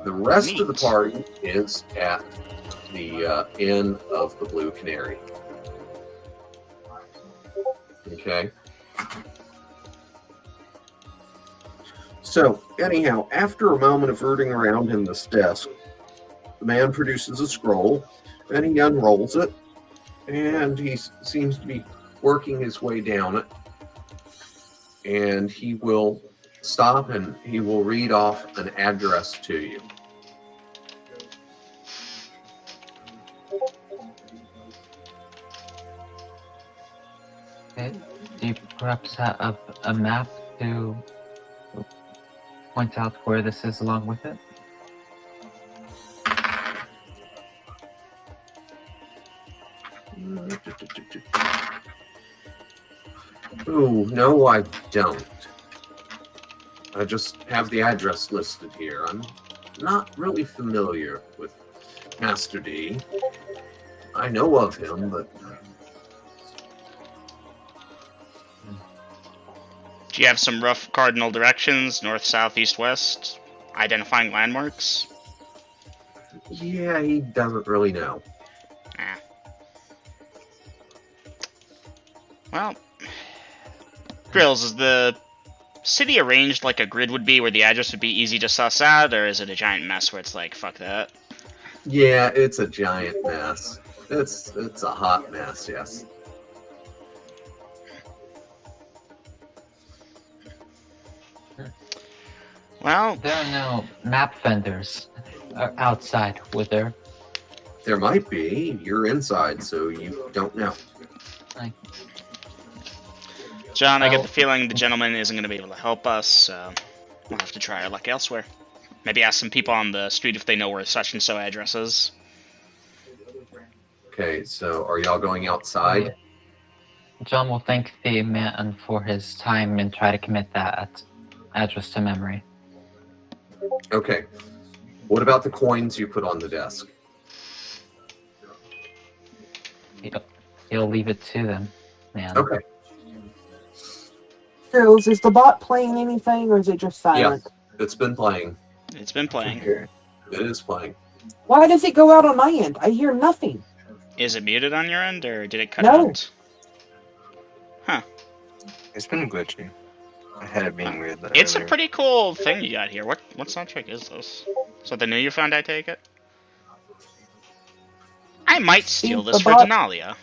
The rest of the Neat. party is at the Inn of the Blue Canary. Okay. So, anyhow, after a moment of rooting around in this desk, the man produces a scroll, and he unrolls it, and he seems to be working his way down it. And he will stop and he will read off an address to you. Okay. Do you perhaps have a map to point out where this is along with it? Oh, no, I don't. I just have the address listed here. I'm not really familiar with Master D. I know of him, but... Do you have some rough cardinal directions, north, south, east, west? Identifying landmarks? Yeah, he doesn't really know. Eh. Well, Grills, is the city arranged like a grid would be where the address would be easy to suss out, or is it a giant mess where it's like, fuck that? Yeah, it's a giant mess. It's a hot mess, yes. Well, There are no map vendors outside, would there? There might be. You're inside, so you don't know. John, I get the feeling the gentleman isn't going to be able to help us, so we'll have to try our luck elsewhere. Maybe ask some people on the street if they know where such and so address is. Okay, so are y'all going outside? John will thank the man for his time and try to commit that address to memory. Okay. What about the coins you put on the desk? He'll leave it to them, man. Okay. Girls, is the bot playing anything, or is it just silent? Yeah, it's been playing. It's been playing. It is playing. Why does it go out on my end? I hear nothing. Is it muted on your end, or did it cut No. out? Huh. It's been glitchy. I had it being weird. It's earlier. a pretty cool thing you got here. What soundtrack is this? Is that the new you found, I take it? I might steal this for Denalia.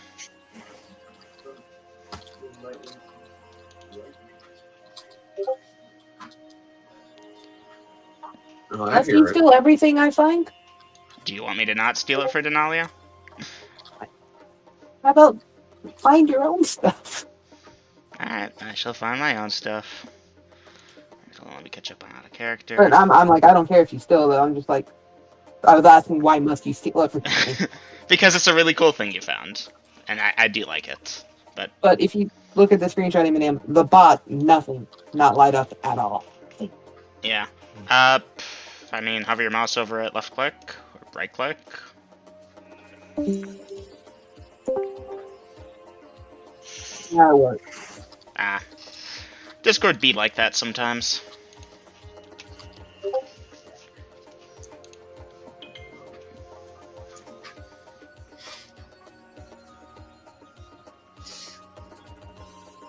Oh, I Does he hear it. steal everything I find? Do you want me to not steal it for Denalia? How about find your own stuff? Alright, I shall find my own stuff. Hold on, let me catch up on how to character. Or I'm like, I don't care if you steal it. I'm just like, I was asking why must you steal everything? Because it's a really cool thing you found. And I do like it. But if you look at the screenshot, Eminem, the bot, nothing, not light up at all. Yeah. I mean, hover your mouse over it, left click, or right click. Now what? Discord be like that sometimes.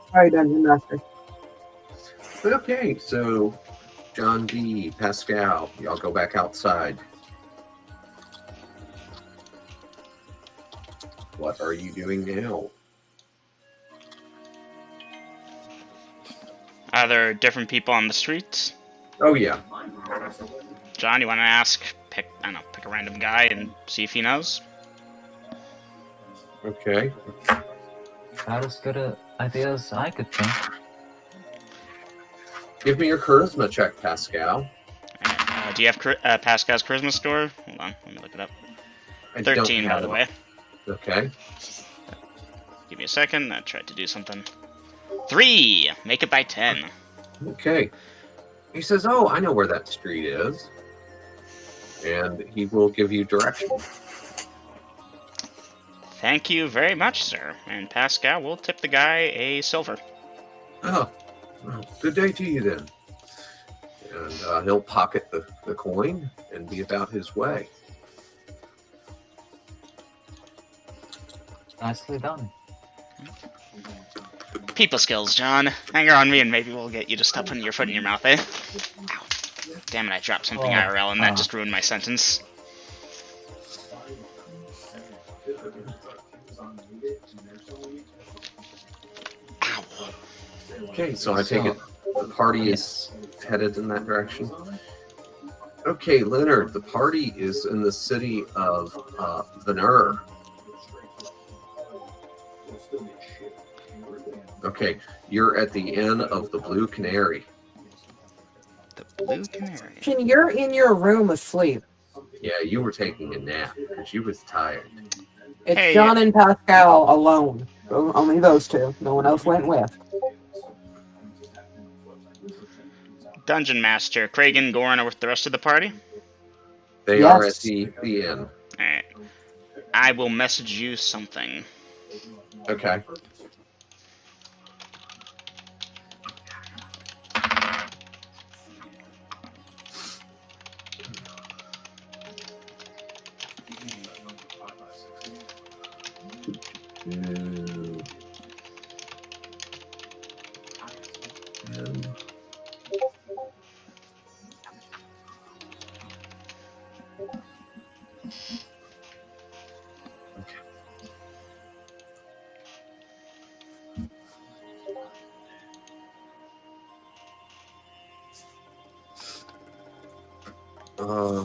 Alright, Dungeon Master. Okay, so John D, Pascal, y'all go back outside. What are you doing now? Are there different people on the streets? Oh yeah. John, you want to ask? Pick a random guy and see if he knows. Okay. About as good an idea as I could think. Give me your charisma check, Pascal. Do you have Pascal's charisma score? Hold on, let me look it up. I don't 13, by have the one. way. Okay. Give me a second. I tried to do something. 3! Make it by 10. Okay. He says, oh, I know where that street is. And he will give you direction. Thank you very much, sir. And Pascal will tip the guy a silver. Oh, well, good day to you then. And he'll pocket the coin and be about his way. Nicely done. People skills, John. Hang on me and maybe we'll get you to stop putting your foot in your mouth, eh? Ow. Damn it, I dropped something Oh, IRL and that just ruined my sentence. Ow. Okay, so I take it the party is headed in that direction. Okay, Leonard, the party is in the city of Venur. Okay, you're at the inn of the Blue Canary. The Blue Canary. You're in your room asleep. Yeah, you were taking a nap because you was tired. It's Hey, John and Pascal alone. Only those two. No one else went with. Dungeon Master, Kragan, Goran are with the rest of the party? They Yes. are at the inn. Alright. I will message you something. Okay. Uh,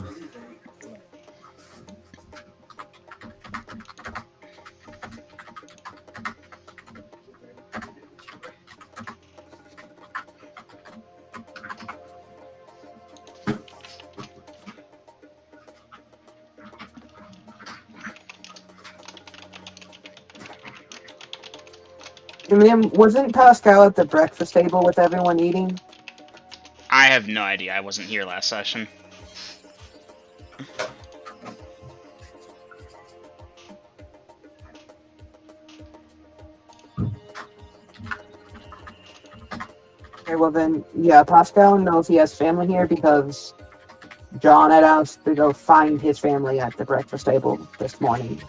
And then, wasn't Pascal at the breakfast table with everyone eating? I have no idea. I wasn't here last session. Okay, well then, yeah, Pascal knows he has family here because John had asked to go find his family at the breakfast table this morning.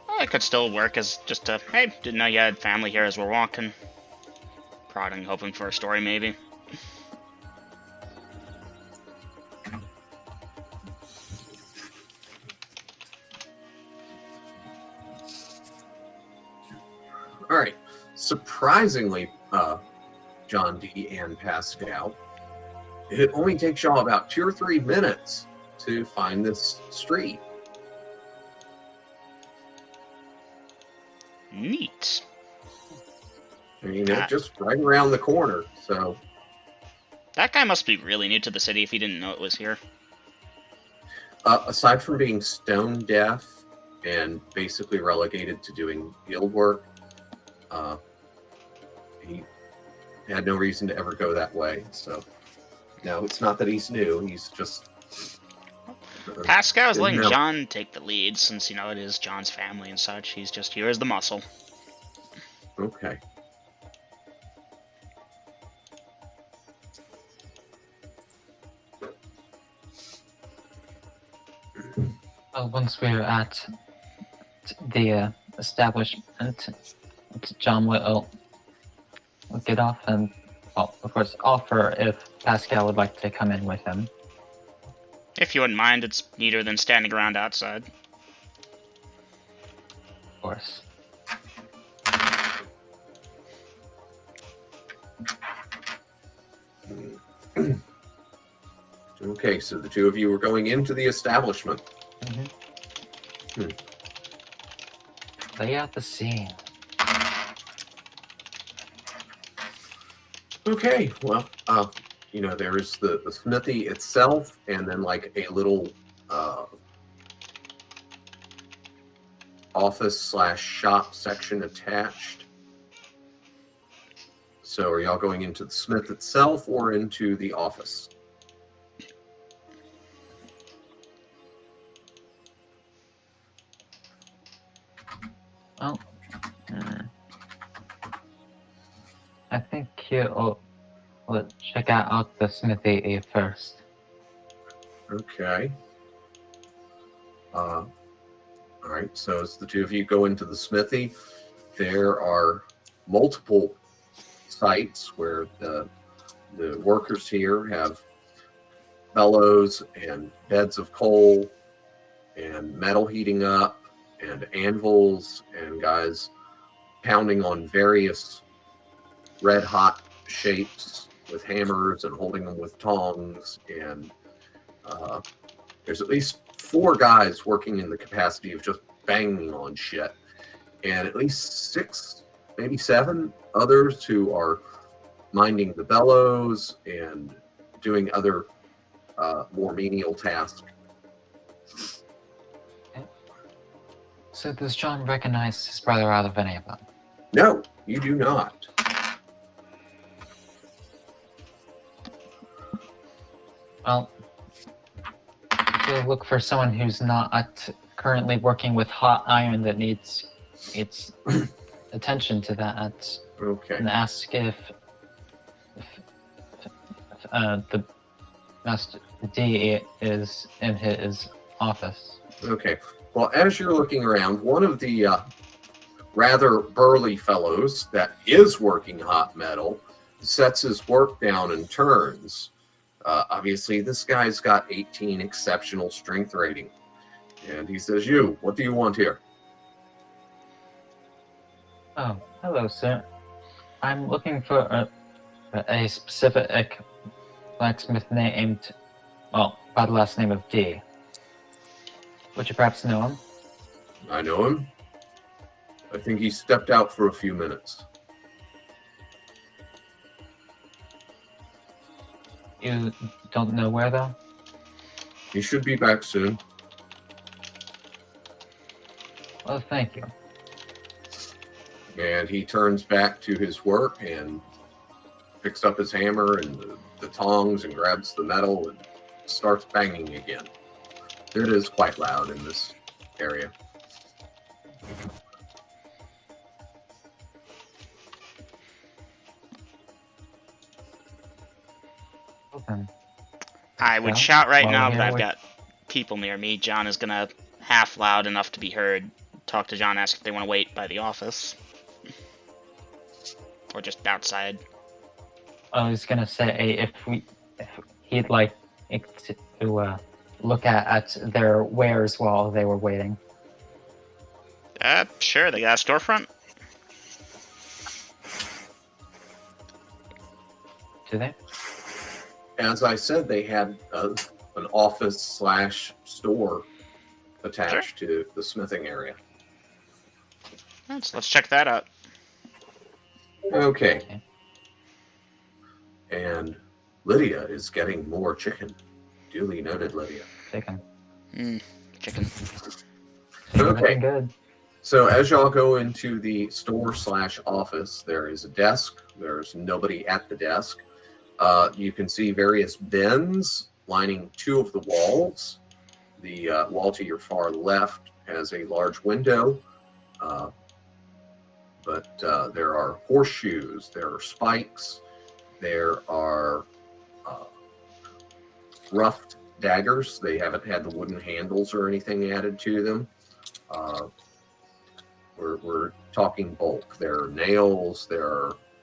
Well, it could still work as just a, hey, didn't know you had family here as we're walking. Prodding, hoping for a story, maybe. all right. Surprisingly, John D. and Pascal, it only takes y'all about 2 or 3 minutes to find this street. Neat. You know, just right around the corner. So, That guy must be really new to the city if he didn't know it was here. aside from being stone deaf and basically relegated to doing field work, he had no reason to ever go that way. So, no, it's not that he's new. He's just Pascal's letting no. John take the lead since, you know, it is John's family and such. He's just here as the muscle. Okay. Well, once we're at the establishment, John will get off and, well, of course, offer if Pascal would like to come in with him. If you wouldn't mind, it's neater than standing around outside. Of course. Okay, so the two of you were going into the establishment. Lay out the scene. Okay, well, you know, there is the smithy itself, and then like a little office/shop section attached. So, are y'all going into the smith itself or into the office? Oh. I think he'll Let's check out the smithy first. Okay. All right. So as the two of you go into the smithy, there are multiple sites where the workers here have bellows and beds of coal and metal heating up and anvils and guys pounding on various red hot shapes with hammers and holding them with tongs. And there's at least 4 guys working in the capacity of just banging on shit, and at least 6, maybe 7 others who are minding the bellows and doing other more menial tasks. So does John recognize his brother out of any of them? No, you do not. Well, we'll look for someone who's not currently working with hot iron that needs its attention to that, Okay. and ask if the Master D is in his office. Okay. Well, as you're looking around, one of the rather burly fellows that is working hot metal sets his work down and turns. Obviously, this guy's got 18 exceptional strength rating. And he says, what do you want here? Oh, hello, sir. I'm looking for a specific blacksmith named, well, by the last name of D. Would you perhaps know him? I know him. I think he stepped out for a few minutes. You don't know where, though? He should be back soon. Well, thank you. And he turns back to his work and picks up his hammer and the tongs and grabs the metal and starts banging again. It is quite loud in this area. Okay. I would Yeah, shout right while now, we're but here, I've got people near me. John is gonna half loud enough to be heard. Talk to John, ask if they want to wait by the office. Or just outside. I was gonna say if he'd like to look at their wares while they were waiting. Sure, they got a storefront. Do they? As I said, they had an office/store attached to the smithing area. Let's check that out. Okay. And Lydia is getting more chicken. Duly noted, Lydia. Chicken. Chicken. Okay. Looking good. So as y'all go into the store/office, there is a desk. There's nobody at the desk. You can see various bins lining 2 of the walls. The wall to your far left has a large window, but there are horseshoes, there are spikes, there are roughed daggers. They haven't had the wooden handles or anything added to them. We're talking bulk. There are nails.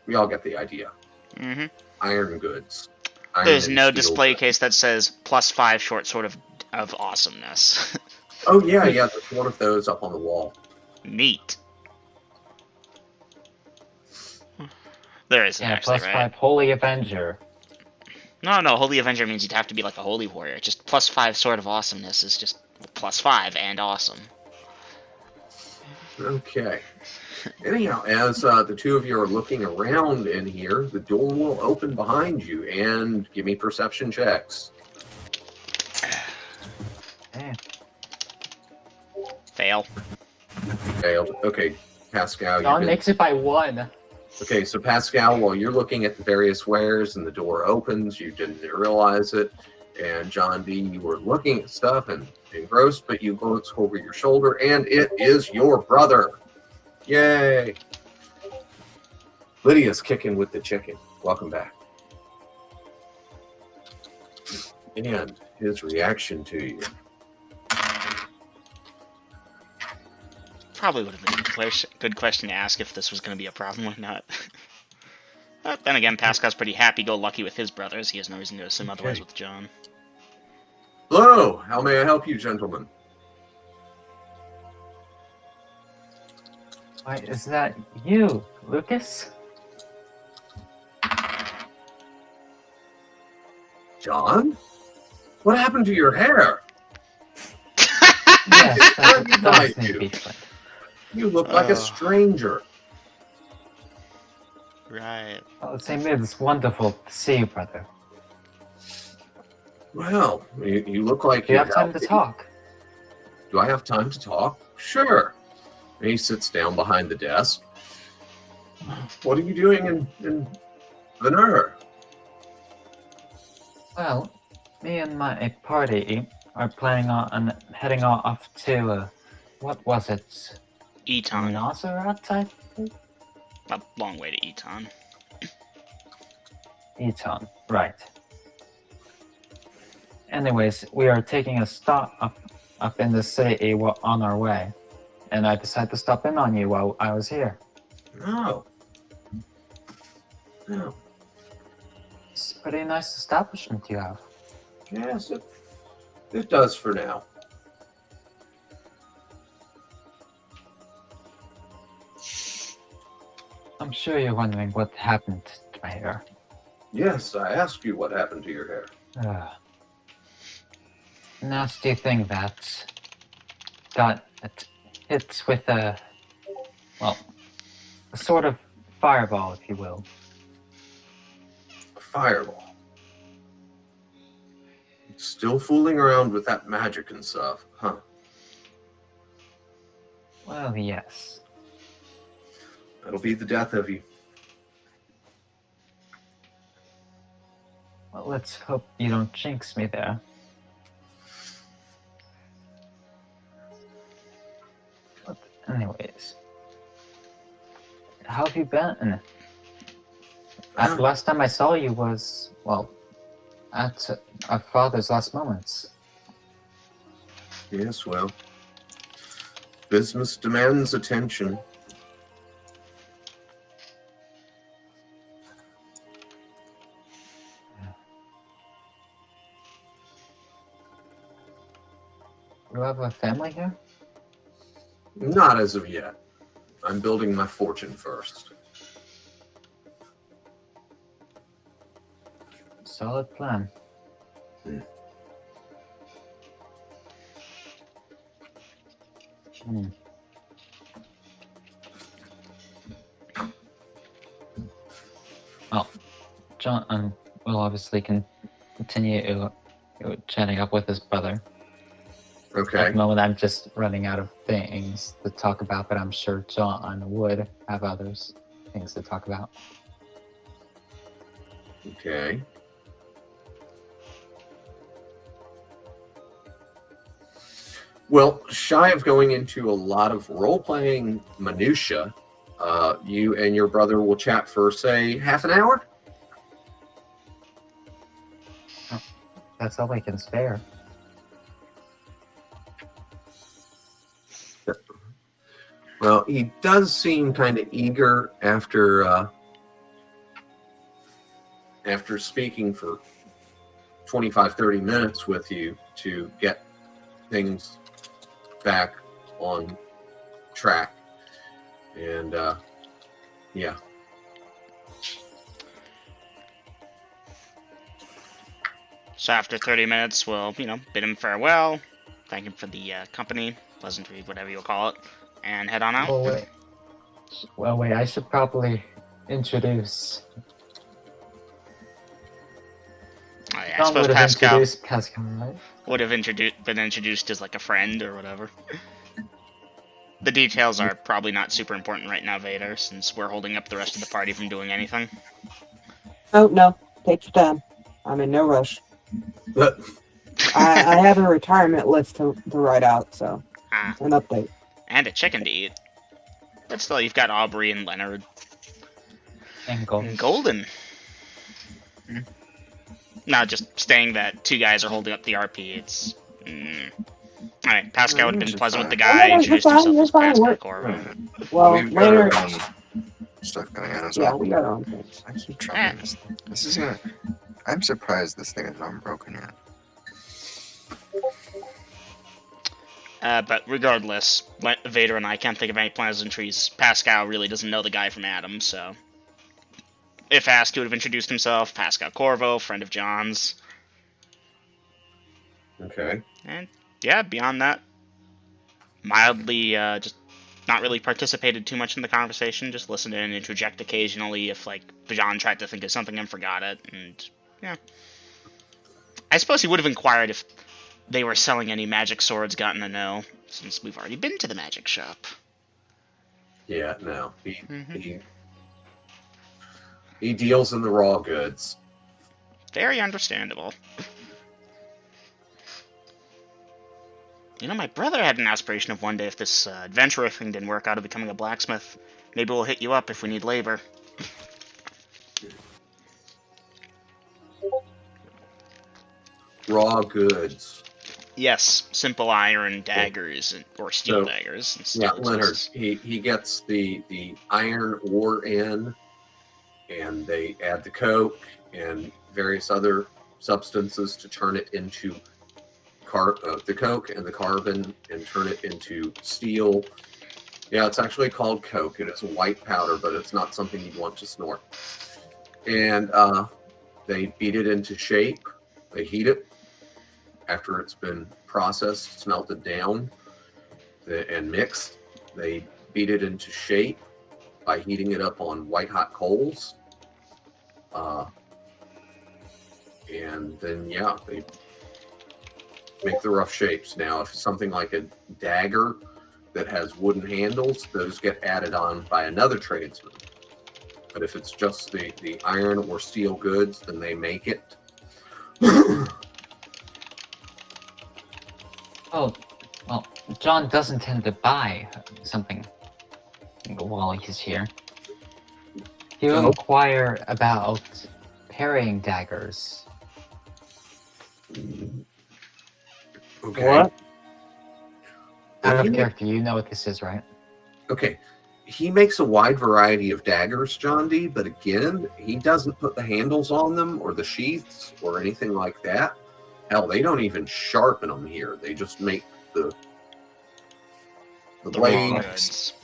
We all get the idea. Mm-hmm. Iron goods. Iron There's and no steel display goods. case that says +5 short sword of awesomeness. Oh yeah, there's one of those up on the wall. Neat. There isn't Yeah, actually, +5 right? Holy Avenger. No, Holy Avenger means you'd have to be like a holy warrior. Just +5 sword of awesomeness is just +5 and awesome. Okay. Anyhow, as the 2 of you are looking around in here, the door will open behind you, and give me perception checks. Hey, Fail. Failed. Okay, Pascal. John you've been- makes it by 1. Okay, so Pascal, while you're looking at the various wares and the door opens, you didn't realize it. And John D, you were looking at stuff and engrossed, but you glance over your shoulder, and it is your brother. Yay! Lydia's kicking with the chicken. Welcome back. and his reaction to you. Probably would have been a good question to ask if this was going to be a problem or not. But then again, Pascal's pretty happy-go-lucky with his brothers. He has no reason to assume otherwise Okay. with John. Hello, how may I help you, gentlemen? Why, is that you, Lucas? John? What happened to your hair? Yes, that recognize does need to you. be explained. You look like a stranger. Right. Well, same here. It's wonderful to see you, brother. Well, you look like Do you you're have time to healthy. talk? Do I have time to talk? Sure. And he sits down behind the desk. What are you doing in Venur? Well, me and my party are planning on heading off to, what was it? Eton. Nazareth, I think? A long way to Eton. Eton, right. Anyways, we are taking a stop up in the city on our way. And I decided to stop in on you while I was here. No. No. It's a pretty nice establishment you have. Yes, it does for now. I'm sure you're wondering what happened to my hair. Yes, I asked you what happened to your hair. Nasty thing that got hit with a sort of fireball, if you will. A fireball. Still fooling around with that magic and stuff, huh? Well, yes. That'll be the death of you. Well, let's hope you don't jinx me there. But anyways, how have you been? The last time I saw you was, well, at our father's last moments. Yes, well, business demands attention. You have a family here? Not as of yet. I'm building my fortune first. Solid plan. Well, John will obviously continue chatting up with his brother. At Okay. the moment, I'm just running out of things to talk about, but I'm sure John would have others things to talk about. Okay. Well, shy of going into a lot of role-playing minutia, you and your brother will chat for, say, half an hour? That's all we can spare. Well, he does seem kind of eager after speaking for 25, 30 minutes with you to get things back on track. And, yeah. So after 30 minutes, we'll, bid him farewell, thank him for the company, pleasantry, whatever you'll call it, and head on out. Well, wait, I should probably introduce. Oh, yeah, I John suppose would have Pascal introduced Pascal, right? would have been introduced as like a friend or whatever. The details are probably not super important right now, Vader, since we're holding up the rest of the party from doing anything. Oh, no. Take your time. I'm in no rush. But I have a retirement list to write out, so Ah, an update. and a chicken to eat. But still, you've got Aubrey and Leonard And gold. and Golden. No, just saying that two guys are holding up the RP. It's. Alright, Pascal would have been pleasant with the guy, You're introduced fine, himself you're as fine. Pascal Corvo. Well, We've got later. our own stuff going on as Yeah, well. we got our own things. I keep dropping this thing. This is gonna. I'm surprised this thing is not broken yet. But regardless, Vader and I can't think of any pleasantries. Pascal really doesn't know the guy from Adam, so. If asked, he would have introduced himself. Pascal Corvo, friend of John's. Okay. And yeah, beyond that, mildly just not really participated too much in the conversation. Just listened in and interject occasionally if like John tried to think of something and forgot it. And yeah, I suppose he would have inquired if they were selling any magic swords. Gotten to know, since we've already been to the magic shop. Yeah, no. He deals in the raw goods. Very understandable. You know, my brother had an aspiration of one day, if this adventurer thing didn't work out, of becoming a blacksmith. Maybe we'll hit you up if we need labor. Raw goods. Yes, simple iron daggers or steel So, daggers. And Yeah, steel Leonard. exists. He gets the iron ore in, and they add the coke and various other substances to turn it into the coke and the carbon and turn it into steel. Yeah, it's actually called coke. It is a white powder, but it's not something you'd want to snort. And they beat it into shape. They heat it after it's been processed, smelted down, and mixed. They beat it into shape by heating it up on white hot coals. And then, yeah, they make the rough shapes. Now, if it's something like a dagger that has wooden handles, those get added on by another tradesman. But if it's just the iron or steel goods, then they make it. Oh, well, John doesn't tend to buy something while he's here. He will Oh. inquire about parrying daggers. Okay. What? Out of He- character, you know what this is, right? Okay. He makes a wide variety of daggers, John D., but again, he doesn't put the handles on them or the sheaths or anything like that. Hell, they don't even sharpen them here. They just make the The blade raw goods.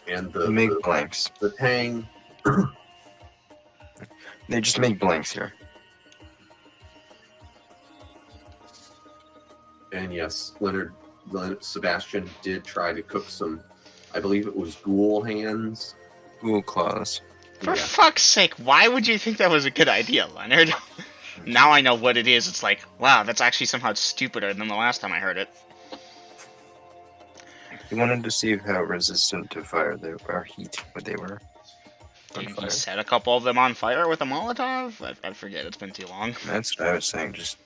and They make the blanks. tang. They just make blanks here. And yes, Leonard Sebastian did try to cook some, I believe it was ghoul hands. Ooh, claws. For Yeah. fuck's sake, why would you think that was a good idea, Leonard? Now I know what it is. It's like, wow, that's actually somehow stupider than the last time I heard it. He wanted to see how resistant to fire they or heat what they were. On Didn't fire. you set a couple of them on fire with a Molotov? I forget, it's been too long. That's what I was saying. Just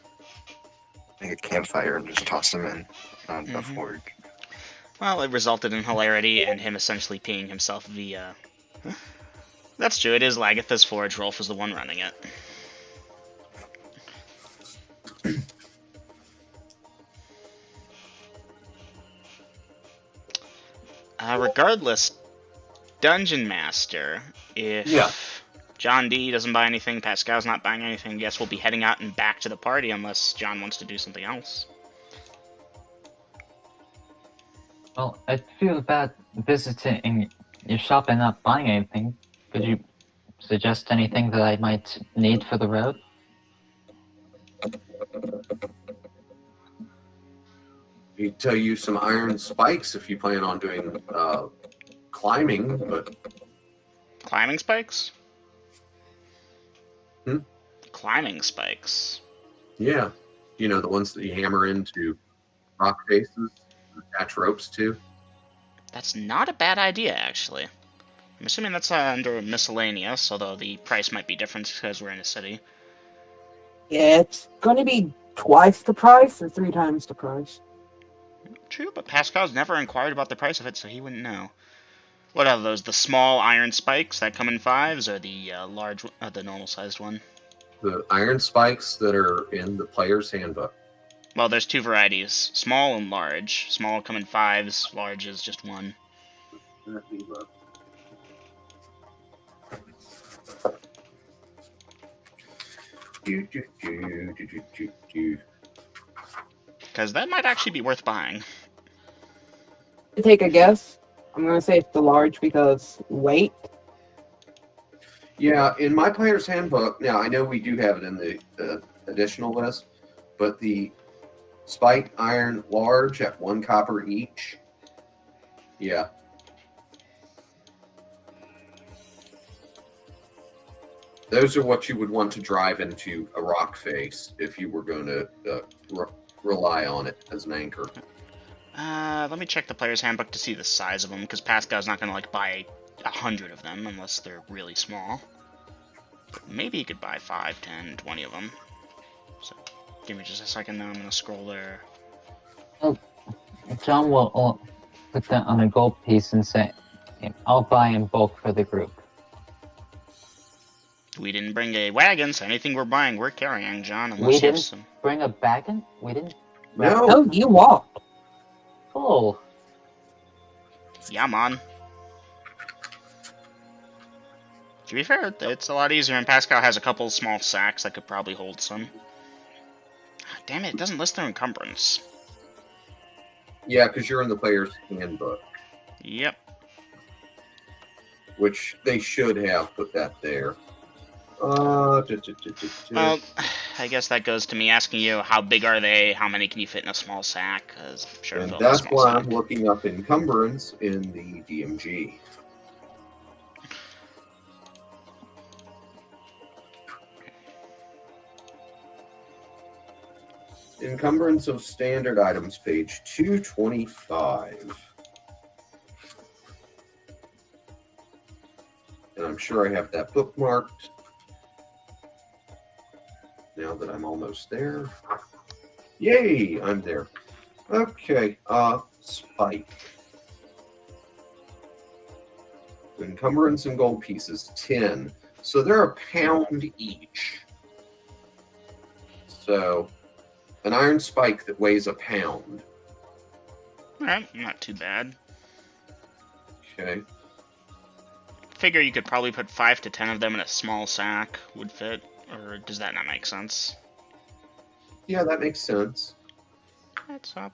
make a campfire and just toss them in on a Mhm. forge. Well, it resulted in hilarity and him essentially peeing himself via... That's true, it is Lagatha's forge. Rolf is the one running it. Regardless, Dungeon Master, if Yeah. John D doesn't buy anything, Pascal's not buying anything, guess we'll be heading out and back to the party unless John wants to do something else. Well, I feel bad visiting your shop and not buying anything. Could you suggest anything that I might need for the road? He'd tell you some iron spikes if you plan on doing climbing, but Climbing spikes? Hmm? Climbing spikes. yeah, you know, the ones that you hammer into rock faces, attach ropes to. That's not a bad idea, actually. I'm assuming that's under miscellaneous, although the price might be different because we're in a city. Yeah, it's going to be twice the price or 3 times the price. True, but Pascal's never inquired about the price of it, so he wouldn't know. What are those? The small iron spikes that come in 5s, or the large, the normal-sized one? The iron spikes that are in the player's handbook. Well, there's two varieties, small and large. Small come in 5s, large is just 1. Let me look. Do. Because that might actually be worth buying. To take a guess, I'm gonna say it's the large because weight. Yeah, in my player's handbook, now I know we do have it in the additional list, but the spike iron large at 1 copper each. Yeah. Those are what you would want to drive into a rock face if you were going to rely on it as an anchor. Let me check the player's handbook to see the size of them, because Pascal's not going to, like, buy 100 of them unless they're really small. But maybe you could buy 5, 10, 20 of them. So, give me just a second now, I'm going to scroll there. John will put that on a gold piece and say, I'll buy in bulk for the group. We didn't bring a wagon, so anything we're buying, we're carrying, John, unless We you have didn't some... bring a wagon? We didn't? No, Oh, you walked. Oh, Yeah, man. To be fair, it's a lot easier, and Pascal has a couple small sacks that could probably hold some. Damn it, it doesn't list their encumbrance. yeah, because you're in the player's handbook, Yep. which they should have put that there. Well, I guess that goes to me asking you, how big are they? How many can you fit in a small sack? Because I'm sure and they'll have a that's small why sack. I'm looking up encumbrance in the DMG. Encumbrance of standard items, page 225. And I'm sure I have that bookmarked. Now that I'm almost there. Yay, I'm there. Okay, spike. Encumbrance and gold pieces, 10. So they're a pound each. So, an iron spike that weighs a pound. Alright, not too bad. Okay. Figure you could probably put 5 to 10 of them in a small sack would fit, or does that not make sense? Yeah, that makes sense. That's up.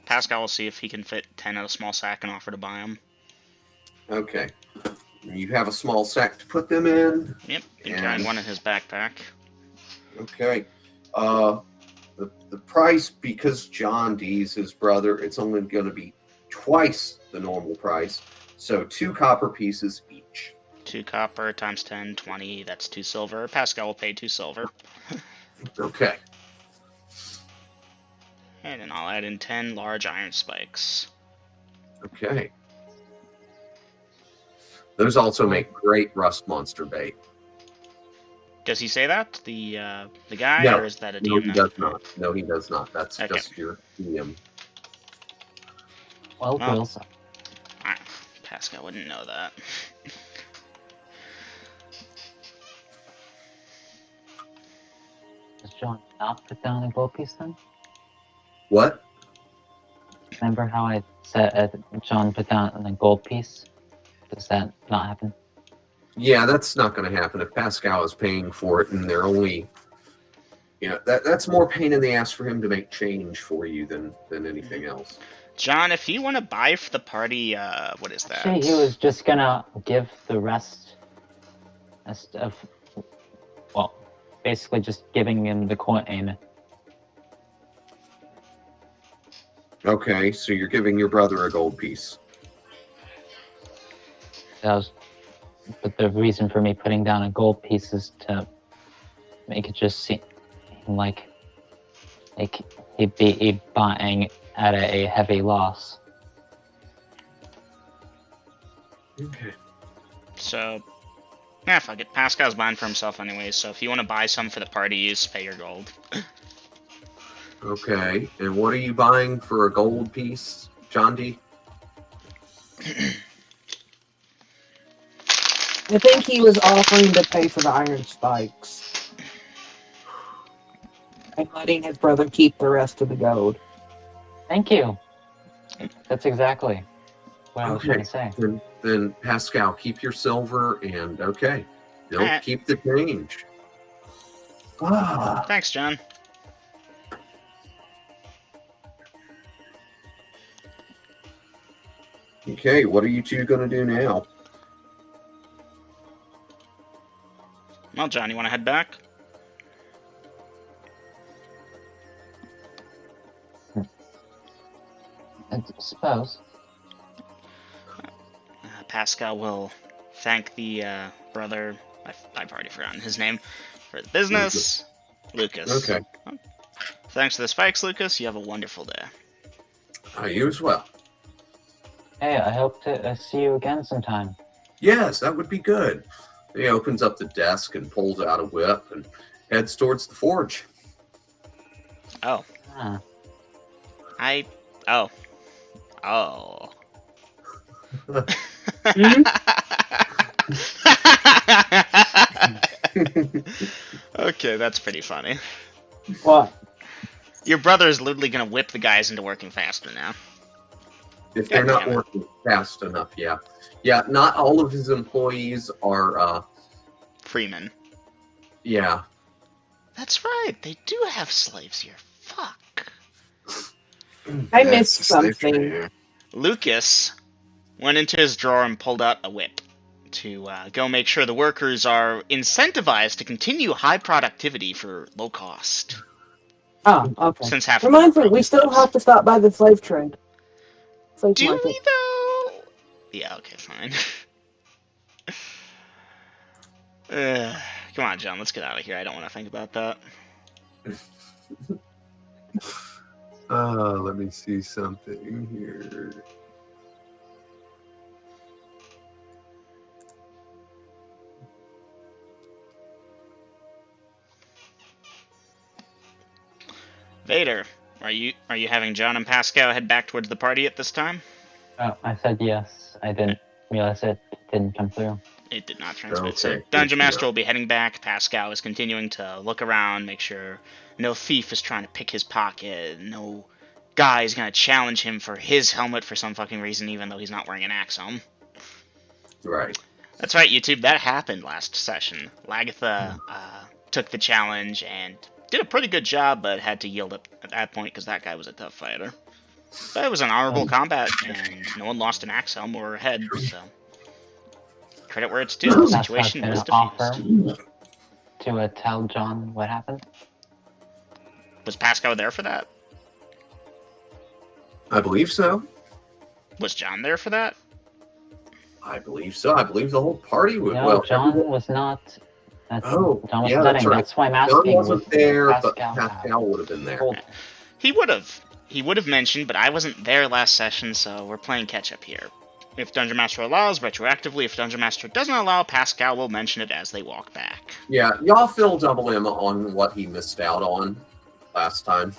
Pascal will see if he can fit 10 in a small sack and offer to buy them. Okay. You have a small sack to put them in. Yep, he's carrying one in his backpack. Okay. The price, because John D's his brother, it's only going to be twice the normal price. So 2 copper pieces each. 2 copper times 10, 20, that's 2 silver. Pascal will pay 2 silver. Okay. And then I'll add in 10 large iron spikes. Okay. Those also make great rust monster bait. Does he say that? The guy, No. or is that a No, DM he note? does not. No, he does not. That's Okay. just your DM. well, Well. girls. Alright, Pascal wouldn't know that. Does John not put down a gold piece then? What? Remember how I said John put down a gold piece? Does that not happen? Yeah, that's not going to happen if Pascal is paying for it, and they're only. Yeah, that's more pain in the ass for him to make change for you than anything else. John, if you want to buy for the party, what is that? Actually, he was just gonna give the rest of, well, basically just giving him the coin. Okay, so you're giving your brother a gold piece. That was, but the reason for me putting down a gold piece is to make it just seem like he'd be buying at a heavy loss. Okay. So, yeah, fuck it. Pascal's buying for himself anyways, so if you want to buy some for the party, you just pay your gold. Okay, and what are you buying for a gold piece, John D? I think he was offering to pay for the iron spikes. and letting his brother keep the rest of the gold. Thank you. That's exactly what I was trying Okay. to say. Then Pascal, keep your silver, and okay, they'll Alright. keep the change. Ah, Thanks, John. okay. What are you two gonna do now? Well, John, you want to head back? I suppose. Pascal will thank the brother. I've already forgotten his name for the business. Lucas. Okay. Thanks for the spikes, Lucas. You have a wonderful day. You as well. Hey, I hope to see you again sometime. Yes, that would be good. He opens up the desk and pulls out a whip and heads towards the forge. Oh. Ah. Oh. Oh. Okay, that's pretty funny. What? Your brother is literally gonna whip the guys into working faster now. If they're God not damn it. working fast enough, yeah. Yeah, not all of his employees are, Freeman. yeah. That's right, they do have slaves here. Fuck. I That's missed the slave something. trade, Lucas went into his drawer and pulled out a whip to go make sure the workers are incentivized to continue high productivity for low cost. Oh, okay. Since half of Reminds them me, are we still slaves. have to stop by the slave trade. Slave Do market. we though? Yeah, okay, fine. Come on, John, let's get out of here. I don't want to think about that. Let me see something here. Vader, are you having John and Pascal head back towards the party at this time? Oh, I said yes. I didn't realize it didn't come through. It did not transmit. So Okay, Dungeon good to Master know. will be heading back. Pascal is continuing to look around, make sure no thief is trying to pick his pocket. No guy is going to challenge him for his helmet for some fucking reason, even though he's not wearing an axe helm. Right. That's right, YouTube. That happened last session. Lagatha took the challenge and did a pretty good job, but had to yield up at that point because that guy was a tough fighter. But it was an honorable combat, and no one lost an axe helm or a head, so credit where it's due. The That's situation not was gonna diffused. offer to tell John what happened. Was Pascal there for that? I believe so. Was John there for that? I believe so. I believe the whole party would. No, Well, John everyone- was not. That's, Oh, John was yeah, studying. that's right. That's why I'm John asking. wasn't there, but Pascal Pascal would have been there. told- He would have. He would have mentioned, but I wasn't there last session, so we're playing catch up here. If Dungeon Master allows, retroactively. If Dungeon Master doesn't allow, Pascal will mention it as they walk back. Yeah, y'all fill Double M on what he missed out on last time.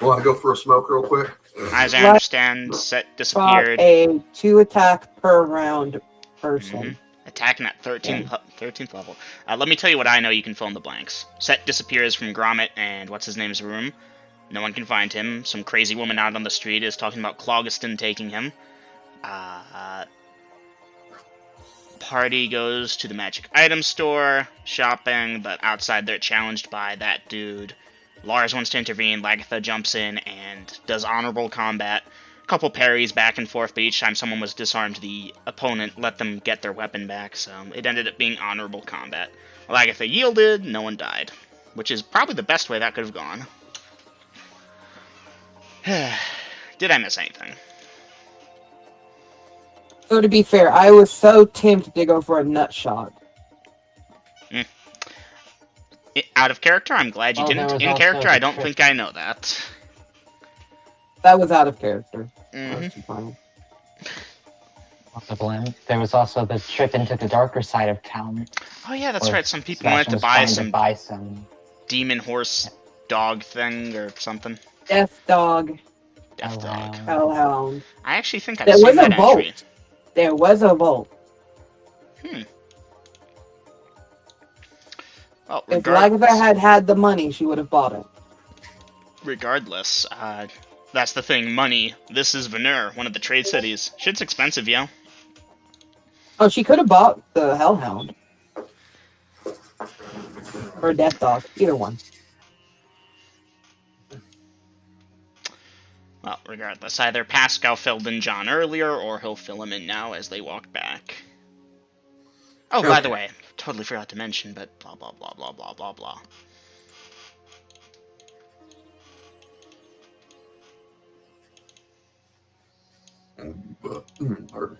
Want to go for a smoke real quick? As I Right. understand, Set Spot disappeared. a 2 attack per round person. Attacking at 13th level. Let me tell you what I know, you can fill in the blanks. Set disappears from Gromit and what's-his-name's room. No one can find him. Some crazy woman out on the street is talking about Clogiston taking him. Party goes to the magic item store, shopping, but outside they're challenged by that dude. Lars wants to intervene, Lagatha jumps in and does honorable combat. Couple parries back and forth, but each time someone was disarmed, the opponent let them get their weapon back, so it ended up being honorable combat. Lagatha yielded, no one died, which is probably the best way that could have gone. Did I miss anything? So to be fair, I was so tempted to go for a nut shot. Out of character? I'm glad you Well, there didn't. was In also character, the I don't trick. think I know that. That was out of character. Mhm. That's fine. Also blame. There was also the trip into the darker side of town. Oh yeah, that's where right. Some people wanted Sebastian to was buy trying some some demon horse dog thing or something. Death dog, Death dog. hellhound. hellhound. I actually think I've There seen was a that bolt. entry. There was a bolt. Well, If regardless, Lagatha had had the money, she would have bought it. regardless, that's the thing. Money. This is Venur, one of the trade cities. Shit's expensive, yo. Oh, she could have bought the Hellhound. Or Death Dog. Either one. Well, regardless, either Pascal filled in John earlier, or he'll fill him in now as they walk back. Oh, by the Okay. way, totally forgot to mention, but blah blah blah blah blah blah blah. Pardon.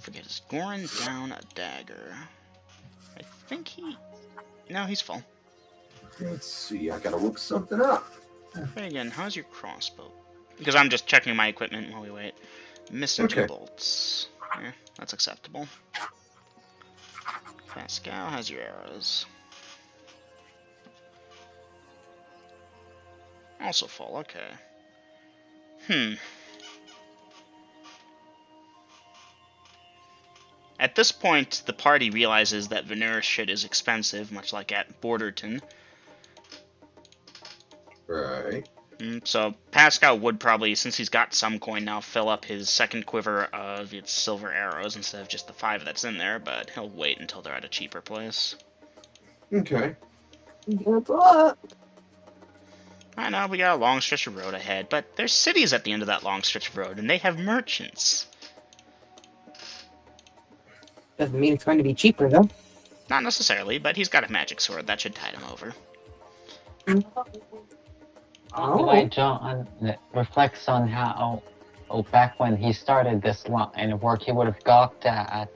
Forget, is Goran down a dagger? I think he... No, he's full. Let's see. I gotta look something up. Again, how's your crossbow? Because I'm just checking my equipment while we wait. Missing 2 Okay. bolts. Yeah, that's acceptable. Pascal, how's your arrows? Also full, okay. At this point, the party realizes that Venur's shit is expensive, much like at Borderton. Right. So Pascal would probably, since he's got some coin now, fill up his second quiver of its silver arrows instead of just the 5 that's in there, but he'll wait until they're at a cheaper place. Okay. Good luck. I know, we got a long stretch of road ahead, but there's cities at the end of that long stretch of road, and they have merchants. Doesn't mean it's going to be cheaper, though. Not necessarily, but he's got a magic sword. That should tide him over. The way John reflects on how, back when he started this line of work, he would have gawked at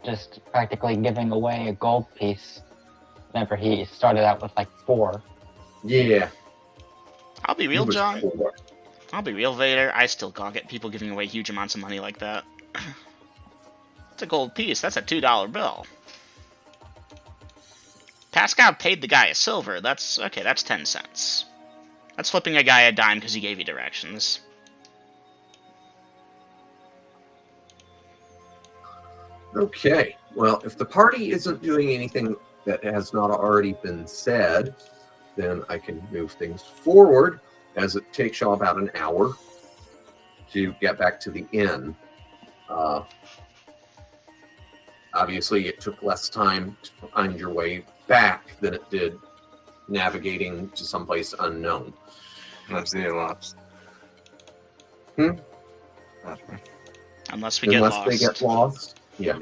just practically giving away a gold piece. Remember, he started out with like 4. Yeah. I'll be he real, was John. poor. I'll be real, Vader. I still gawk at people giving away huge amounts of money like that. It's a gold piece. That's a $2 bill. Pascal paid the guy a silver. That's 10 cents. That's flipping a guy a dime because he gave you directions. Okay. Well, if the party isn't doing anything that has not already been said, then I can move things forward, as it takes you about an hour to get back to the inn. Obviously, it took less time to find your way back than it did navigating to someplace unknown. Unless they get lost. Hmm? Unless we get Unless lost. they get lost. Yeah.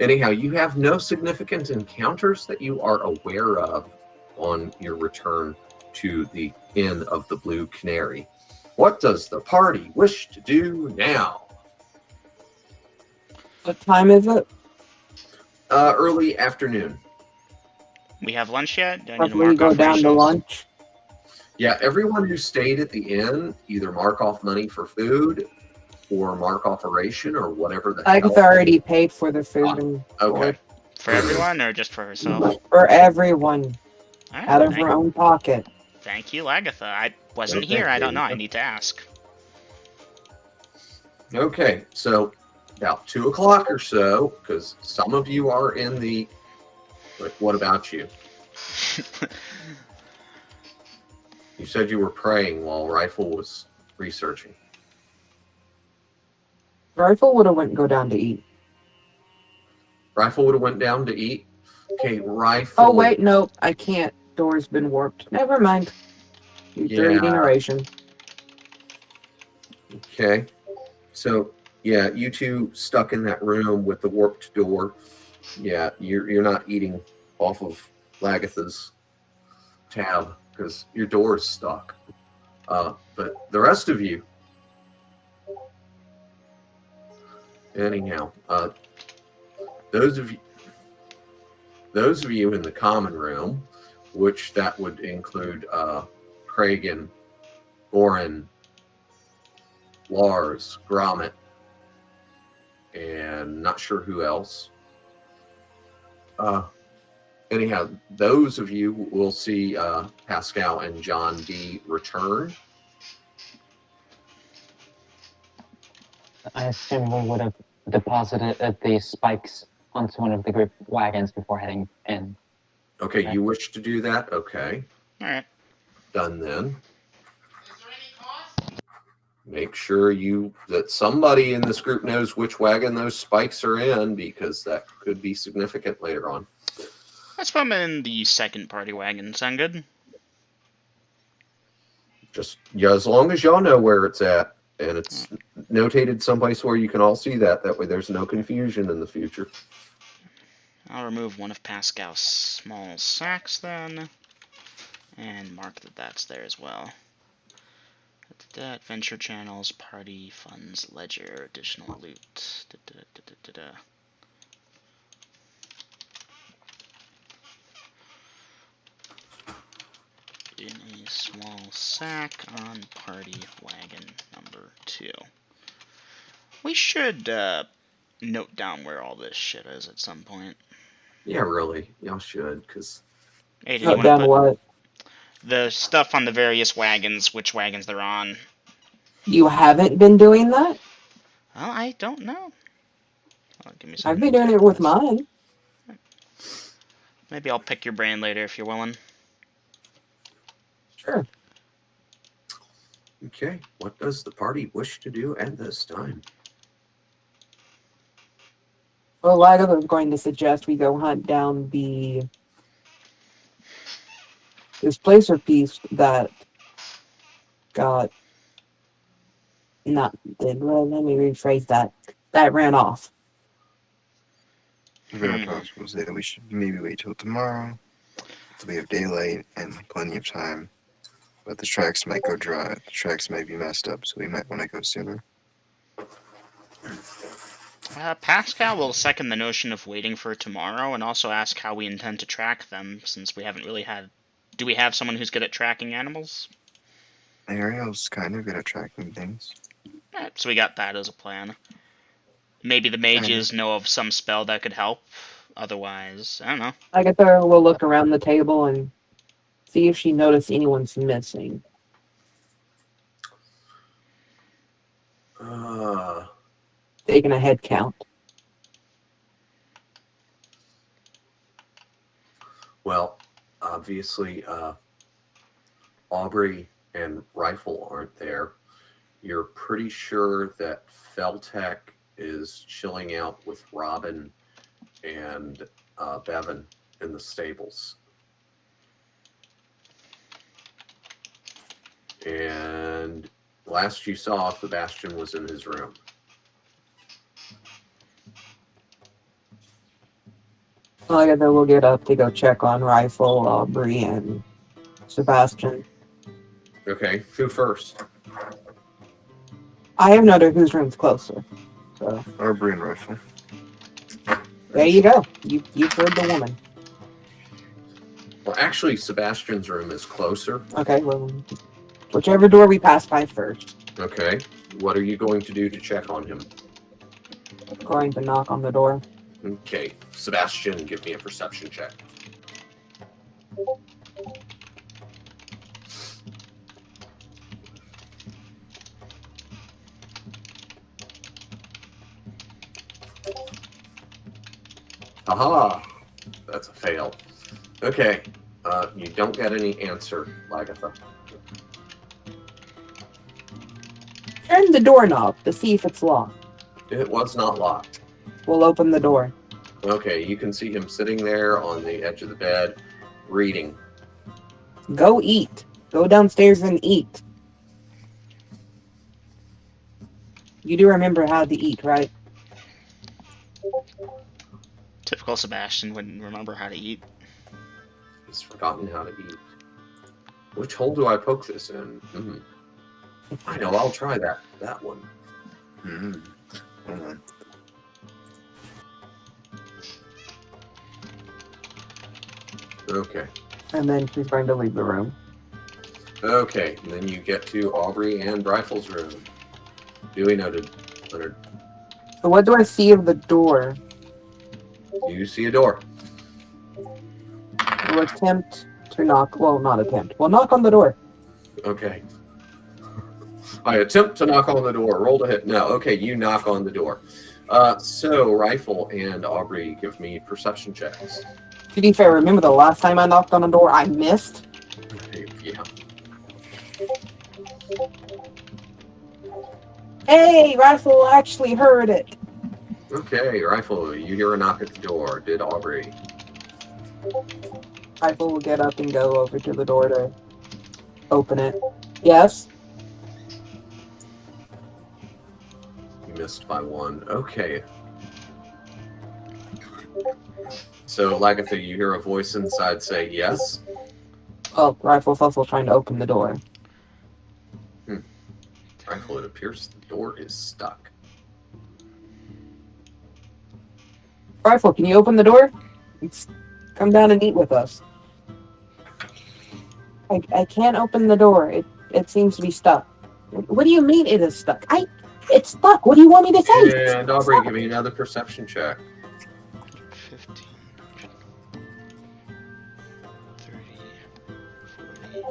Anyhow, you have no significant encounters that you are aware of on your return to the Inn of the Blue Canary. What does the party wish to do now? What time is it? Early afternoon. We have lunch yet? Do I need to Probably mark go off down to rations? lunch. Yeah, everyone who stayed at the inn either mark off money for food or mark off a ration or whatever the I've hell. already paid for the food and Okay. For everyone or just for herself? for everyone Alright, out of her own pocket. thank you, Lagatha. I wasn't Okay, here. I don't there know. you I go. need to ask. Okay, so about 2 o'clock or so, because some of you are in the... Like, what about you? You said you were praying while Rifle was researching. Rifle would have went and go down to eat. Rifle would have went down to eat. Okay, Rifle... Oh wait, no, I can't. Door's been warped. Never mind. You're Yeah. eating a ration. Okay. So, yeah, you two stuck in that room with the warped door. Yeah, you're not eating off of Lagatha's tab because your door is stuck. But the rest of you... Anyhow, those of you in the common room, which that would include Kragan, Goran, Lars, Gromit, and not sure who else. Anyhow, those of you will see Pascal and John D return. I assume we would have deposited the spikes onto one of the group wagons before heading in. Okay, Okay. you wish to do that? Okay. All right. done then, make sure that somebody in this group knows which wagon those spikes are in, because that could be significant later on. Let's put them in the second party wagon. Sound good? Just as long as y'all know where it's at, and it's notated someplace where you can all see that. That way there's no confusion in the future. I'll remove one of Pascal's small sacks then, and mark that that's there as well. Adventure channels, party, funds, ledger, additional loot. In a small sack on party wagon number 2. We should note down where all this shit is at some point. Yeah, really, y'all should, because Aiden, you Note want down to put what? the stuff on the various wagons, which wagons they're on? You haven't been doing that? Well, I don't know. Give me I've something been to doing check it with this. mine. Maybe I'll pick your brain later if you're willing. Sure. okay, what does the party wish to do at this time? Well, Lago was going to suggest we go hunt down this placer piece that got not did. Well, let me rephrase that. That ran off. Very possible say that we should maybe wait till tomorrow. So we have daylight and plenty of time. But the tracks might go dry. The tracks might be messed up, so we might want to go sooner. Pascal will second the notion of waiting for tomorrow, and also ask how we intend to track them, since we haven't really had... Do we have someone who's good at tracking animals? Ariel's kind of good at tracking things. Alright, so we got that as a plan. Maybe the mages know of some spell that could help. Otherwise, I don't know. I get there. We'll look around the table and see if she noticed anyone's missing. Taking a head count. Well, obviously, Aubrey and Rifle aren't there. You're pretty sure that Feltec is chilling out with Robin and Bevan in the stables. And last you saw, Sebastian was in his room. Well, I get there. We'll get up to go check on Rifle, Aubrey, and Sebastian. Okay, who first? I have no idea whose room's closer. So Aubrey and Rifle. there you go. You've heard the woman. Well, actually, Sebastian's room is closer. Okay, well, whichever door we pass by first. Okay, what are you going to do to check on him? Going to knock on the door. Okay, Sebastian, give me a perception check. Aha! That's a fail. Okay, you don't get any answer, Lagatha. Turn the doorknob to see if it's locked. It was not locked. We'll open the door. Okay, you can see him sitting there on the edge of the bed, reading. Go eat. Go downstairs and eat. You do remember how to eat, right? Typical Sebastian wouldn't remember how to eat. He's forgotten how to eat. Which hole do I poke this in? I know, I'll try that one. Hold on. Okay. And then she's going to leave the room. Okay, and then you get to Aubrey and Rifle's room. Duly noted, Leonard. So what do I see of the door? You see a door. We'll attempt to knock. Well, not attempt. We'll knock on the door. Okay. I attempt to knock on the door. Roll to hit. No. Okay, you knock on the door. So, Rifle and Aubrey, give me perception checks. To be fair, remember the last time I knocked on a door, I missed? Hey, Rifle actually heard it. Okay, Rifle, you hear a knock at the door. Did Aubrey? Rifle will get up and go over to the door to open it. Yes? You missed by one. Okay. So, Lagatha, you hear a voice inside say yes? Oh, Rifle's also trying to open the door. Rifle, it appears the door is stuck. Rifle, can you open the door? Come down and eat with us. I can't open the door. It seems to be stuck. What do you mean it is stuck? It's stuck. What do you want me to say? And Aubrey, give me another perception check. 15, 30, 40, 50.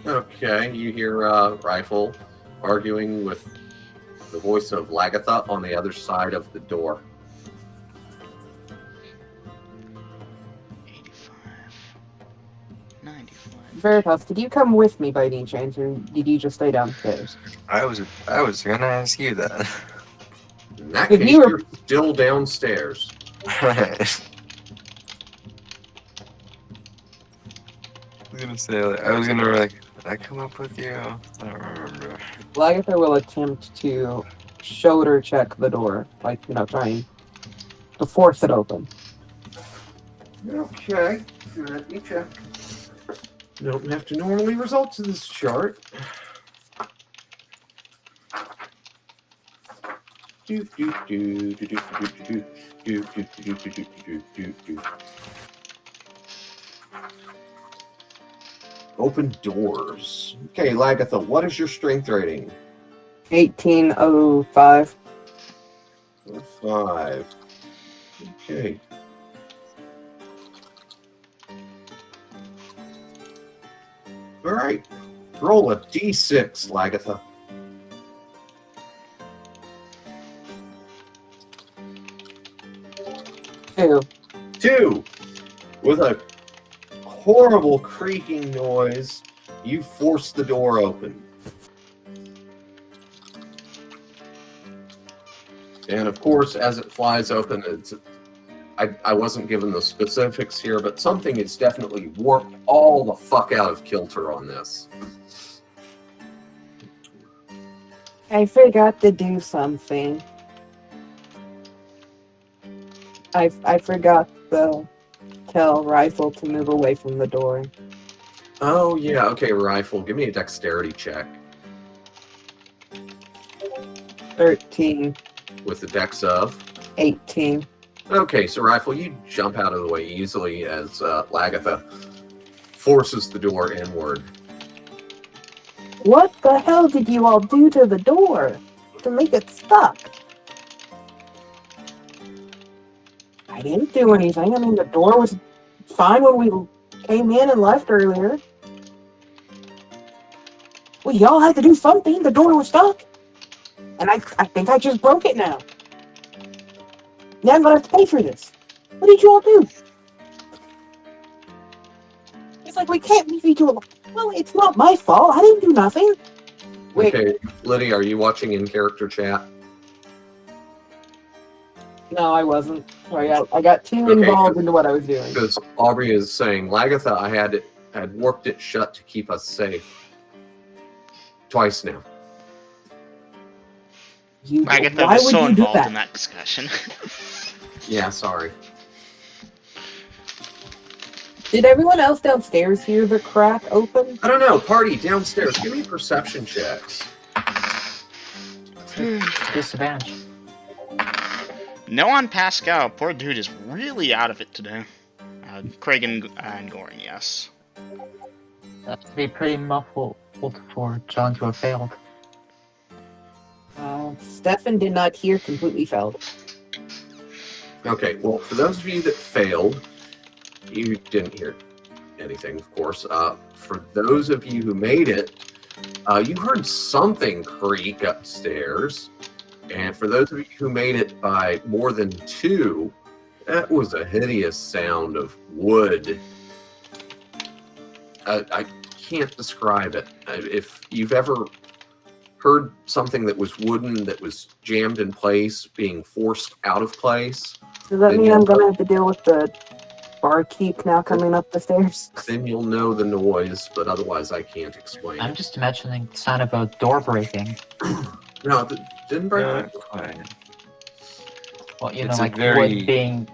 Okay, you hear Rifle arguing with the voice of Lagatha on the other side of the door. 85, 95. Veritas, did you come with me by any chance, or did you just stay downstairs? I was gonna ask you that. In that If case, you were- you're still downstairs. I was gonna say, I was gonna like, did I come up with you? I don't remember. Lagatha will attempt to shoulder check the door, trying to force it open. Okay, let me check. Don't have to normally result to this chart. Open doors. Okay, Lagatha, what is your strength rating? 1805. 5. Okay. All right. Roll a d6, Lagatha. 2. 2. With a horrible creaking noise, you force the door open. And of course, as it flies open, I wasn't given the specifics here, but something is definitely warped all the fuck out of kilter on this. I forgot to do something. I forgot to tell Rifle to move away from the door. Oh, yeah. Okay, Rifle, give me a dexterity check 13, with the dex of. 18. Okay, so Rifle, you jump out of the way easily as Lagatha forces the door inward. What the hell did you all do to the door to make it stuck? I didn't do anything. I mean, the door was fine when we came in and left earlier. Well, y'all had to do something. The door was stuck. And I think I just broke it now. Now I'm going to have to pay for this. What did you all do? It's like we can't leave you to alone. Well, it's not my fault. I didn't do nothing. Wait, Okay, Liddy, are you watching in character chat? no, I wasn't. Sorry, I got too Okay. involved into what I was doing. Because Aubrey is saying, Lagatha, I had warped it shut to keep us safe. Twice now. Agatha Why was would so you do involved that? in that discussion. Yeah, sorry. Did everyone else downstairs hear the crack open? I don't know. Party downstairs. Give me perception checks. Disadvantage. No on Pascal. Poor dude is really out of it today. Craig and Goring, yes. That's to be pretty muffled for John to have failed. Stefan did not hear completely failed. Okay, well, for those of you that failed, you didn't hear anything, of course. For those of you who made it, you heard something creak upstairs. And for those of you who made it by more than 2, that was a hideous sound of wood. I can't describe it. If you've ever heard something that was wooden that was jammed in place being forced out of place, Does that Then mean you'll I'm gonna know- have to deal with the barkeep now coming up the stairs? then you'll know the noise, but otherwise I can't explain I'm it. just imagining the sound of a door breaking. No, didn't break. Not quite. Well, you It's know, a like very- wood being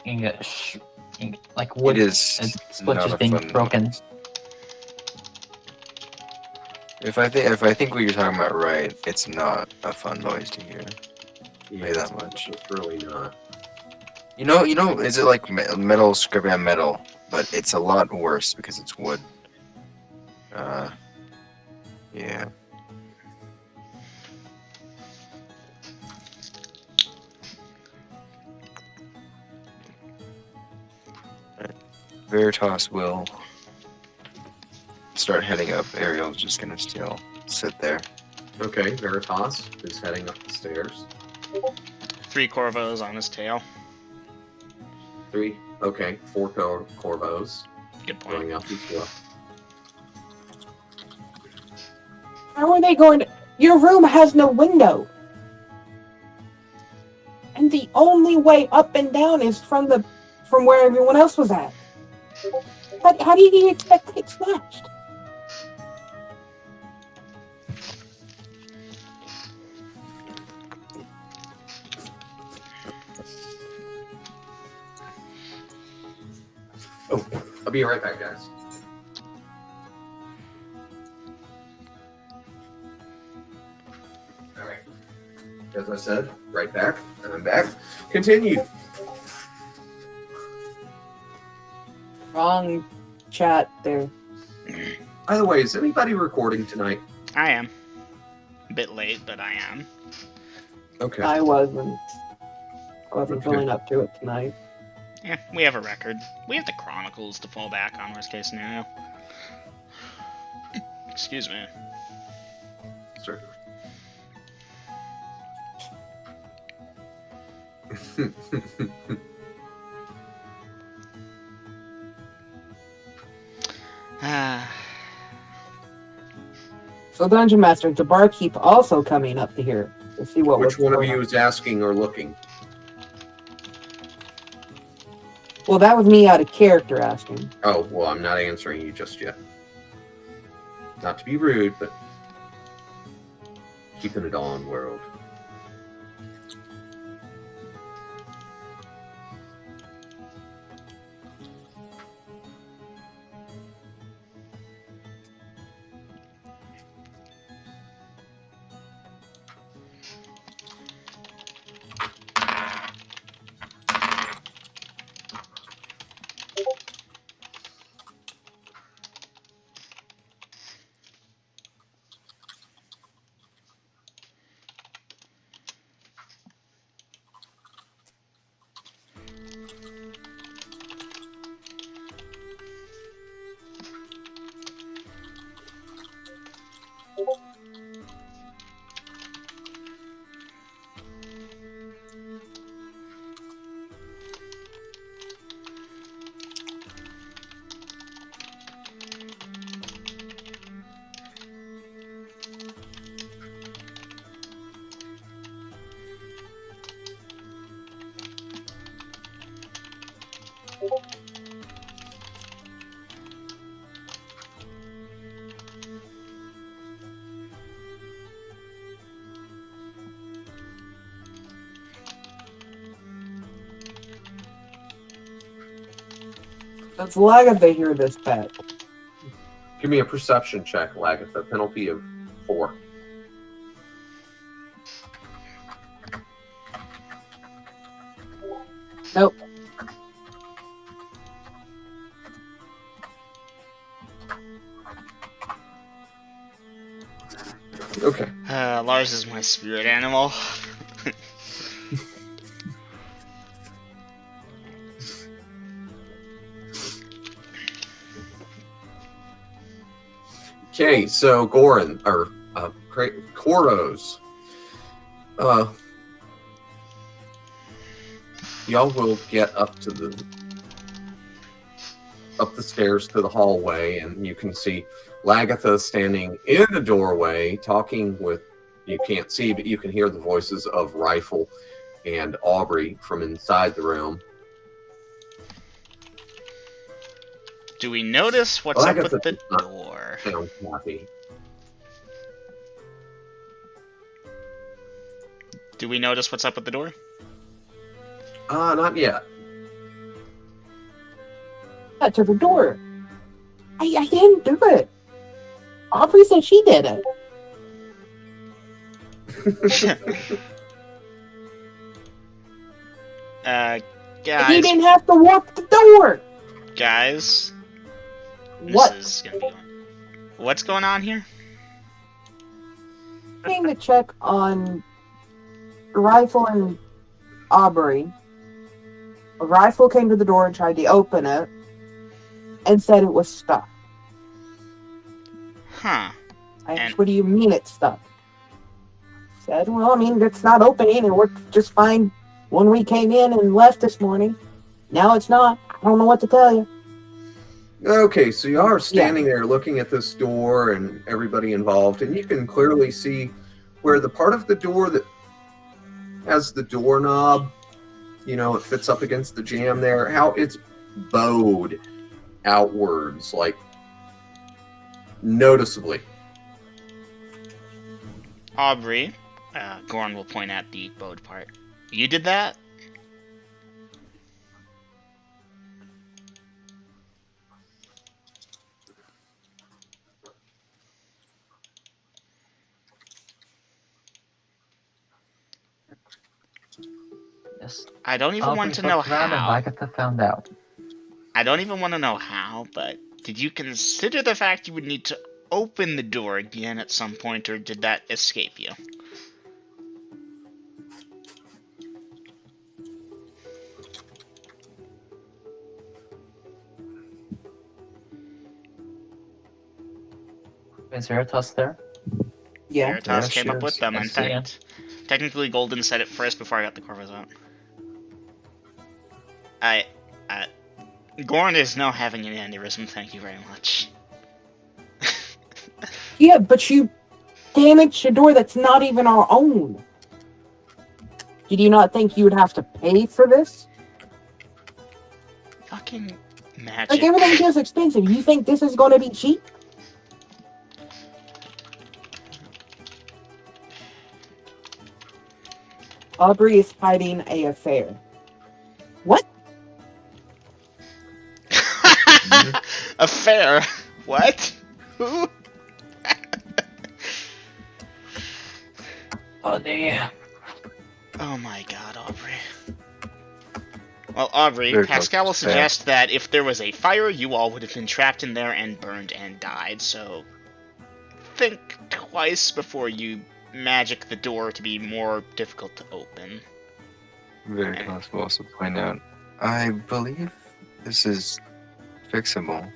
like wood It is splinters not a being fun broken. noise. If I think what you're talking about right, it's not a fun noise to hear. Yeah, that much. It's really not. You know, is it like metal scraping on metal? But it's a lot worse because it's wood. Yeah. Veritas will start heading up. Ariel's just gonna still sit there. Okay, Veritas is heading up the stairs. 3 Corvos on his tail. 3. Okay, 4 Corvos Good point. going up as well. How are they going to... Your room has no window. And the only way up and down is from where everyone else was at. How do you expect to get smashed? Oh, I'll be right back, guys. All right. As I said, right back, and I'm back. Continue. Wrong chat there. By the way, is anybody recording tonight? I am. A bit late, but I am. Okay. I wasn't Okay. feeling up to it tonight. Yeah, we have a record. We have the Chronicles to fall back on, worst case scenario. Excuse me. Certainly. Ah, So, Dungeon Master, the barkeep also coming up to here to see what Which was one of going you on. is asking or looking? Well, that was me out of character asking. Oh, well, I'm not answering you just yet. Not to be rude, but keeping it on, world. Let's lag if they hear this pet. Give me a perception check, Lagatha. Penalty of 4. Nope. Okay. Lars is my spirit animal. Okay, so Goran, or Koros. Y'all will get up the stairs to the hallway, and you can see Lagatha standing in the doorway, talking with, you can't see, but you can hear the voices of Rifle and Aubrey from inside the room. Do we notice what's up with Lagatha the does not door? sound happy. Do we notice what's up with the door? Not yet. To the door. I didn't do it. Aubrey said she did it. Guys. You didn't have to warp the door. Guys. What? This is gonna be going. What's going on here? Came to check on Rifle and Aubrey. A Rifle came to the door and tried to open it and said it was stuck. Huh. I asked, And- what do you mean it's stuck? Said, well, I mean, it's not opening. It worked just fine when we came in and left this morning. Now it's not. I don't know what to tell you. Okay, so you are standing there looking at this door and everybody involved, and you can clearly see where the part of the door that has the doorknob, you know, it fits up against the jamb there, how it's bowed outwards, like noticeably. Aubrey, Gorn will point at the bowed part. You did that? Yes. I don't even want to Aubrey know looked around and how. Lagatha found out. I don't even want to know how, but did you consider the fact you would need to open the door again at some point, or did that escape you? Is Veritas there? Yeah. Veritas Yeah, came up she with is. them. I In see, yeah. fact, technically Golden said it first before I got the Corvus out. Gorn is now having an aneurysm, thank you very much. Yeah, but you damaged a door that's not even our own. Did you not think you would have to pay for this? Fucking magic. Like, everything feels expensive. You think this is going to be cheap? Aubrey is hiding an affair. What? Affair? What? Who? Oh, damn. Oh my god, Aubrey. Well, Aubrey, Very Pascal will close. Yeah. suggest that if there was a fire, you all would have been trapped in there and burned and died, so think twice before you magic the door to be more difficult to open. Veritas will also point out, I believe this is fixable.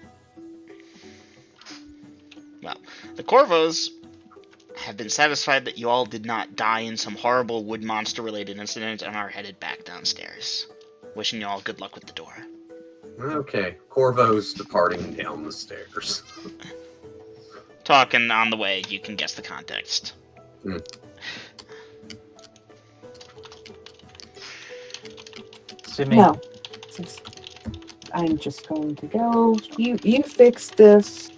The Corvos have been satisfied that you all did not die in some horrible wood monster-related incident and are headed back downstairs. Wishing you all good luck with the door. Okay, Corvo's departing down the stairs. Talking on the way, you can guess the context. Assuming No. I'm just going to go. You fix this.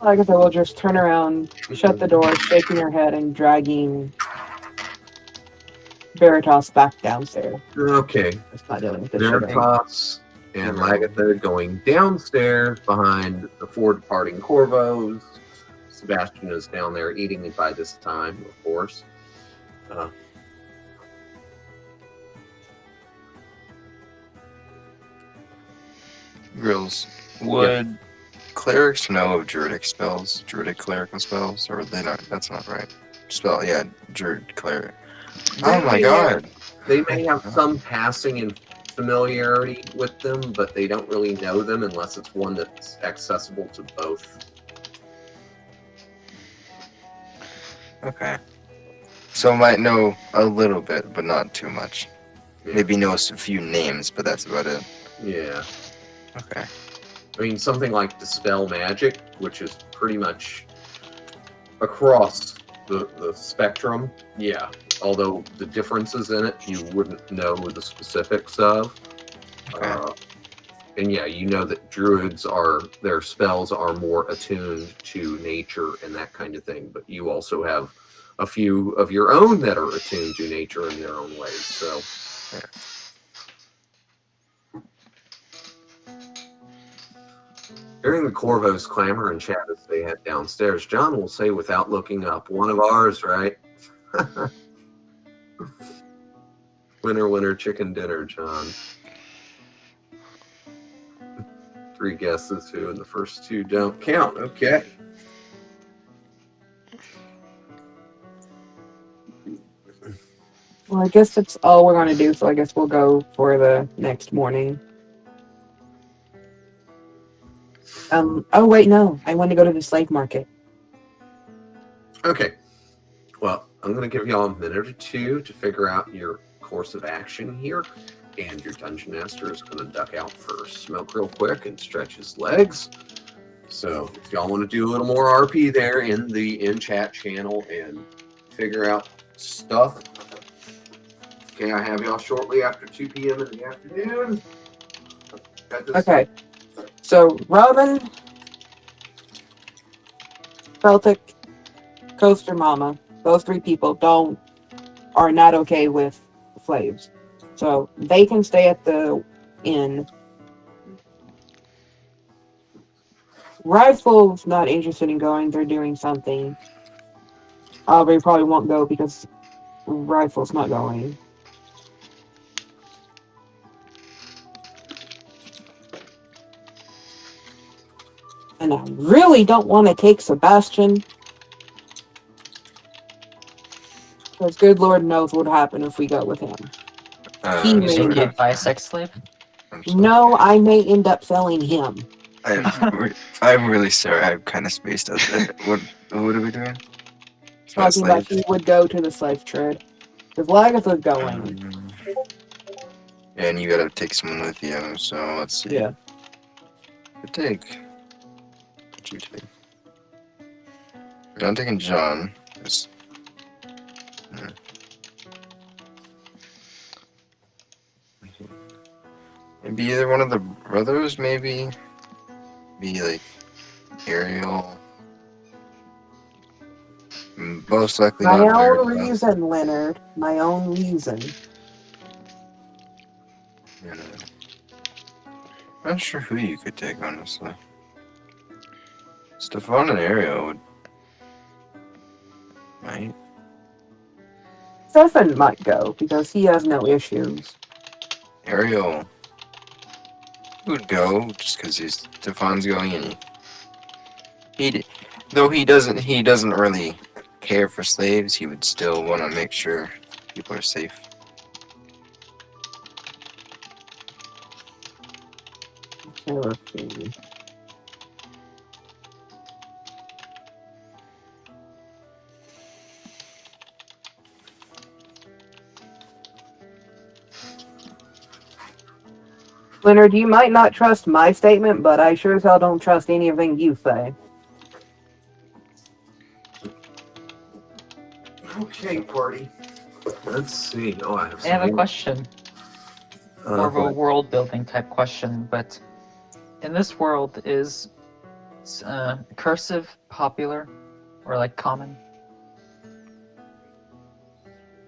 Like I said, we'll just turn around, shut the door, shaking her head, and dragging Veritas back downstairs. Okay, It's not doing this shit. Veritas and Lagatha going downstairs behind the four departing Corvos. Sebastian is down there eating it by this time, of course. Grills, would clerics know of druidic spells? Druidic clerical spells? Or are they not? That's not right. Spell, yeah, druid cleric. Oh my god! They may have some passing in familiarity with them, but they don't really know them unless it's one that's accessible to both. Okay. So I might know a little bit, but not too much. Yeah. Maybe know a few names, but that's about it. Yeah. Okay. I mean, something like Dispel Magic, which is pretty much across the spectrum. Yeah. Although the differences in it, you wouldn't know the specifics of. Okay. And yeah, you know that druids their spells are more attuned to nature and that kind of thing, but you also have a few of your own that are attuned to nature in their own ways. So hearing the Corvos clamor and chat as they head downstairs, John will say without looking up, "One of ours, right?" Winner, winner, chicken dinner, John. 3 guesses who, and the first 2 don't count. Okay. Well, I guess that's all we're going to do, so I guess we'll go for the next morning. Oh, wait, no. I want to go to the slave market. Okay. Well, I'm going to give y'all a minute or 2 to figure out your course of action here. And your dungeon master is going to duck out for a smoke real quick and stretch his legs. So if y'all want to do a little more RP there in the in-chat channel and figure out stuff. Okay, I have y'all shortly after 2 p.m. in the afternoon. Okay. So, Robin, Celtic, Coaster Mama, those 3 people are not okay with slaves. So, they can stay at the inn. Rifle's not interested in going. They're doing something. Aubrey probably won't go because Rifle's not going. And I really don't want to take Sebastian. Because good Lord knows what would happen if we go with him. He You may think end he'd up. buy a sex slave? I'm sorry. No, I may end up selling him. I'm really sorry. I'm kind of spaced out there. What are we doing? It's not Talking about slave. he would go to the slave trade. Because Lagatha's going. And you gotta take someone with you. So let's see. Yeah. Take. What you take? I'm taking John. Maybe either one of the brothers, maybe. Be like Ariel. Most likely My not own very. reason, Leonard. My own reason. Yeah. Not sure who you could take, honestly. Stefan and Ariel would. Might. Stefan might go because he has no issues. Ariel would go just because Stefan's going, and he doesn't really care for slaves. He would still want to make sure people are safe. Okay. Leonard, you might not trust my statement, but I sure as hell don't trust anything you say. Okay, party. Let's see. Oh, I have I have a some. question. More of a world building type question, but in this world, is cursive popular or like common?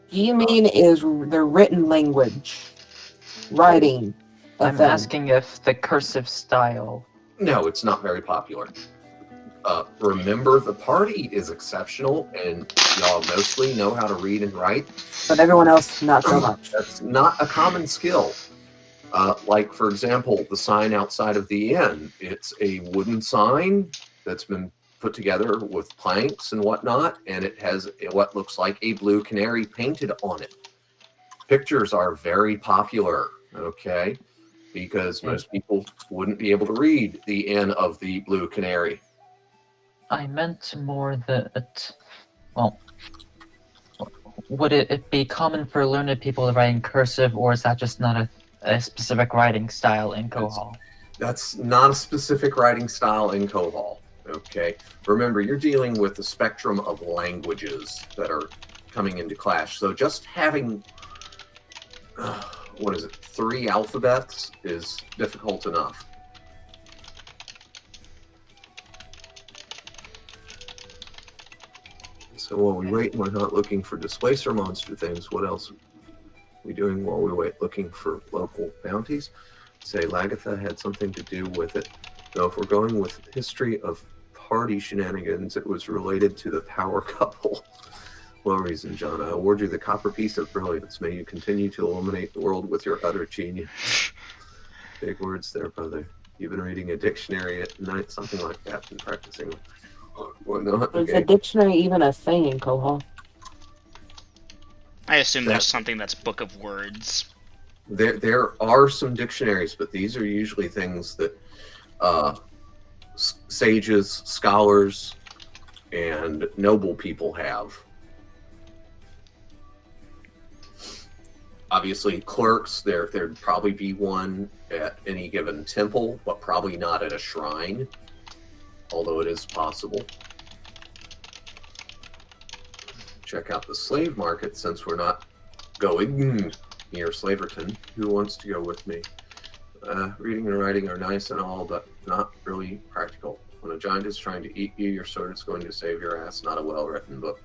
You mean is the written language, writing a I'm thing? asking if the cursive style. No, it's not very popular. Remember, the party is exceptional, and y'all mostly know how to read and write. But everyone else, not so much. That's not a common skill. Like, for example, the sign outside of the inn. It's a wooden sign that's been put together with planks and whatnot, and it has what looks like a blue canary painted on it. Pictures are very popular, okay? Because most people wouldn't be able to read the inn of the blue canary. I meant more that, well, would it be common for learned people to write in cursive, or is that just not a specific writing style in Kohal? That's not a specific writing style in Kohal. Okay. Remember, you're dealing with a spectrum of languages that are coming into clash. So just having, 3 alphabets is difficult enough. So while we wait, we're not looking for displacer monster things. What else are we doing while we wait? Looking for local bounties? Say Lagatha had something to do with it. Though if we're going with history of party shenanigans, it was related to the power couple. Well reason, John. I award you the copper piece of brilliance. May you continue to illuminate the world with your utter genius. Big words there, brother. You've been reading a dictionary at night, something like that, and practicing. Whatnot. Is a dictionary even a thing in Kohal? I assume there's something that's book of words. There are some dictionaries, but these are usually things that sages, scholars, and noble people have. Obviously, clerks, there'd probably be one at any given temple, but probably not at a shrine, although it is possible. Check out the slave market since we're not going near Slaverton. Who wants to go with me? Reading and writing are nice and all, but not really practical. When a giant is trying to eat you, your sword is going to save your ass, not a well-written book.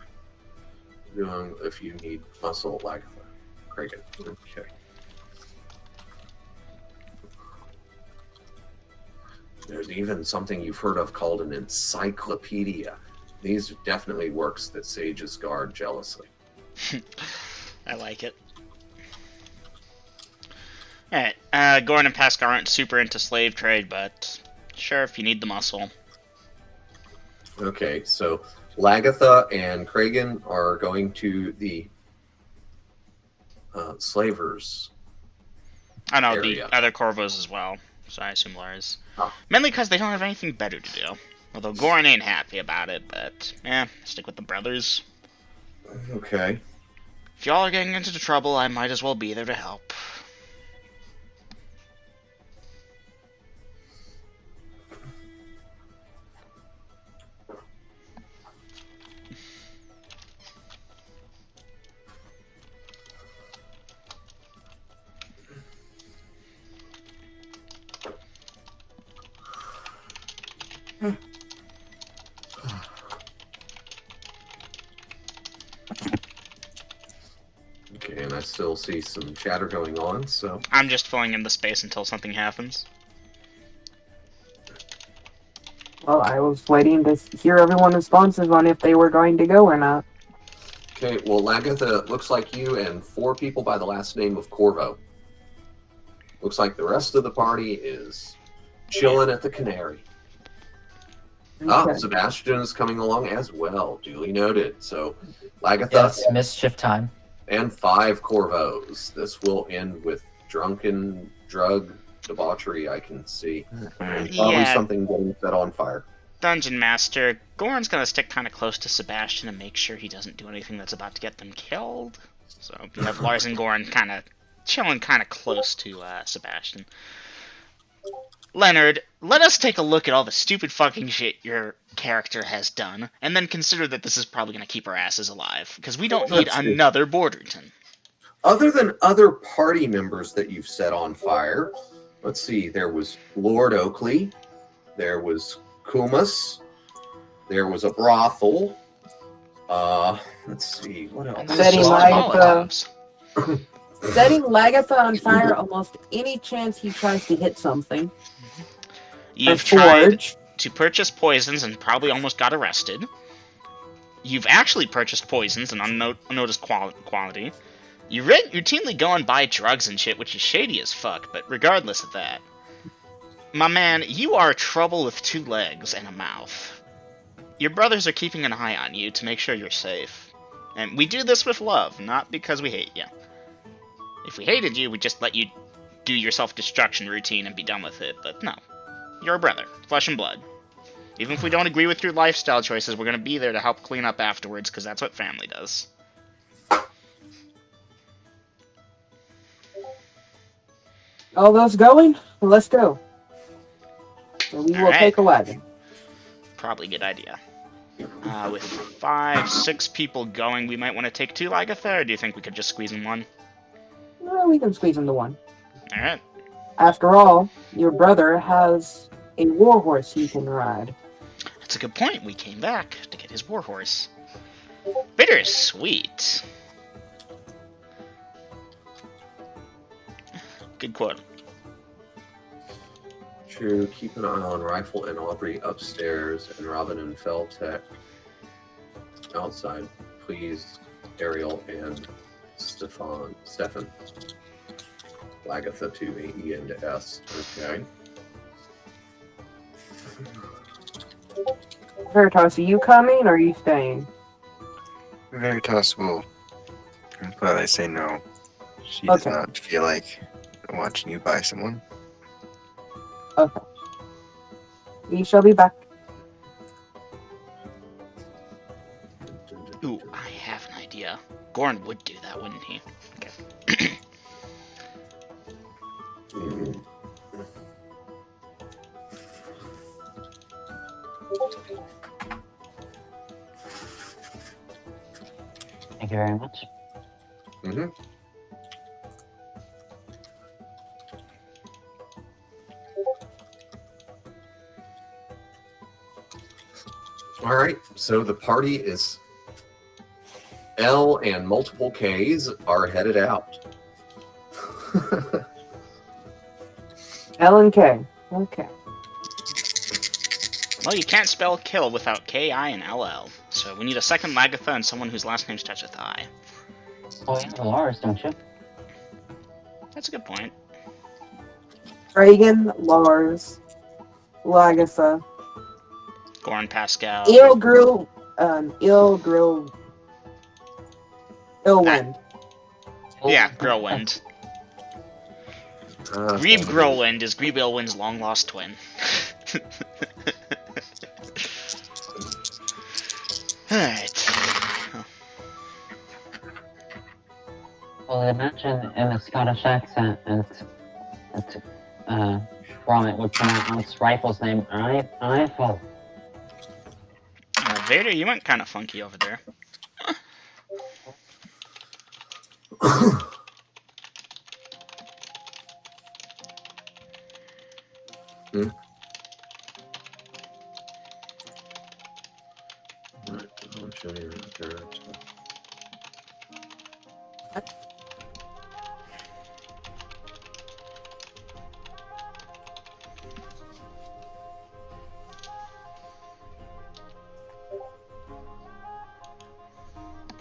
Doing if you need muscle, like Kraken. Okay. There's even something you've heard of called an encyclopedia. These are definitely works that sages guard jealously. I like it. Alright, Goran and Pascal aren't super into slave trade, but sure, if you need the muscle. Okay, so Lagatha and Kragan are going to the slavers. I know, area. the other Corvos as well, so I assume Lars. Oh. Mainly because they don't have anything better to do. Although Goran ain't happy about it, but, stick with the brothers. Okay. If y'all are getting into trouble, I might as well be there to help. Okay, and I still see some chatter going on, so... I'm just filling in the space until something happens. Well, I was waiting to hear everyone's responses on if they were going to go or not. Okay, well, Lagatha, looks like you and 4 people by the last name of Corvo. Looks like the rest of the party is chilling at the Canary. Okay. Sebastian is coming along as well, duly noted. So, Lagatha Yes, mischief time. and 5 Corvos. This will end with drunken drug debauchery, I can see. And probably Yeah. something getting set on fire. Dungeon Master, Goran's gonna stick kind of close to Sebastian and make sure he doesn't do anything that's about to get them killed. So you have Lars and Goran kind of chilling kind of close to Sebastian. Leonard, let us take a look at all the stupid fucking shit your character has done, and then consider that this is probably gonna keep our asses alive, because we don't need Let's see. another Borderton. Other than other party members that you've set on fire, let's see, there was Lord Oakley, there was Kumas, there was a brothel. Let's see, what else? And there's Setting just light, Molotovs. Setting Lagatha on fire almost any chance he tries to hit something. You've Or tried forge. to purchase poisons and probably almost got arrested. You've actually purchased poisons in unnoticed quality. You routinely go and buy drugs and shit, which is shady as fuck, but regardless of that, my man, you are trouble with 2 legs and a mouth. Your brothers are keeping an eye on you to make sure you're safe. And we do this with love, not because we hate you. If we hated you, we'd just let you do your self-destruction routine and be done with it, but no. You're a brother, flesh and blood. Even if we don't agree with your lifestyle choices, we're gonna be there to help clean up afterwards, because that's what family does. All those going? Well, let's go. So we All will right. take a wagon. Probably a good idea. With 5, 6 people going, we might want to take 2 Lagatha, or do you think we could just squeeze in one? Well, we can squeeze into one. Alright. After all, your brother has a warhorse he can ride. That's a good point. We came back to get his warhorse. Bittersweet. Good quote. To keep an eye on Rifle and Aubrey upstairs and Robin and Feltec outside. Please, Ariel and Stefan. Lagatha to E and S. Okay. Veritas, are you coming or are you staying? Veritas will gladly say no. She does Okay. not feel like watching you buy someone. Okay. We shall be back. Ooh, I have an idea. Goran would do that, wouldn't he? Okay. Thank you very much. Mm-hmm. All right, so the party is L and multiple Ks are headed out. L and K. Okay. Well, you can't spell kill without K-I and L-L. So we need a second Lagatha and someone whose last name starts with I. Oh, you have Lars, don't you? That's a good point. Reagan, Lars, Lagatha, Goran Pascal. Ilwind. Yeah, Grillwind. Grebe Grillwind is Grebe Ilwind's long-lost twin. Alright. Well, I imagine in a Scottish accent, Gromit would pronounce Rifle's name Rifle. Vader, you went kind of funky over there.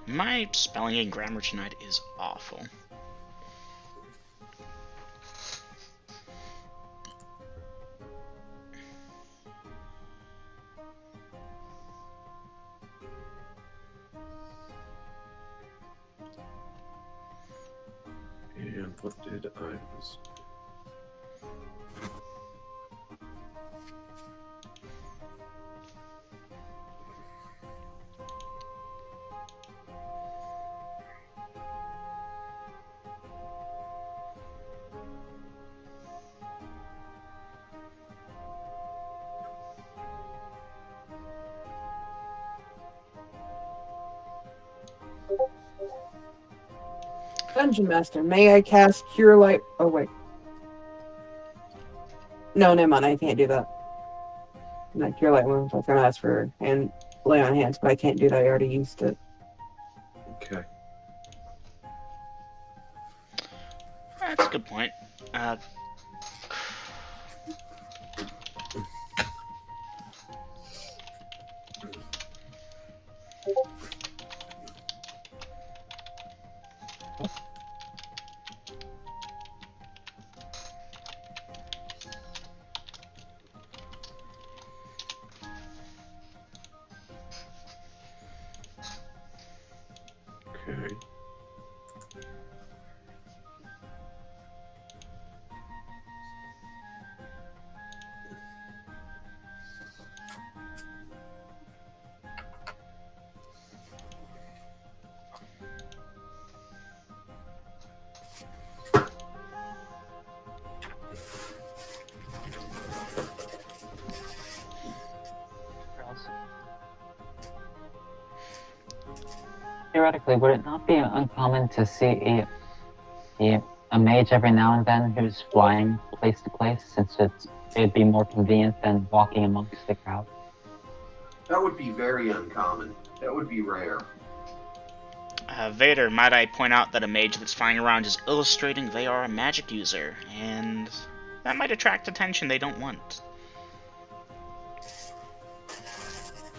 My spelling and grammar tonight is awful. And what did I miss? Dungeon Master, may I cast Cure Light? Oh, wait. No, never mind. I can't do that. Not Cure Light Wounds. I was going to ask for and lay on hands, but I can't do that. I already used it. Okay. That's a good point. Okay. theoretically, would it not be uncommon to see a mage every now and then who's flying place to place, since it'd be more convenient than walking amongst the crowd? That would be very uncommon. That would be rare. Vader, might I point out that a mage that's flying around is illustrating they are a magic user, and that might attract attention they don't want.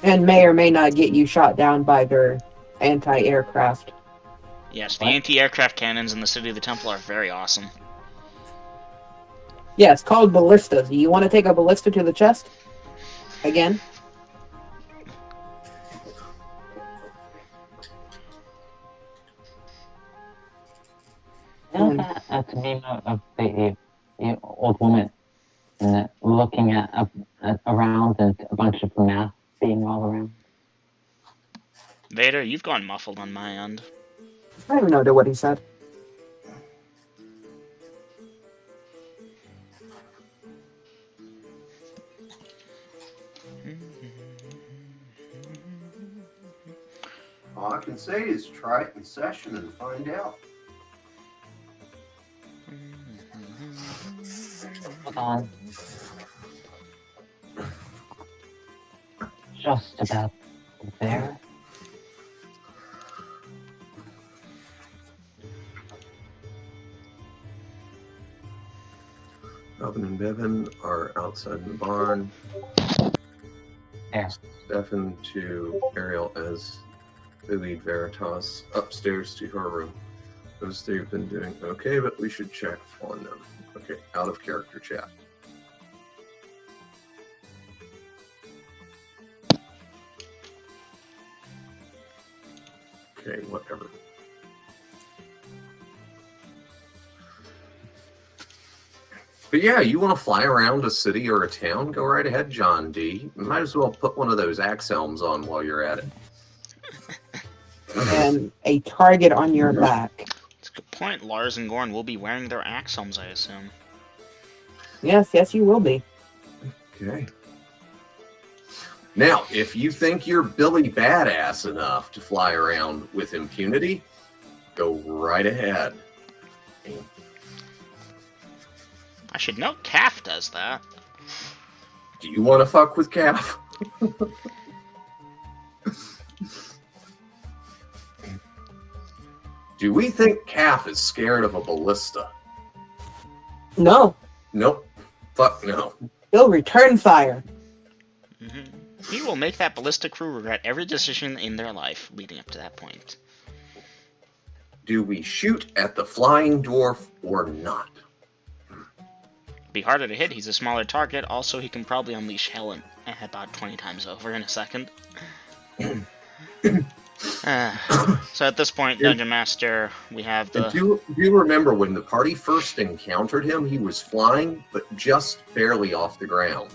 And may or may not get you shot down by their anti-aircraft. Yes, the What? anti-aircraft cannons in the City of the Temple are very awesome. Yes, called ballistas. You want to take a ballista to the chest? Again? You know that meme of the old woman looking at around and a bunch of math being all around? Vader, you've gone muffled on my end. I don't even know what he said. All I can say is try it in session and find out. Hold on. Just about there. Robin and Bevan are outside in the barn. There. Stefan to Ariel as they lead Veritas upstairs to her room. Those three have been doing okay, but we should check on them. Okay, out of character chat. Okay, whatever. But yeah, you want to fly around a city or a town? Go right ahead, John D. You might as well put one of those axe helms on while you're at it. And a target on your back. It's a good point. Lars and Gorn will be wearing their axe helms, I assume. Yes, you will be. Okay. Now, if you think you're Billy Badass enough to fly around with impunity, go right ahead. I should note Calf does that. Do you want to fuck with Calf? Do we think Calf is scared of a ballista? No, Nope. Fuck no. he'll return fire. He will make that ballista crew regret every decision in their life leading up to that point. Do we shoot at the flying dwarf or not? Be harder to hit, he's a smaller target. Also, he can probably unleash hell about 20 times over in a second. So at this point, Dungeon Master, we have the... Do you remember when the party first encountered him, he was flying, but just barely off the ground.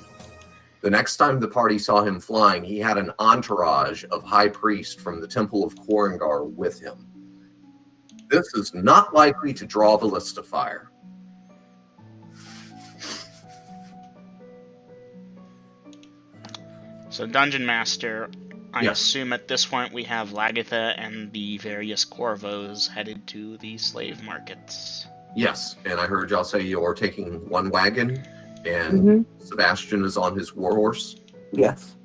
The next time the party saw him flying, he had an entourage of High Priest from the Temple of Korengar with him. This is not likely to draw ballista fire. So Dungeon Master, I Yes. assume at this point we have Lagatha and the various Corvos headed to the slave markets. Yes, and I heard y'all say you're taking one wagon, and Sebastian is on his warhorse. Yes.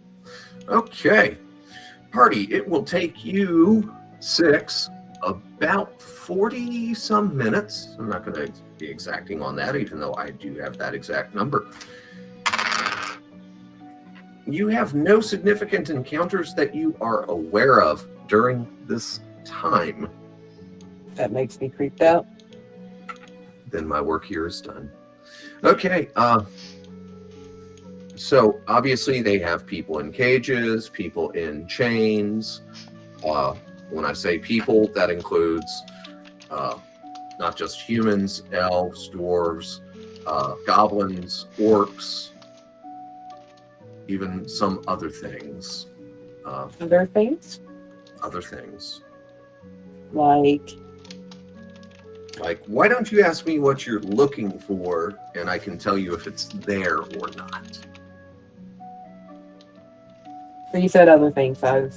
Okay. Party, it will take you 6 about 40 some minutes. I'm not going to be exacting on that, even though I do have that exact number. You have no significant encounters that you are aware of during this time. That makes me creeped out. Then my work here is done. Okay, so obviously they have people in cages, people in chains. When I say people, that includes not just humans, elves, dwarves, goblins, orcs, even some other things. Other things? Other things. Like, Why don't you ask me what you're looking for, and I can tell you if it's there or not. You said other things. I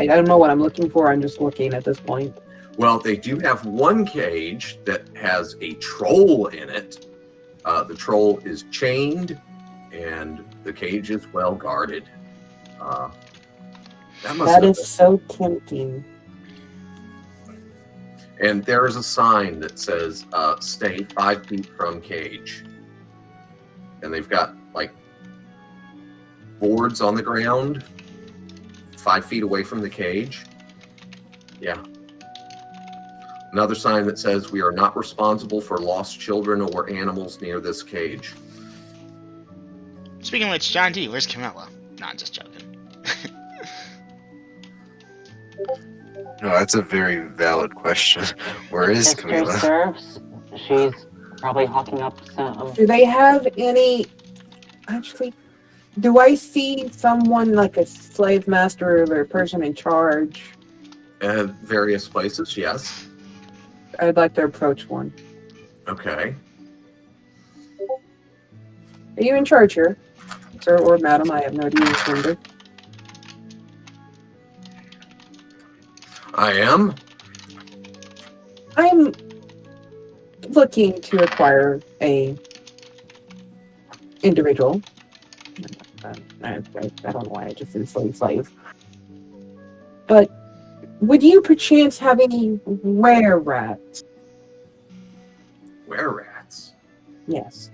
don't know what I'm looking for. I'm just looking at this point. Well, they do have one cage that has a troll in it. The troll is chained, and the cage is well guarded. That is so tempting. And there is a sign that says, stay 5 feet from cage. And they've got, like, boards on the ground 5 feet away from the cage. Yeah. Another sign that says, we are not responsible for lost children or animals near this cage. Speaking of which, John D, where's Camilla? Not just joking. No, that's a very valid question. Where is Sister Camilla? serves. She's probably hawking up some. Do they have any? Actually, do I see someone like a slave master or a person in charge? Various places, yes. I'd like to approach one. Okay. Are you in charge here, sir or madam? I have no idea your gender. I am. I'm looking to acquire a individual. I don't know why I just said slave. But would you perchance have any were rats? Were rats? Yes.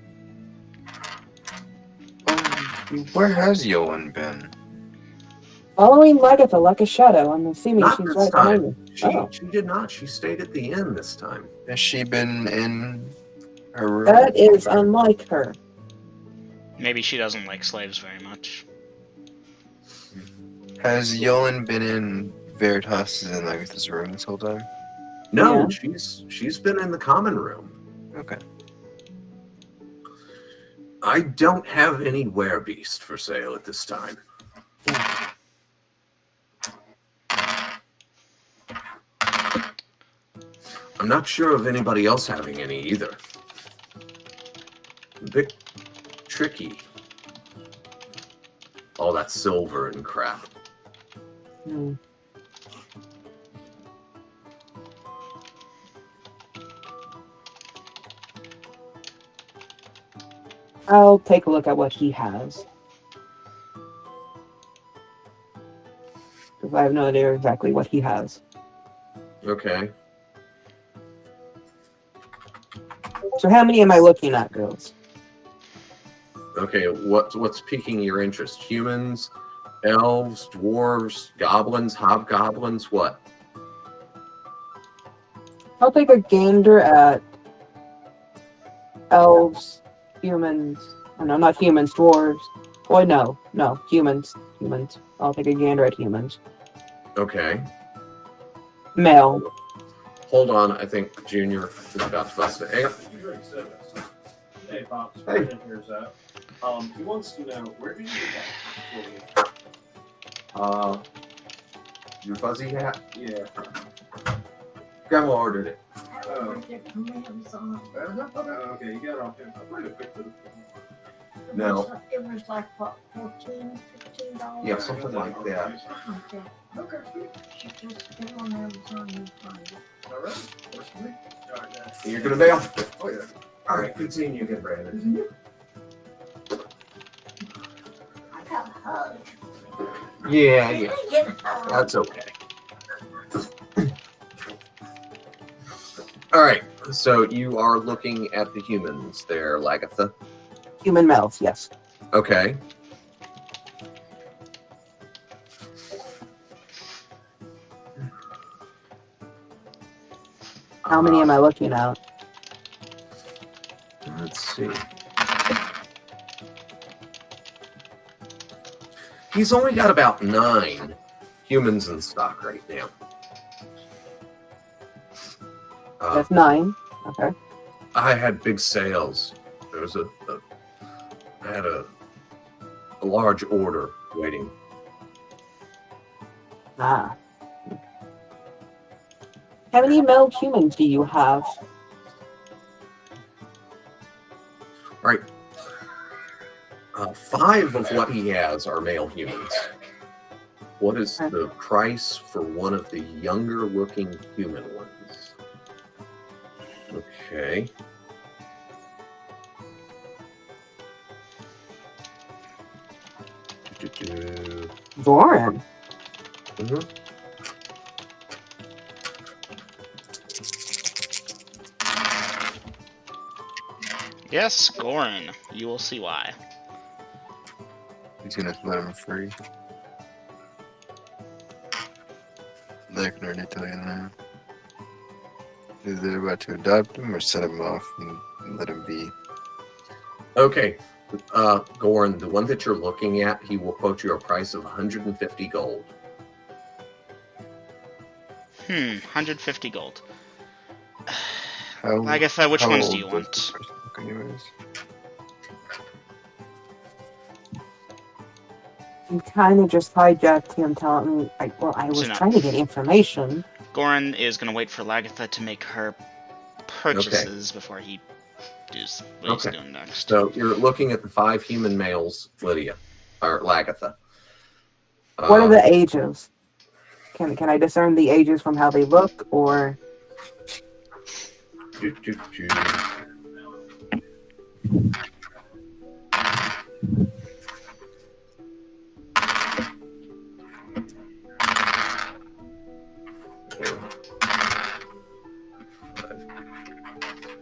Where has Yolan been? Following Lagatha like a shadow. I'm assuming Not she's this right behind me. time. She did not. She stayed at the inn this time. Has she been in her room? That is unlike her. Maybe she doesn't like slaves very much. Has Yolan been in Veritas and Lagatha's room this whole time? No, Yeah. she's been in the common room. Okay. I don't have any werebeast for sale at this time. I'm not sure of anybody else having any either. A bit tricky. All that silver and crap. Hmm. I'll take a look at what he has. Because I have no idea exactly what he has. Okay. So how many am I looking at, girls? Okay, what's piquing your interest? Humans, elves, dwarves, goblins, hobgoblins, what? I'll take a gander at elves, humans. Oh, no, not humans, dwarves. Oh, no, humans. I'll take a gander at humans. Okay. Male. Hold on, I think Junior is about to bust it. Hang on. Hey, Pops. Hey. Brandon here's that. He wants to know, where did you get that? Your fuzzy hat? Yeah. Grandma ordered it. Oh, okay, you got it off him. I might have picked it up. No. It was like, what, $14, $15? Yeah, something like that. Okay. Okay, sweet. She just get on Amazon and find it. All right. Works for me. All right, Dad. You're gonna bail? Oh, yeah. All right, good seeing you again, Brandon. I got hugged. Yeah, I yeah. didn't get hugged. That's okay. All right, so you are looking at the humans there, Lagatha. Human males, yes. Okay. How many am I looking at? Let's see. He's only got about 9 humans in stock right now. That's 9. Okay. I had big sales. There was I had a large order waiting. Ah. How many male humans do you have? Right. 5 of what he has are male humans. What is the price for one of the younger looking human ones? Okay. Goran. Mhm. Yes, Goran. You will see why. He's gonna let him free. They're gonna already tell you now. Either they're about to adopt him or set him off and let him be. Okay. Goran, the one that you're looking at, he will quote you a price of 150 gold. 150 gold. How, Agatha, which how ones old do you does want? the person look anyways? You kind of just hijacked him telling me, I was So no. trying to get information. Goran is gonna wait for Lagatha to make her purchases before he does what he's Okay. doing next. So you're looking at the 5 human males, Lydia, or Lagatha. What are the ages? Can I discern the ages from how they look, or do, do, do.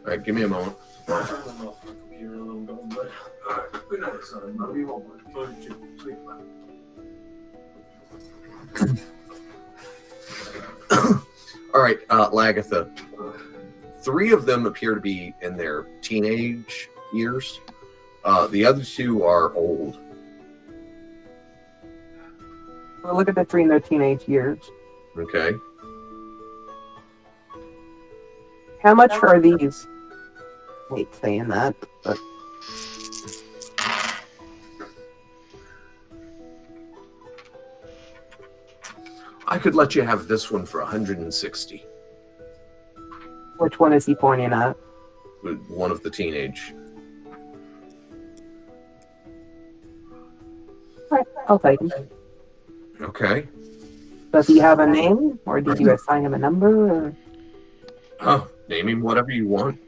All right, give me a moment. I'm turning off my computer and I'm going to bed. All right, good night, son. Love you all. Love you too. Sleep well. All right, Lagatha. 3 of them appear to be in their teenage years. The other 2 are old. well, look at the 3 in their teenage years? Okay. How much are these? Wait, saying that, but I could let you have this one for 160. which one is he pointing at? One of the teenage. Right, I'll take him. Okay. Does he have a name, or did you assign him a number? Or... Oh, name him whatever you want.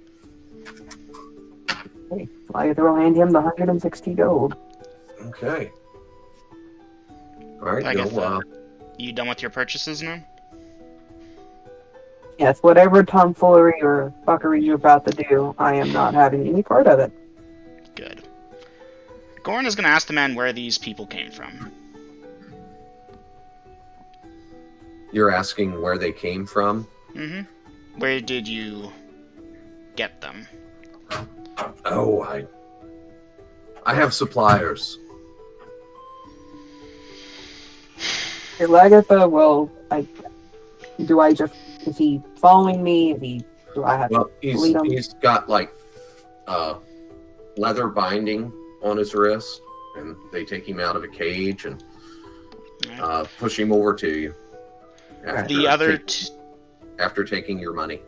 Hey, I will hand him the 160 gold. Okay. All right, Lagatha, you done with your purchases now? Yes, whatever tomfoolery or fuckery you're about to do, I am not having any part of it. Good. Goran is gonna ask the man where these people came from. You're asking where they came from? Mm-hmm. Where did you get them? Oh, I have suppliers. Hey, Lagatha, well, is he following me? Do I have Well, to lead him? he's got like leather binding on his wrist, and they take him out of a cage and push him over to you. After taking your money.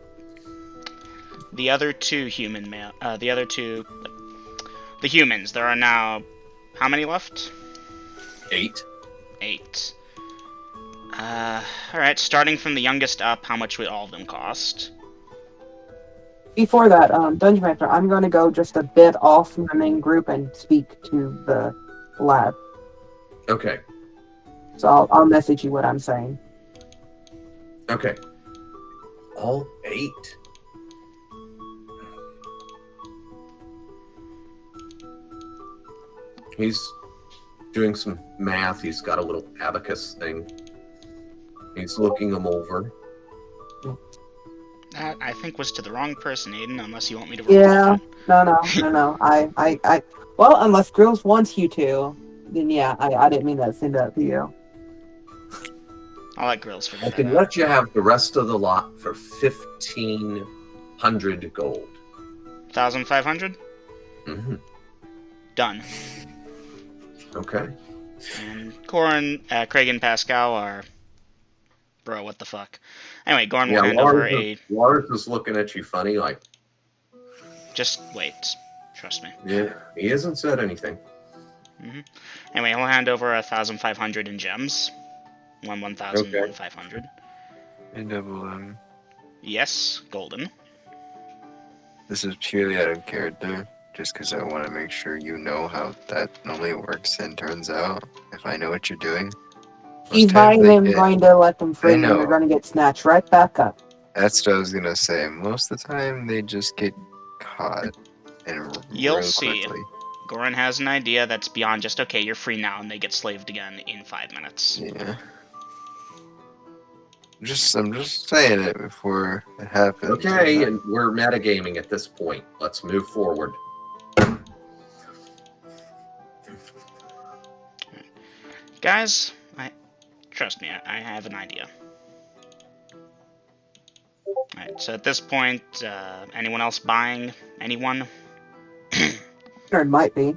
The other 2 the humans. There are now how many left? 8. 8. Alright, starting from the youngest up, how much would all of them cost? Before that, Dungeon Master, I'm going to go just a bit off from the main group and speak to the lab. Okay. So I'll message you what I'm saying. Okay. All 8. He's doing some math. He's got a little abacus thing. He's looking them over. That, I think, was to the wrong person, Aiden, unless you want me to... Yeah, no. Well, unless Grills wants you to, then yeah, I didn't mean to send that to you. I'll let Grills figure I that can out. let you have the rest of the lot for 1,500 gold. 1,500? Mm-hmm. Done. Okay. And Goran, Craig, and Pascal are... Bro, what the fuck? Anyway, Goran will hand over a... Lars is looking at you funny, like... Just wait. Trust me. Yeah, he hasn't said anything. Anyway, he'll hand over 1,500 in gems. One 1,000, Okay. one 500. I double them. Yes, golden. This is purely out of character, just because I want to make sure you know how that normally works and turns out. If I know what you're doing, He's most times buying they them, get. going to let them free, I and they're know. going to get snatched right back up. That's what I was gonna say. Most of the time, they just get caught and You'll real see. quickly. Goran has an idea that's beyond just, okay, you're free now, and they get slaved again in 5 minutes. Yeah. I'm just saying it before it happens. Okay, and we're metagaming at this point. Let's move forward. Guys, trust me, I have an idea. Alright, so at this point, anyone else buying? Anyone? Or it might be.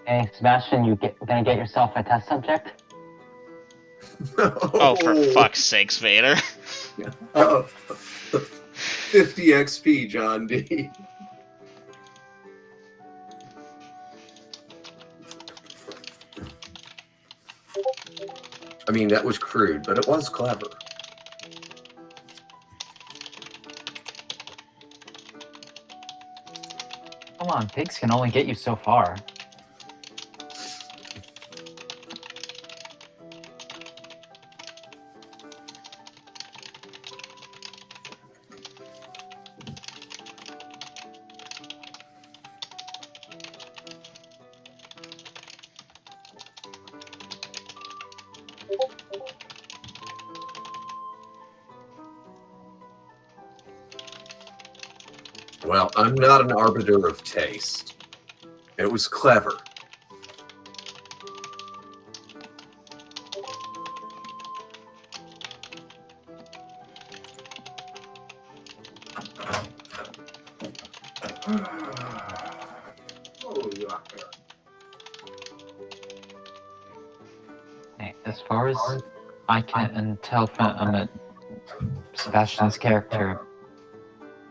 Hey, Sebastian, gonna get yourself a test subject? Oh, for fuck's sakes, Vader. Oh, 50 XP, John D. I mean, that was crude, but it was clever. Come on, pigs can only get you so far. Well, I'm not an arbiter of taste. It was clever. Hey, as far as I can tell from Sebastian's character,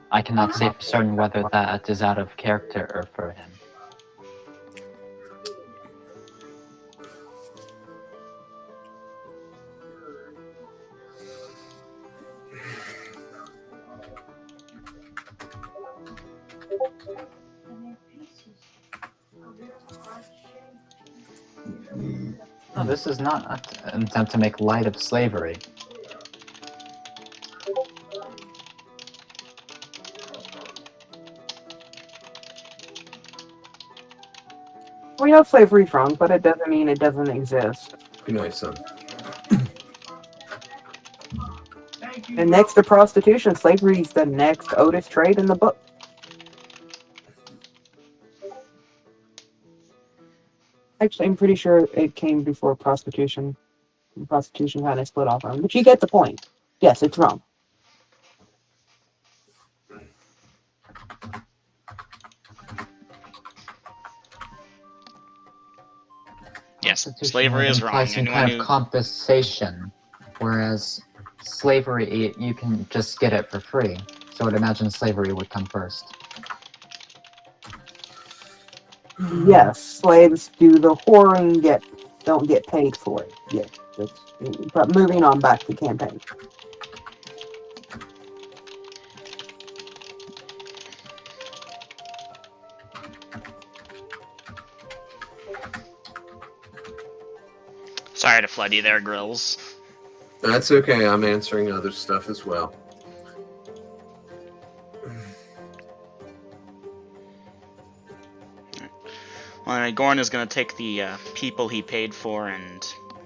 I cannot say for certain whether that is out of character or for him. No, this is not an attempt to make light of slavery. We know slavery's wrong, but it doesn't mean it doesn't exist. Good night, son. And next to prostitution, slavery is the next oldest trade in the book. Actually, I'm pretty sure it came before prostitution. Prostitution kind of split off from it. But you get the point. Yes, it's wrong. Yes, Prostitution slavery is wrong. implies some Anyone kind who of compensation, whereas slavery, you can just get it for free. So I'd imagine slavery would come first. Yes, slaves do the whoring, don't get paid for it. Yes, but moving on back to campaign. Sorry to flood you there, Grills. That's okay. I'm answering other stuff as well. Well, anyway, Gorn is going to take the people he paid for and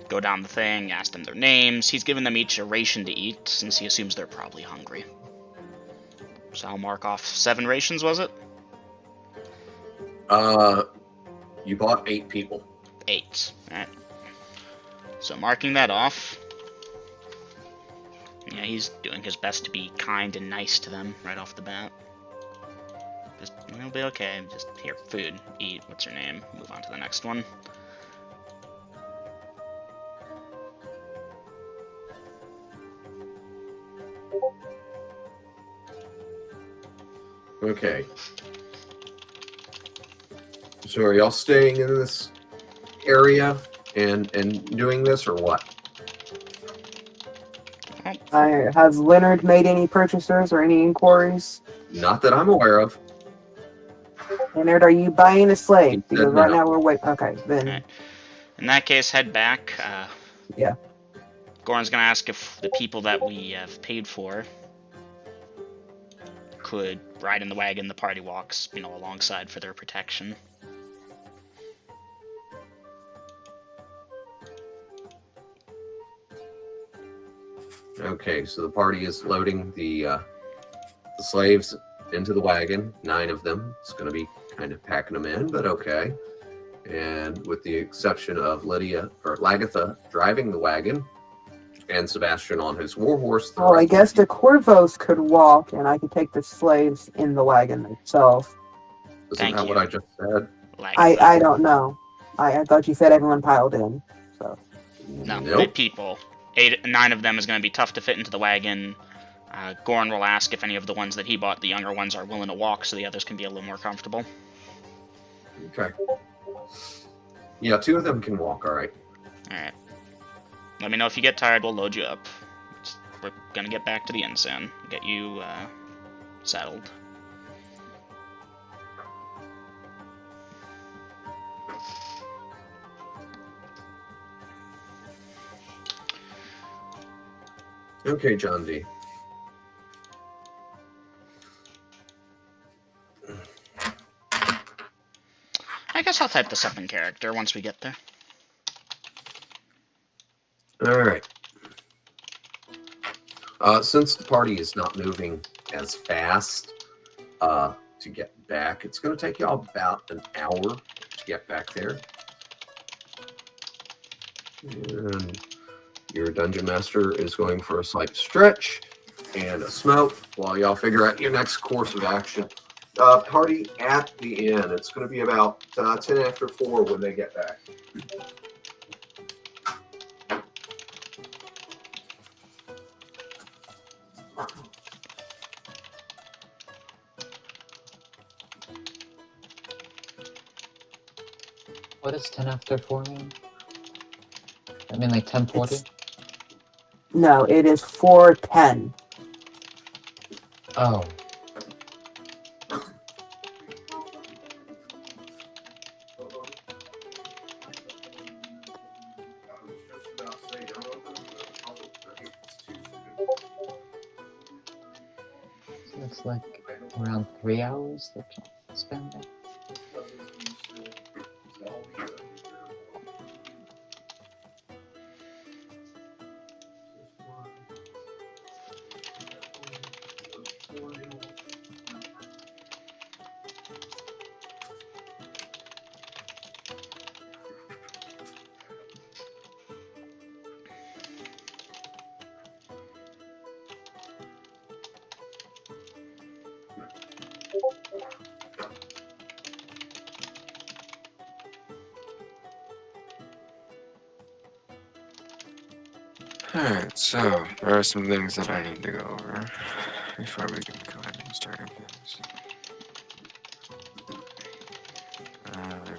go down the thing, ask them their names. He's given them each a ration to eat, since he assumes they're probably hungry. So I'll mark off 7 rations, was it? You bought 8 people. 8. Alright. So marking that off. Yeah, he's doing his best to be kind and nice to them right off the bat. Just, it'll be okay. Just, here, food, eat, what's your name? Move on to the next one. Okay. So are y'all staying in this area and doing this or what? Has Leonard made any purchases or any inquiries? Not that I'm aware of. Leonard, are you buying a slave? He said Because right no. now we're waiting. Okay, then Alright. In that case, head back. Yeah. Goran's gonna ask if the people that we have paid for could ride in the wagon the party walks, alongside for their protection. Okay, so the party is loading the slaves into the wagon. 9 of them. It's going to be kind of packing them in, but okay. And with the exception of Lagatha driving the wagon, and Sebastian on his warhorse. well, I guess the Corvos could walk, and I could take the slaves in the wagon itself. Isn't Thank that you. what I just said? I don't know. I thought you said everyone piled in. So No, Nope. the people. 9 of them is going to be tough to fit into the wagon. Goran will ask if any of the ones that he bought, the younger ones, are willing to walk so the others can be a little more comfortable. Okay. Yeah, 2 of them can walk, alright. Alright. Let me know if you get tired, we'll load you up. We're gonna get back to the inn soon. Get you, saddled. Okay, John D. I guess I'll type this up in character once we get there. Alright. Since the party is not moving as fast to get back, it's going to take y'all about an hour to get back there. And your dungeon master is going for a slight stretch and a smoke while y'all figure out your next course of action. Party at the inn. It's going to be about 10 after 4 when they get back. What is 10 after 4 mean? I mean like 10:40? no, it is 4:10. Oh. So it's like around 3 hours that you spend there. Alright, so there are some things that I need to go over before we can go ahead and start things. There we go.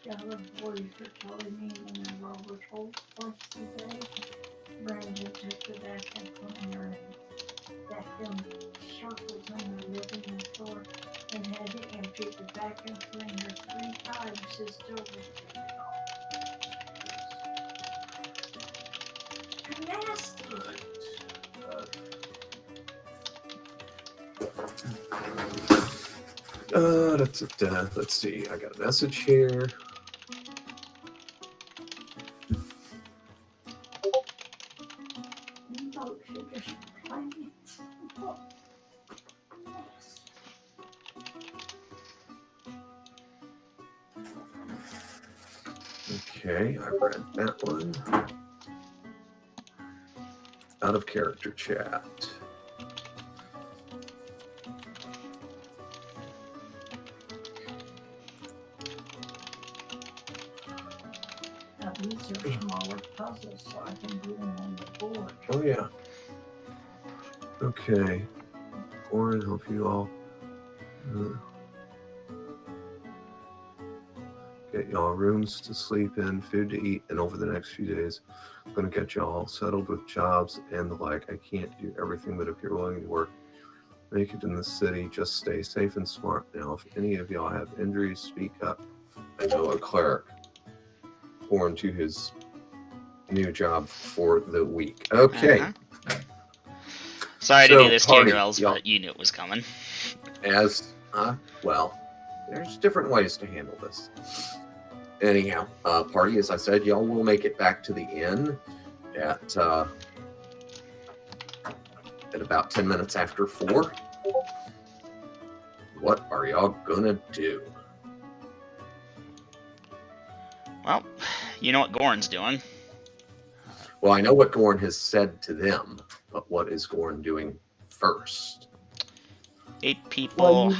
The other boys were telling me when they were over towards the day, Brandon took the vacuum cleaner and vacuumed circles in the living floor and had to empty the vacuum cleaner 3 times to still get it off. Nasty. Let's see. I got a message here. No, she just playing it. Yes. Okay, I read that one. Out of character chat. Now these are smaller puzzles, so I can do them on the board. Oh yeah. Okay. Orin, hope you all get y'all rooms to sleep in, food to eat, and over the next few days, I'm gonna get y'all settled with jobs and the like. I can't do everything, but if you're willing to work, make it in the city. Just stay safe and smart. Now, if any of y'all have injuries, speak up. I know a cleric born to his new job for the week. Okay. Uh-huh. Sorry to So, do this to you party, girls, y'all. but you knew it was coming. Well, there's different ways to handle this. Anyhow, party, as I said, y'all will make it back to the inn at about 10 minutes after 4. What are y'all gonna do? Well, you know what Goran's doing. Well, I know what Gorn has said to them, but what is Gorn doing first? 8 people. Well,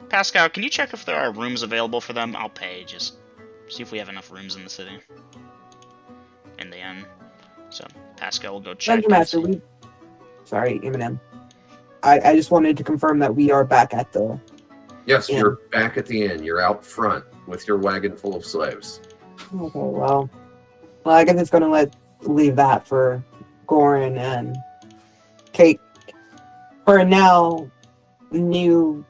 Pascal, can you check if there are rooms available for them? I'll pay. Just see if we have enough rooms in the city. In the inn. So, Pascal will go check. Dungeon Master, sorry, Eminem. I just wanted to confirm that we are back at the... Yes, inn. you're back at the inn. You're out front with your wagon full of slaves. Okay, well, I guess it's gonna leave that for Goran and Kate. For now, new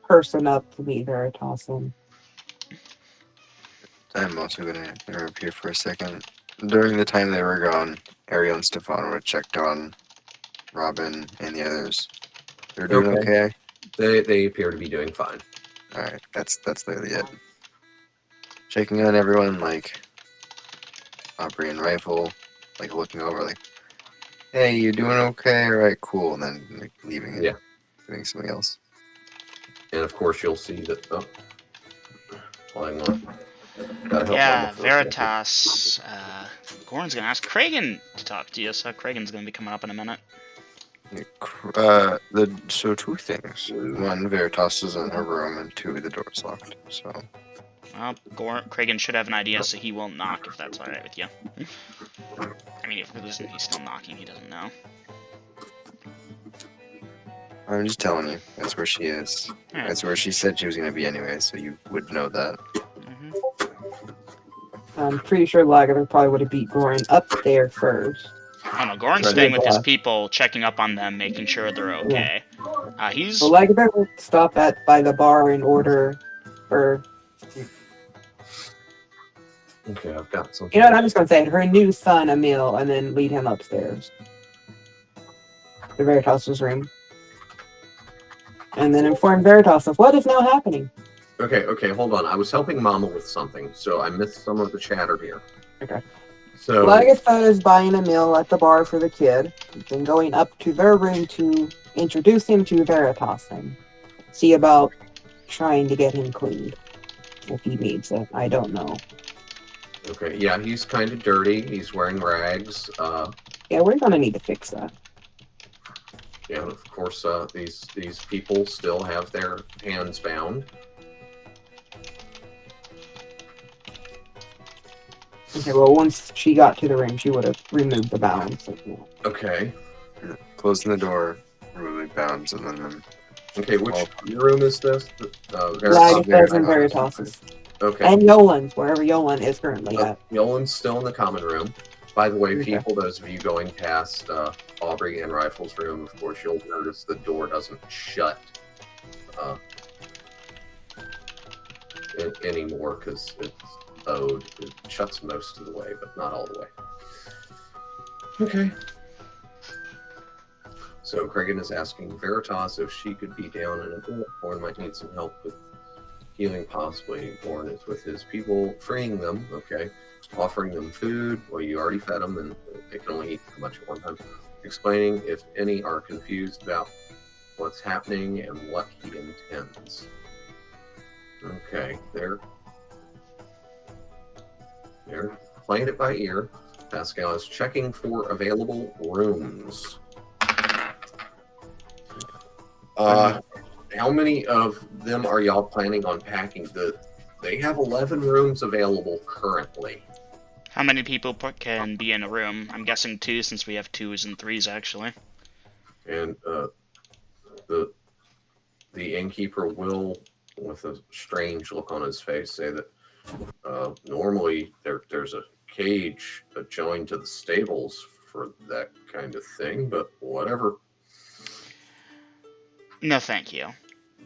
person up to meet Veritasium. I'm also going to interrupt here for a second. During the time they were gone, Ariel and Stefano had checked on Robin and the others. They're doing okay? They appear to be doing fine. Alright, that's literally it. Checking on everyone, like Aubrey and Rifle, like looking over, like, hey, you doing okay? Alright, cool. And then like, leaving and Yeah. doing something else. And of course, you'll see that. Oh, hang on. Gotta help Yeah, Mama for a second. Veritas. Goran's gonna ask Kragan to talk to you, so Kragan's gonna be coming up in a minute. So 2 things. 1, Veritas is in her room, and 2, the door's locked. So Well, Kragan should have an idea, so he will knock if that's alright with you. I mean, if he's still knocking, he doesn't know. I'm just telling you, that's where she is. Alright. That's where she said she was gonna be anyway, so you would know that. Mhm. I'm pretty sure Lagather probably would have beat Goran up there first. Oh no, Goran's Right. staying with his people, checking up on them, making sure they're okay. He's So Lagather would stop by the bar and order for... Okay, I've got something. You know what, I'm just gonna say, her new son a meal and then lead him upstairs. To Veritas' room. And then inform Veritas of what is now happening. Okay, hold on. I was helping Mama with something, so I missed some of the chatter here. Okay. So, Lagatha is buying a meal at the bar for the kid, then going up to their room to introduce him to Veritas and see about trying to get him cleaned. If he needs it. I don't know. okay, yeah, he's kind of dirty. He's wearing rags. Yeah, we're gonna need to fix that. Yeah, and of course, these people still have their hands bound. Okay, well, once she got to the room, she would have removed the bounds. Okay. Closing the door, removing bounds, and then Okay, which room is this? Lagatha's and Veritas's. Okay. And Yolan's, wherever Yolan is currently at. Yolan's still in the common room. By the way, Okay. people, those of you going past Aubrey and Rifle's room, of course, you'll notice the door doesn't shut anymore because it's owed. It shuts most of the way, but not all the way. Okay. So Kragan is asking Veritas if she could be down in a bit. Born might need some help with healing, possibly. Born is with his people, freeing them. Okay. Offering them food. Well, you already fed them, and they can only eat so much at one time. Explaining if any are confused about what's happening and what he intends. Okay, they're playing it by ear. Pascal is checking for available rooms. How many of them are y'all planning on packing? They have 11 rooms available currently. How many people can be in a room? I'm guessing 2, since we have 2s and 3s actually. And the innkeeper will, with a strange look on his face, say that normally there's a cage adjoined to the stables for that kind of thing, but whatever. No, thank you.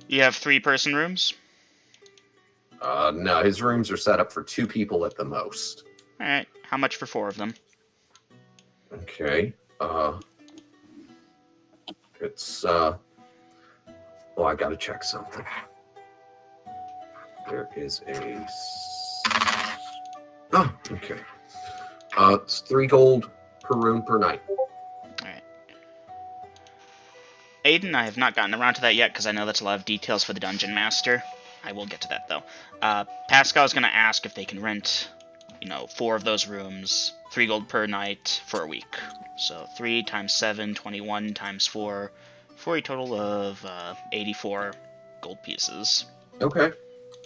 You have 3-person rooms? No, his rooms are set up for 2 people at the most. Alright, how much for 4 of them? Okay. It's I gotta check something. There is a okay. It's 3 gold per room per night. Alright. Aiden, I have not gotten around to that yet because I know that's a lot of details for the Dungeon Master. I will get to that though. Pascal's gonna ask if they can rent, 4 of those rooms, 3 gold per night for a week. So 3 times 7, 21 times 4, for a total of 84 gold pieces. Okay.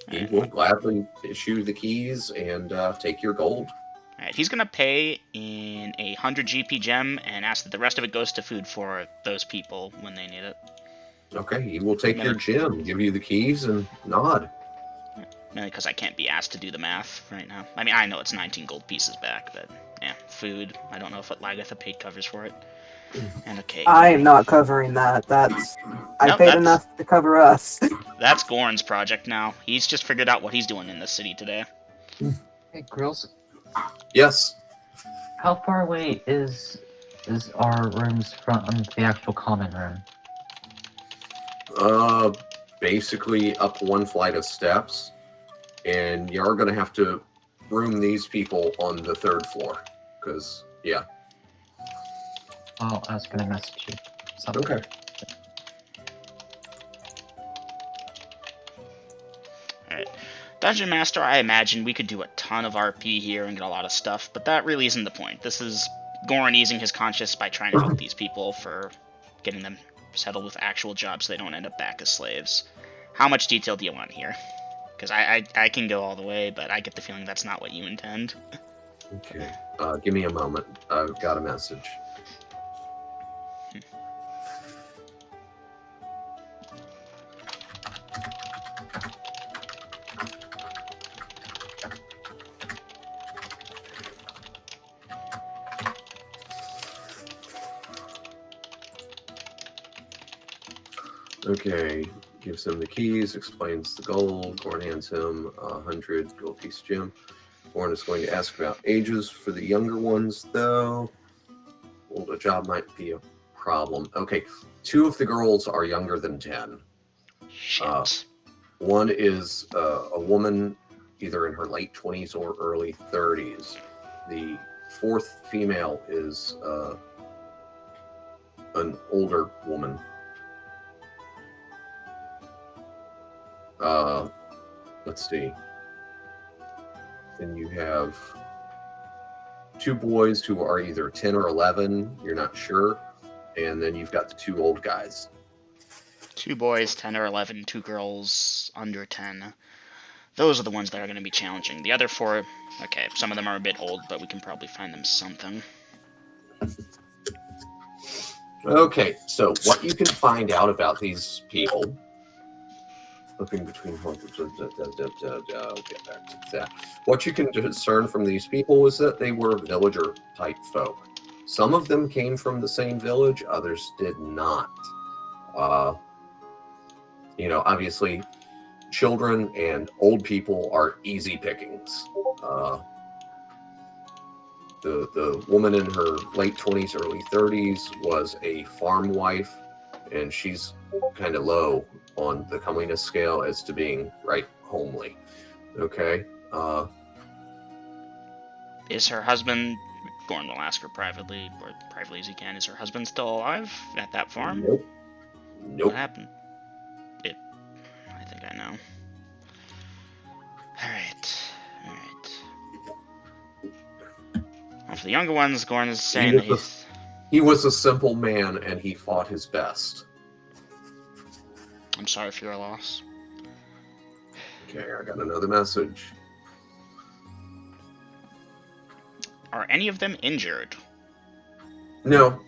He will gladly issue the keys and take your gold. Alright, he's gonna pay in a 100 GP gem and ask that the rest of it goes to food for those people when they need it. Okay, he will take your gem, give you the keys, and nod. Mainly because I can't be asked to do the math right now. I mean, I know it's 19 gold pieces back, but yeah, food. I don't know if what Lagatha paid covers for it. And a cake. I am not covering that. I paid enough to cover us. That's Goran's project now. He's just figured out what he's doing in this city today. Hey, Grills, Yes. how far away is our rooms from the actual common room? Basically up 1 flight of steps, and you're gonna have to room these people on the 3rd floor, because yeah. Oh, I was gonna message you. Something. Okay. Alright. Dungeon Master, I imagine we could do a ton of RP here and get a lot of stuff, but that really isn't the point. This is Goran easing his conscience by trying to help these people for getting them settled with actual jobs so they don't end up back as slaves. How much detail do you want here? Because I can go all the way, but I get the feeling that's not what you intend. Okay. Give me a moment. I've got a message. Okay, gives him the keys, explains the goal. Gorn hands him 100 gold piece gem. Gorn is going to ask about ages for the younger ones, though. Well, a job might be a problem. Okay, 2 of the girls are younger than 10. Shit. One is a woman, either in her late 20s or early 30s. The 4th female is an older woman. Let's see. Then you have 2 boys who are either 10 or 11, you're not sure. And then you've got the 2 old guys. 2 boys, 10 or 11, 2 girls, under 10. Those are the ones that are going to be challenging. The other 4, okay, some of them are a bit old, but we can probably find them something. Okay, so what you can find out about these people, looking between I'll get back to that. What you can discern from these people is that they were villager type folk. Some of them came from the same village, others did not. Obviously, children and old people are easy pickings. The woman in her late 20s, early 30s was a farm wife, and she's kind of low on the comeliness scale as to being right homely. Okay. Is her husband? Gorn will ask her privately, or privately as he can. Is her husband still alive at that farm? Nope. What Nope. happened? I think I know. Alright. Well, for the younger ones, Gorn is saying that He was a simple man, and he fought his best. I'm sorry for your loss. Okay, I got another message. Are any of them injured? No,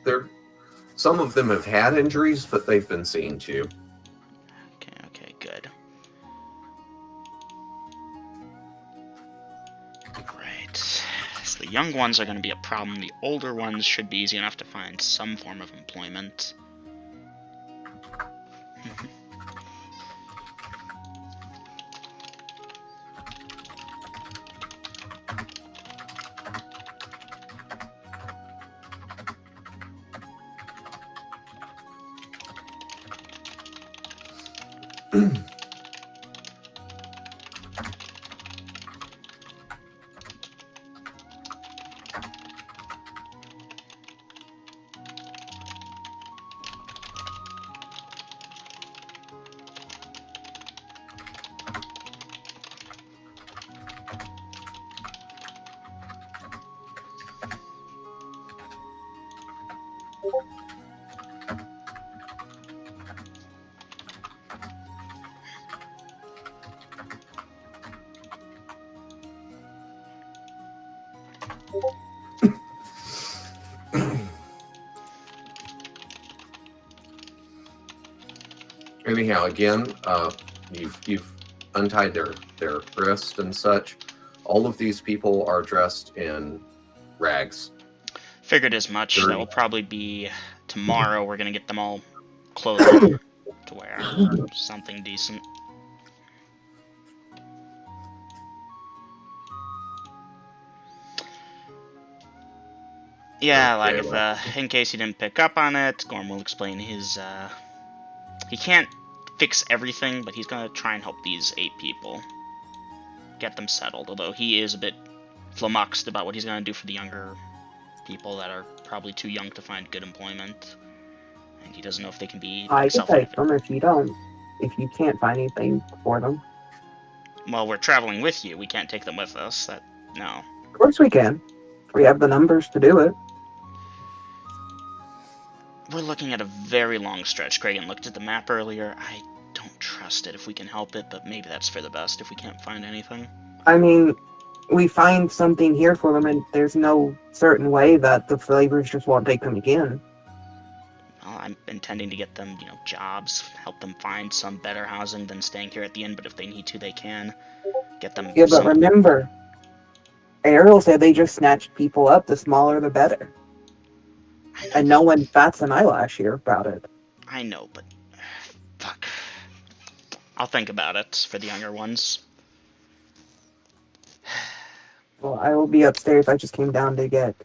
some of them have had injuries, but they've been seen to. Okay, good. Right. So the young ones are going to be a problem. The older ones should be easy enough to find some form of employment. Anyhow, again, you've untied their wrist and such. All of these people are dressed in rags. Figured as much. Dirty. That will probably be tomorrow. We're going to get them all clothing to wear. Something decent. Yeah, Okay, like if in case you didn't pick up on it, Gorm will explain his he can't fix everything, but he's gonna try and help these 8 people get them settled, although he is a bit flummoxed about what he's gonna do for the younger people that are probably too young to find good employment. And he doesn't know if they can be I can take self-employed. them if you can't find anything for them. Well, we're traveling with you. We can't take them with us. No. Of course we can. We have the numbers to do it. We're looking at a very long stretch. Kragan looked at the map earlier. I don't trust it if we can help it, but maybe that's for the best if we can't find anything. I mean, we find something here for them, and there's no certain way that the flavors just won't take them again. Well, I'm intending to get them, jobs, help them find some better housing than staying here at the inn, but if they need to, they can. Get them Yeah, but remember, Errol said they just snatched people up. The smaller, the better. And no one bats an eyelash here about it. I know, but fuck. I'll think about it for the younger ones. Well, I will be upstairs. I just came down to get...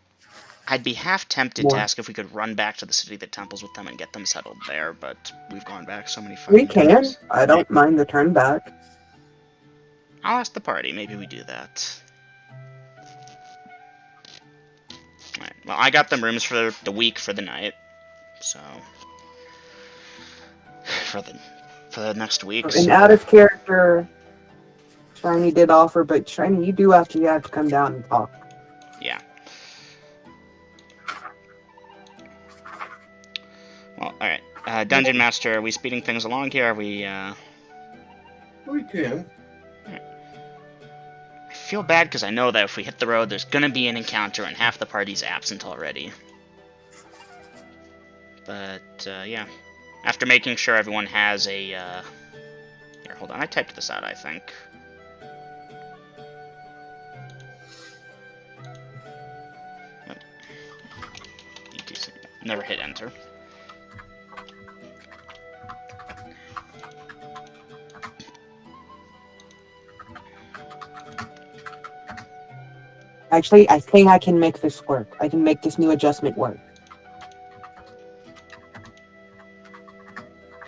I'd be half tempted More. to ask if we could run back to the City of the Temples with them and get them settled there, but we've gone back so many We fucking can. times. I don't mind the turn back. I'll ask the party. Maybe we do that. Alright, well, I got them rooms for the week for the night, so... For the next week, And so... out of character, Shiny did offer, but Shiny, you do have to come down and talk. Yeah. Well, alright. Dungeon Master, are we speeding things along here? Are we, We can. I feel bad because I know that if we hit the road, there's gonna be an encounter and half the party's absent already. But yeah, after making sure everyone has a here, hold on, I typed this out, I think. Yep. Never hit enter. Actually, I think I can make this work. I can make this new adjustment work.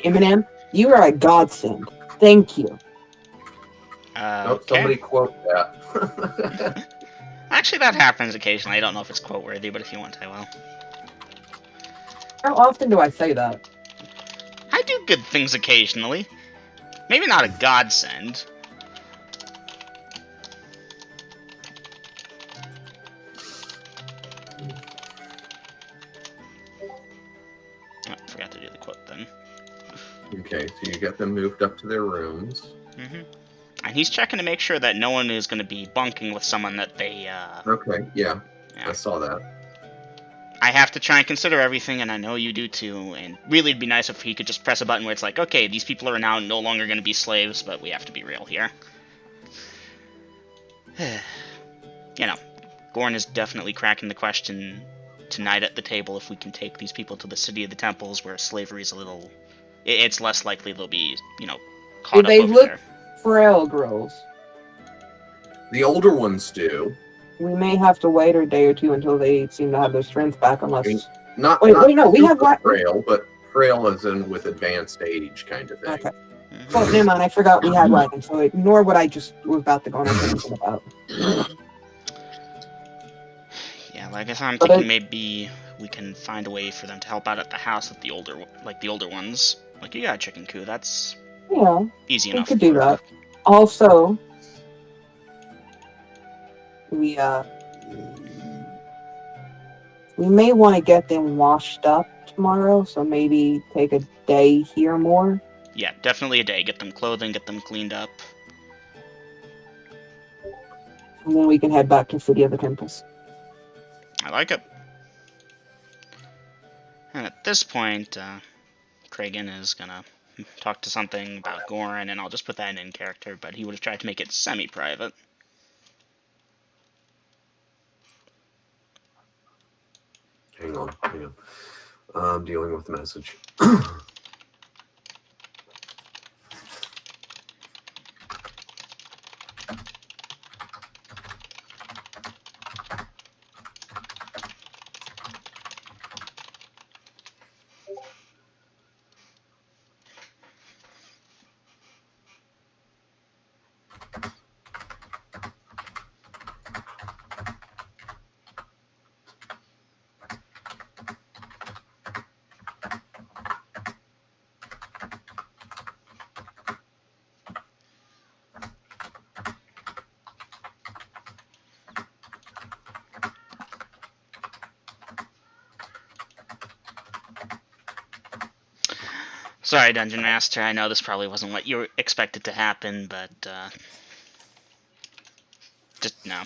Eminem, you are a godsend. Thank you. Oh, Okay. somebody quote that. Actually, that happens occasionally. I don't know if it's quote worthy, but if you want, I will. How often do I say that? I do good things occasionally. Maybe not a godsend. Oh, forgot to do the quote then. Okay, so you get them moved up to their rooms. Mm-hmm. And he's checking to make sure that no one is going to be bunking with someone that they, Okay, yeah, Yeah. I saw that. I have to try and consider everything, and I know you do too, and really it'd be nice if he could just press a button where it's like, okay, these people are now no longer going to be slaves, but we have to be real here. You know, Gorn is definitely cracking the question tonight at the table if we can take these people to the City of the Temples, where slavery is a little... It's less likely they'll be, you know, caught Do up they over look there. frail, girls? The older ones do. We may have to wait a day or two until they seem to have their strength back, unless... Not Wait, not no, we have... super frail, but frail as in with advanced age kind of thing. Okay. Mhm. Well, never mind, I forgot we had wagons, so ignore what I just was about to go on a tangent about. Yeah, like I said, I'm But thinking maybe we can find a way for them to help out at the house with the older ones. Like, you got a chicken coop, that's Yeah, easy we enough could do work. that. Also, we may want to get them washed up tomorrow, so maybe take a day here more. Yeah, definitely a day. Get them clothing, get them cleaned up. And then we can head back to City of the Temples. I like it. And at this point, Kragan is gonna talk to something about Goran, and I'll just put that in character, but he would have tried to make it semi-private. Hang on. I'm dealing with the message. Sorry, Dungeon Master, I know this probably wasn't what you expected to happen, but, just, no.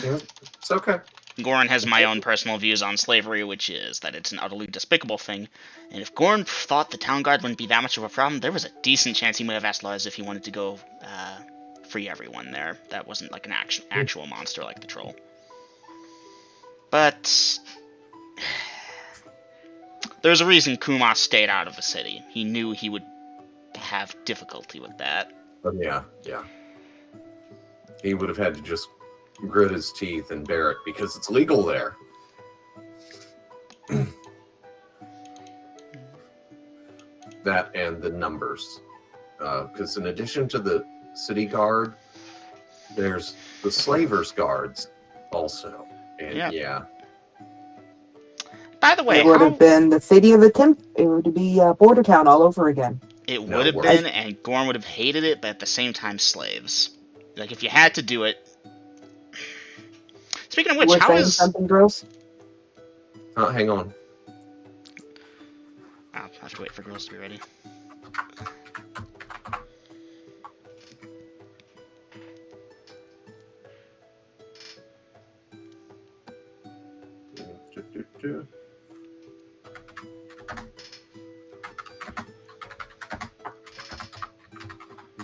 Yeah, it's okay. Goran has my own personal views on slavery, which is that it's an utterly despicable thing. And if Goran thought the town guard wouldn't be that much of a problem, there was a decent chance he might have asked Lars if he wanted to go free everyone there. That wasn't like an actual monster like the troll. But there's a reason Kumar stayed out of the city. He knew he would have difficulty with that. But yeah. He would have had to just grit his teeth and bear it because it's legal there. That and the numbers. Because in addition to the city guard, there's the slavers guards also. And yeah. By the way, It would have been the City of the Temple. It would be Border Town all over again. It No would have worries. been, and Goran would have hated it, but at the same time, slaves. Like, if you had to do it... Speaking of which, We're how saying is... something, girls? Hang on. I'll have to wait for girls to be ready.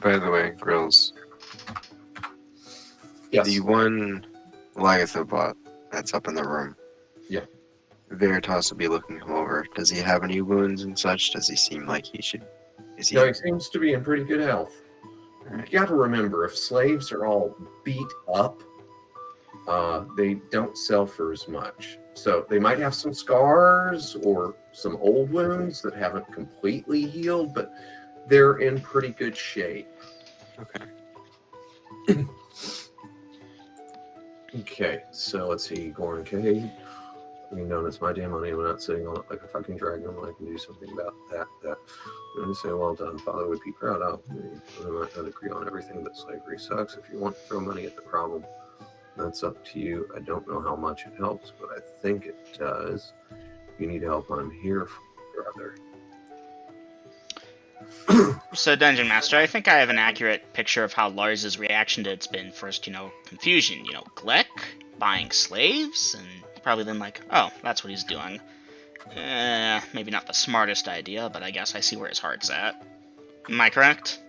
By the way, Grills, Yes. the one Lagatha bot that's up in the room. Yeah. Veritas will be looking him over. Does he have any wounds and such? Does he seem like he should? Is he? No, he seems to be in pretty good health. Alright. You got to remember, if slaves are all beat up, they don't sell for as much. So they might have some scars or some old wounds that haven't completely healed, but they're in pretty good shape. Okay. Okay, so let's see. Goran Cade, you known as my damn money. I'm not sitting on it like a fucking dragon. I can do something about that. I'm going to say, well done. Father would be proud of me. I might not agree on everything, but slavery sucks. If you want to throw money at the problem, that's up to you. I don't know how much it helps, but I think it does. If you need help, I'm here for you, brother. So, Dungeon Master, I think I have an accurate picture of how Lars's reaction to it's been. First, confusion, Gleck, buying slaves, and probably then like, oh, that's what he's doing. Maybe not the smartest idea, but I guess I see where his heart's at. Am I correct?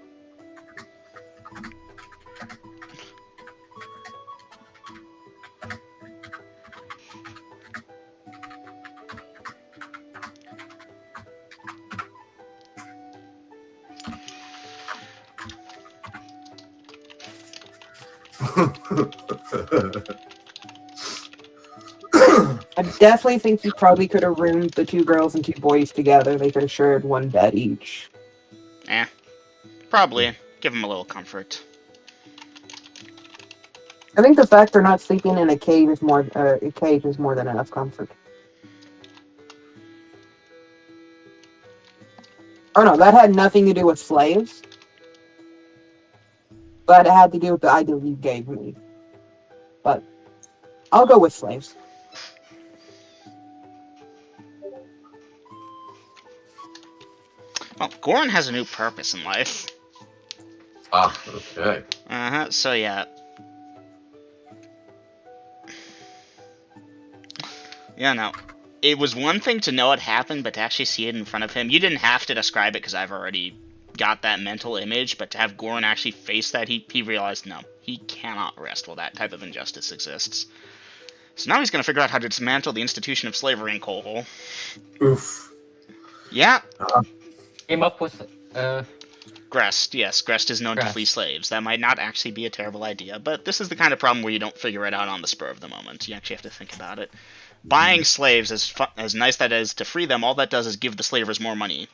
I definitely think you probably could have roomed the 2 girls and 2 boys together. They could have shared one bed each. Probably. Give him a little comfort. I think the fact they're not sleeping in a cage is more than enough comfort. Oh no, that had nothing to do with slaves. But it had to do with the idea you gave me. But I'll go with slaves. Well, Goran has a new purpose in life. Ah, okay. So yeah. Yeah, no. It was one thing to know it happened, but to actually see it in front of him, you didn't have to describe it because I've already got that mental image, but to have Goran actually face that, he realized, no, he cannot rest while that type of injustice exists. So now he's going to figure out how to dismantle the institution of slavery in Coalhole. Oof. Yeah. Came up with Grest, yes, Grest is known to flee slaves. That might not actually be a terrible idea, but this is the kind of problem where you don't figure it out on the spur of the moment. You actually have to think about it. Buying slaves, as nice that is to free them, all that does is give the slavers more money.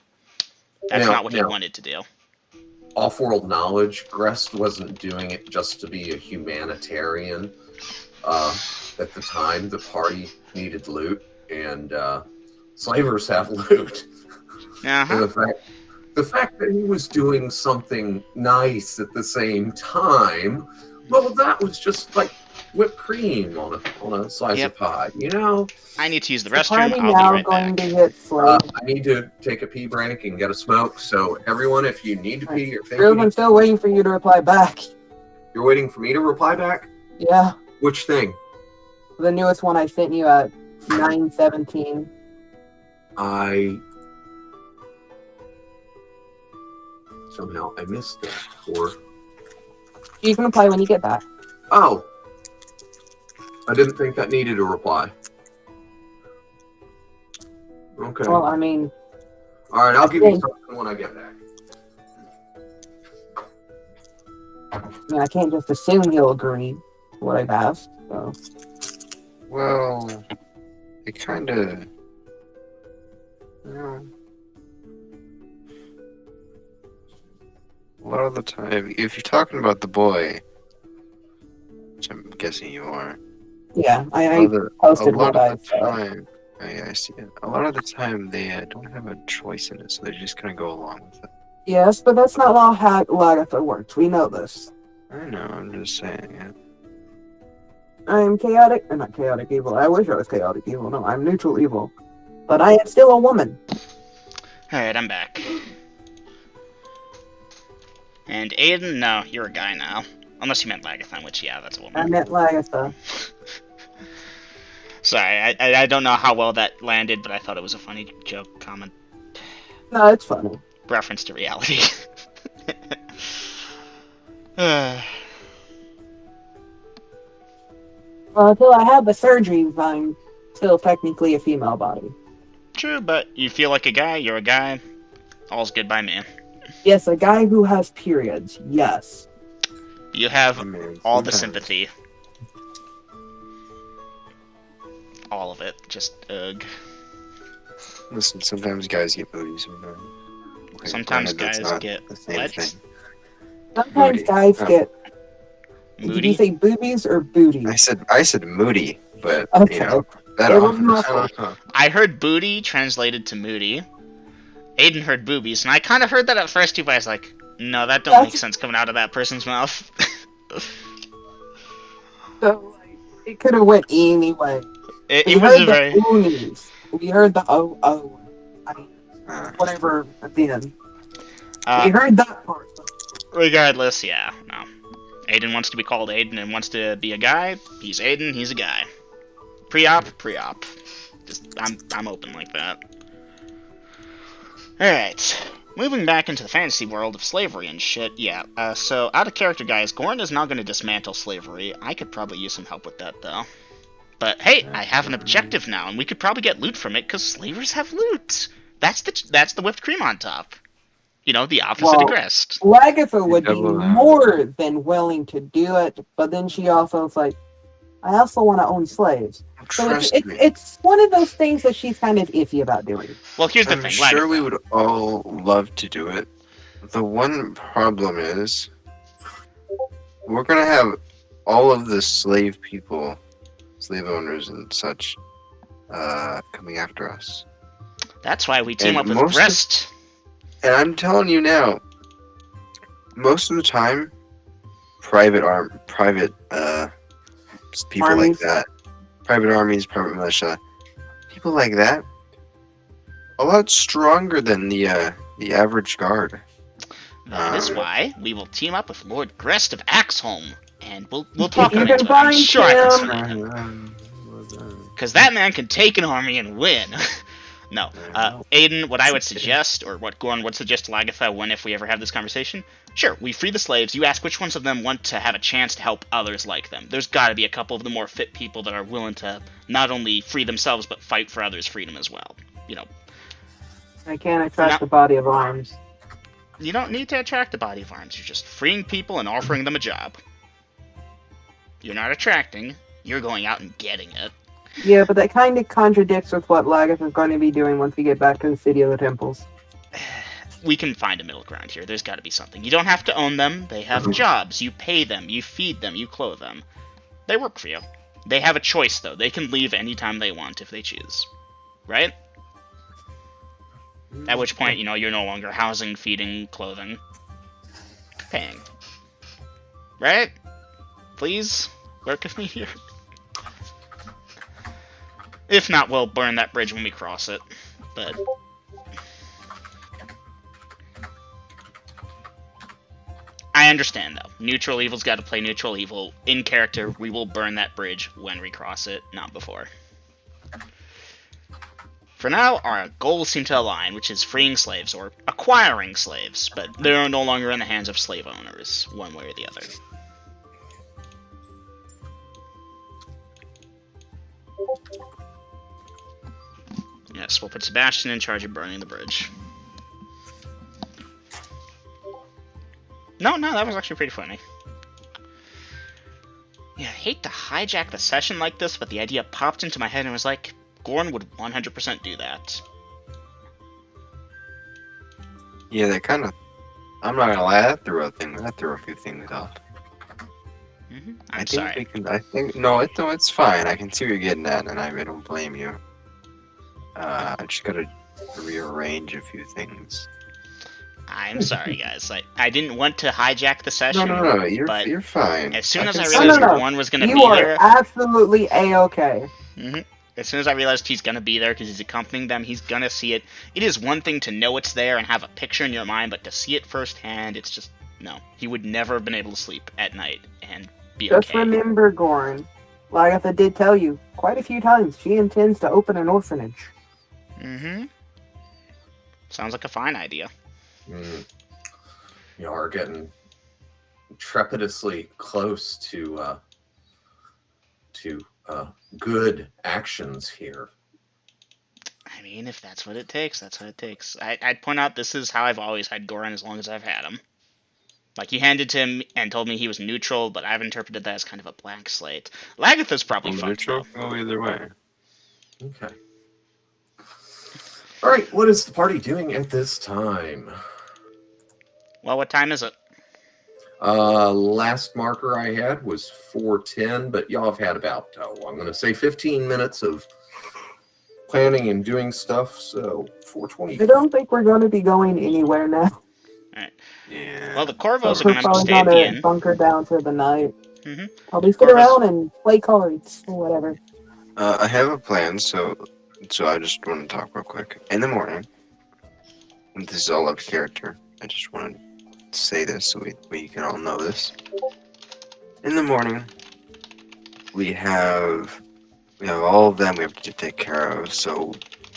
That's not what he wanted to do. Off-world knowledge, Grest wasn't doing it just to be a humanitarian. At the time, the party needed loot, and slavers have loot. Uh-huh. And the fact that he was doing something nice at the same time, well, that was just like whipped cream on a slice of pie, I need to use the The restroom. party I'll now be right going back. to get slaves. I need to take a pee break and get a smoke. So everyone, if you need to pee or think I'm still waiting for you to reply back. you're waiting for me to reply back, Yeah, which thing? the newest one I sent you at 9:17. Somehow I missed that. Or You can reply when you get back. oh, I didn't think that needed a reply. Okay. Well, I mean, All right, I'll give you something when I get back. I can't just assume he'll agree to what I've asked. So. Well, it kind of. A lot of the time, if you're talking about the boy, which I'm guessing you are, Yeah, a I posted lot what I of the said. time, I see it. A lot of the time, they don't have a choice in it, so they're just gonna go along with it. Yes, but that's not how Lagatha works. We know this. I know. I'm just saying. Yeah. I am chaotic, or not chaotic evil. I wish I was chaotic evil. No, I'm neutral evil. But I am still a woman. Alright, I'm back. And Aiden, no, you're a guy now. Unless you meant Lagathan, which, yeah, that's a I woman. meant Lagatha. Sorry, I don't know how well that landed, but I thought it was a funny joke comment. No, it's funny. Reference to reality. Well, until I have the surgery, I'm still technically a female body. True, but you feel like a guy, you're a guy. All's good by me. Yes, a guy who has periods. Yes. You have I mean, all the sometimes- sympathy. All of it. Just, ugh. Listen, sometimes guys get booties. Sometimes, Sometimes granted, that's guys not get the same what? thing. Sometimes Booty. guys Oh. get. Did you Moody? say boobies or booties? I said moody, but Okay. you know that It was often. muffled. I heard booty translated to moody. Aiden heard boobies, and I kind of heard that at first too, but I was like, no, that don't make sense coming out of that person's mouth. So like, it could have went anyway. it We was heard a the very... oonies. We heard the Uh, whatever then. Uh, We heard that part. regardless, yeah, no. Aiden wants to be called Aiden and wants to be a guy. He's Aiden, he's a guy. Pre-op, pre-op. Just, I'm open like that. Alright. Moving back into the fantasy world of slavery and shit, yeah. So, out of character, guys, Gorn is not going to dismantle slavery. I could probably use some help with that, though. But, hey, I have an objective now, and we could probably get loot from it, because slavers have loot! That's the whipped cream on top. You know, the opposite Well, of Grest. Lagatha would be Double, more than willing to do it, but then she also is like, I also want to own slaves. So trust me. it's one of those things that she's kind of iffy about doing. Well, here's the I'm thing, sure Lagatha. we would all love to do it. The one problem is we're gonna have all of the slave people, slave owners and such, coming after us. That's why we team And up with most of- Grest. And I'm telling you now, most of the time, private people Armies. like that, private armies, private militia, people like that, a lot stronger than the average guard. That is Um, why we will team up with Lord Grest of Axholm, and we'll talk you him can into it. I'm find sure I can him- sway him. Because that man can take an army and win. No. Aiden, what I would suggest, or what Gorn would suggest to Lagatha when if we ever have this conversation, sure, we free the slaves, you ask which ones of them want to have a chance to help others like them. There's gotta be a couple of the more fit people that are willing to not only free themselves, but fight for others' freedom as well. You know, I can't attract No. the body of arms. you don't need to attract the body of arms, you're just freeing people and offering them a job. You're not attracting, you're going out and getting it. Yeah, but that kind of contradicts with what Lagatha is going to be doing once we get back to the City of the Temples. We can find a middle ground here. There's got to be something. You don't have to own them. They have jobs. You pay them. You feed them. You clothe them. They work for you. They have a choice, though. They can leave anytime they want if they choose. Right? At which point, you know, you're no longer housing, feeding, clothing. Paying. Right? Please? Work with me here. If not, we'll burn that bridge when we cross it. But... I understand, though. Neutral evil's got to play neutral evil. In character, we will burn that bridge when we cross it, not before. For now, our goals seem to align, which is freeing slaves, or acquiring slaves, but they're no longer in the hands of slave owners, one way or the other. Yes, we'll put Sebastian in charge of burning the bridge. No, that was actually pretty funny. Yeah, I hate to hijack the session like this, but the idea popped into my head and was like, Gorn would 100% do that. Yeah, they kind of. I'm not gonna lie, that threw a few things off. I'm sorry. No, it's fine. I can see what you're getting at, and I don't blame you. I just gotta rearrange a few things. I'm sorry, guys. I didn't want to hijack the session. No, but you're fine. as soon as I can realized see- Gorn was going to You be are there, absolutely A-okay. as soon as I realized he's going to be there because he's accompanying them, he's going to see it. It is one thing to know it's there and have a picture in your mind, but to see it firsthand, it's just, no. He would never have been able to sleep at night and be Just okay. remember, Gorn, Lagatha did tell you quite a few times she intends to open an orphanage. Sounds like a fine idea. You are getting trepidously close to good actions here. I mean, if that's what it takes, that's what it takes. I'd point out this is how I've always had Goran as long as I've had him. Like, you handed to him and told me he was neutral, but I've interpreted that as kind of a blank slate. Lagatha's probably fucked Neutral though. go either way. Okay. All right. What is the party doing at this time? Well, what time is it? Last marker I had was 4:10, but y'all have had about I'm going to say 15 minutes of planning and doing stuff. So 4:20. I don't think we're going to be going anywhere now. Yeah. Well, the So Corvos are we're going to probably stay at the going to inn. bunker down for the night. Mm-hmm. Probably sit Corvus- around and play cards or whatever. I have a plan, so I just want to talk real quick. In the morning, and this is all up to character. I just want to say this so we can all know this. In the morning, we have all of them we have to take care of. So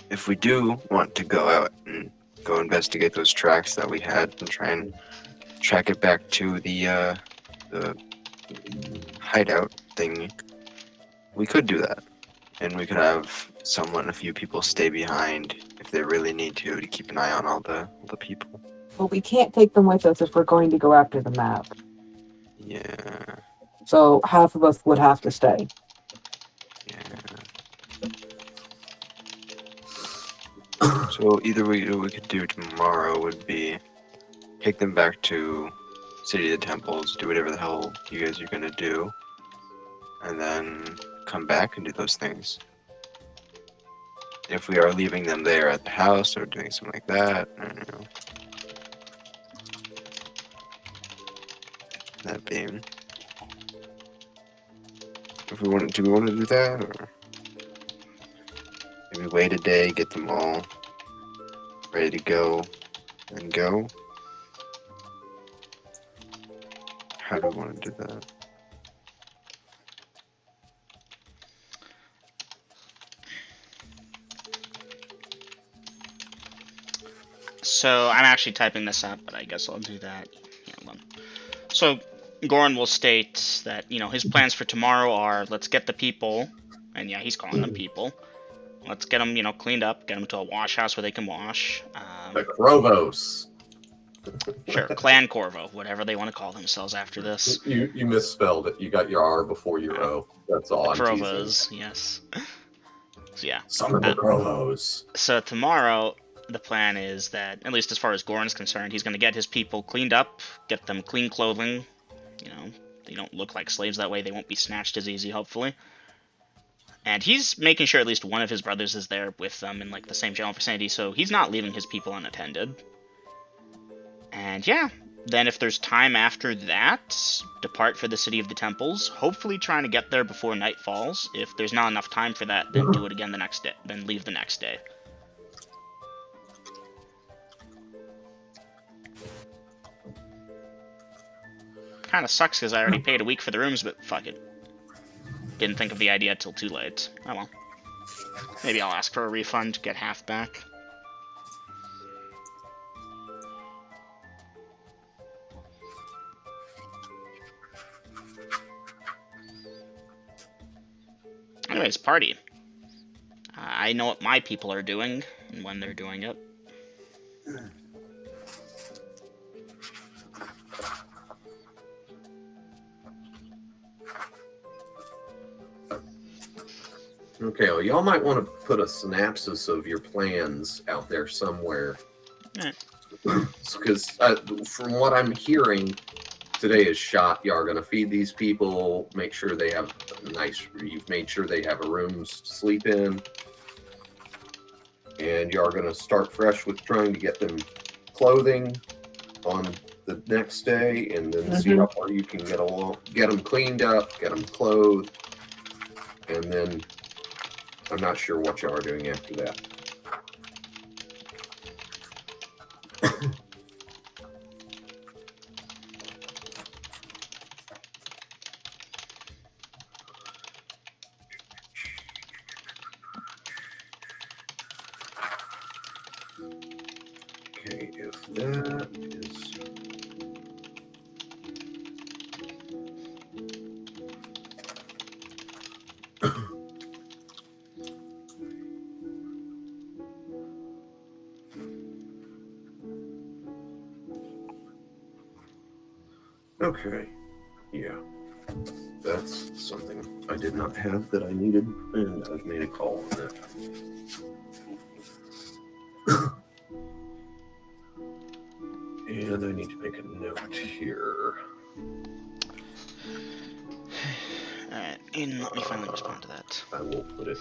if we do want to go out and go investigate those tracks that we had and try and track it back to the hideout thing, we could do that. And we could have a few people stay behind if they really need to keep an eye on all the people. But we can't take them with us if we're going to go after the map. Yeah, So half of us would have to stay. yeah. So either we could do tomorrow would be take them back to City of the Temples, do whatever the hell you guys are gonna do, and then come back and do those things. If we are leaving them there at the house or doing something like that, I don't know. That being, do we want to do that, or maybe wait a day, get them all ready to go, and go? How do we want to do that? So I'm actually typing this up, but I guess I'll do that. Yeah, hold on. So Goran will state that his plans for tomorrow are let's get the people, and yeah, he's calling them people. Let's get them cleaned up, get them to a wash house where they can wash. The Krovos. Sure, Clan Corvo, whatever they want to call themselves after this. You misspelled it. You got your R before your O. That's all I'm teasing. Krovos, yes. So yeah. Some of the Krovos. So tomorrow, the plan is that, at least as far as Goran's concerned, he's going to get his people cleaned up, get them clean clothing. They don't look like slaves that way. They won't be snatched as easy, hopefully. And he's making sure at least one of his brothers is there with them in the same general vicinity, so he's not leaving his people unattended. And yeah, then if there's time after that, depart for the City of the Temples, hopefully trying to get there before night falls. If there's not enough time for that, then do it again the next day, then leave the next day. Kind of sucks because I already paid a week for the rooms, but fuck it. Didn't think of the idea till too late. Oh well. Maybe I'll ask for a refund, get half back. Anyways, party. I know what my people are doing and when they're doing it. Okay, well, y'all might want to put a synopsis of your plans out there somewhere. Because from what I'm hearing, today is shot. Y'all are going to feed these people, make sure they have you've made sure they have a room to sleep in. And y'all are going to start fresh with trying to get them clothing on the next day, and then see how far you can get them cleaned up, get them clothed, and then I'm not sure what y'all are doing after that. Okay, if that is Okay. Yeah. That's something I did not have that I needed, and I've made a call on that. And I need to make a note here. Alright, and let me finally respond to that. I will put it.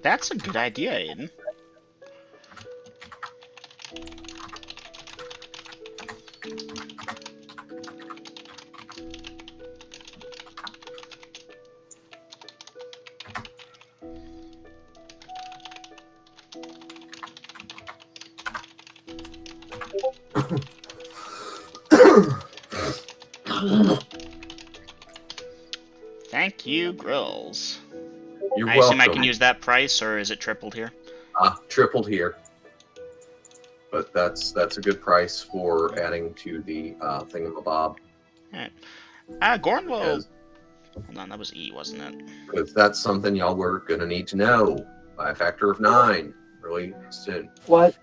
That's a good idea, Aiden. Thank you, Grills. You're I welcome. assume I can use that price, or is it tripled here? Tripled here. But that's a good price for adding to the thingamabob. Alright. Gorn will... Yes. Hold on, that was E, wasn't it? Because that's something y'all were going to need to know by a factor of 9 really soon. What?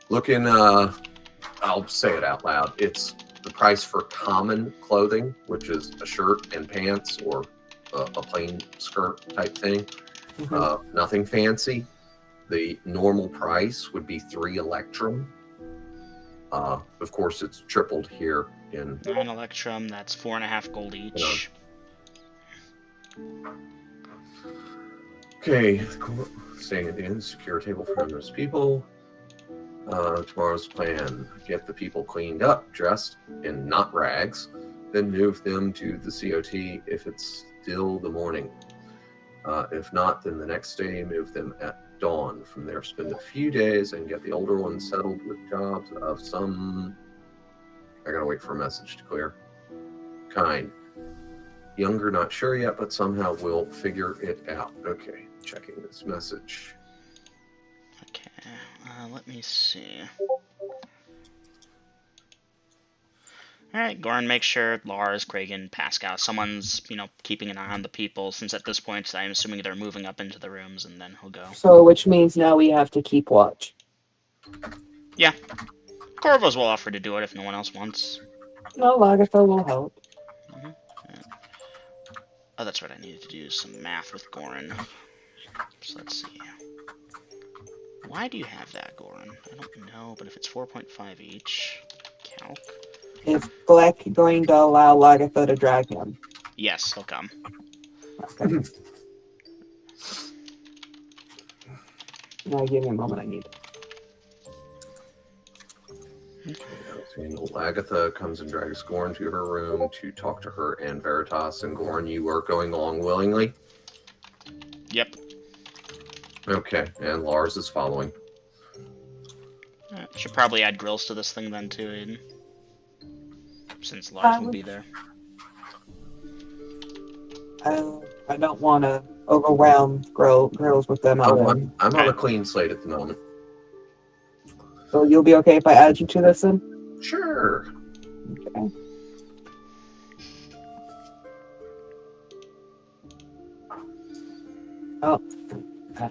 Look in, I'll say it out loud. It's the price for common clothing, which is a shirt and pants or a plain skirt type thing. Nothing fancy. The normal price would be 3 electrum. Of course, it's tripled here in 9 electrum, that's 4.5 gold each. Okay, staying at the inn, secure a table for numerous people. Tomorrow's plan: get the people cleaned up, dressed in not rags, then move them to the COT if it's still the morning. If not, then the next day move them at dawn. From there, spend a few days and get the older ones settled with jobs of some... I gotta wait for a message to clear. Kind. Younger, not sure yet, but somehow we'll figure it out. Okay, checking this message. Okay, let me see. Alright, Gorn, make sure Lars, Kragan, Pascal, someone's, keeping an eye on the people, since at this point I'm assuming they're moving up into the rooms, and then he'll go. So, which means now we have to keep watch. Yeah. Corvos will offer to do it if no one else wants. No, Lagatha will help. Yeah. Oh, that's right, I needed to do some math with Goran. So let's see. Why do you have that, Goran? I don't know, but if it's 4.5 each, calc. Is Black going to allow Lagatha to drag him? Yes, he'll come. Okay. Now give me a moment, I need it. Agatha comes and drags Gorn to her room to talk to her and Veritas. And Gorn, you are going along willingly? Yep. Okay, and Lars is following. Should probably add grills to this thing then too, Aiden. Since Lars will be there. I don't want to overwhelm girls with them. I'm on a clean slate at the moment. So you'll be okay if I add you to this then? Sure. Okay. Oh. Okay.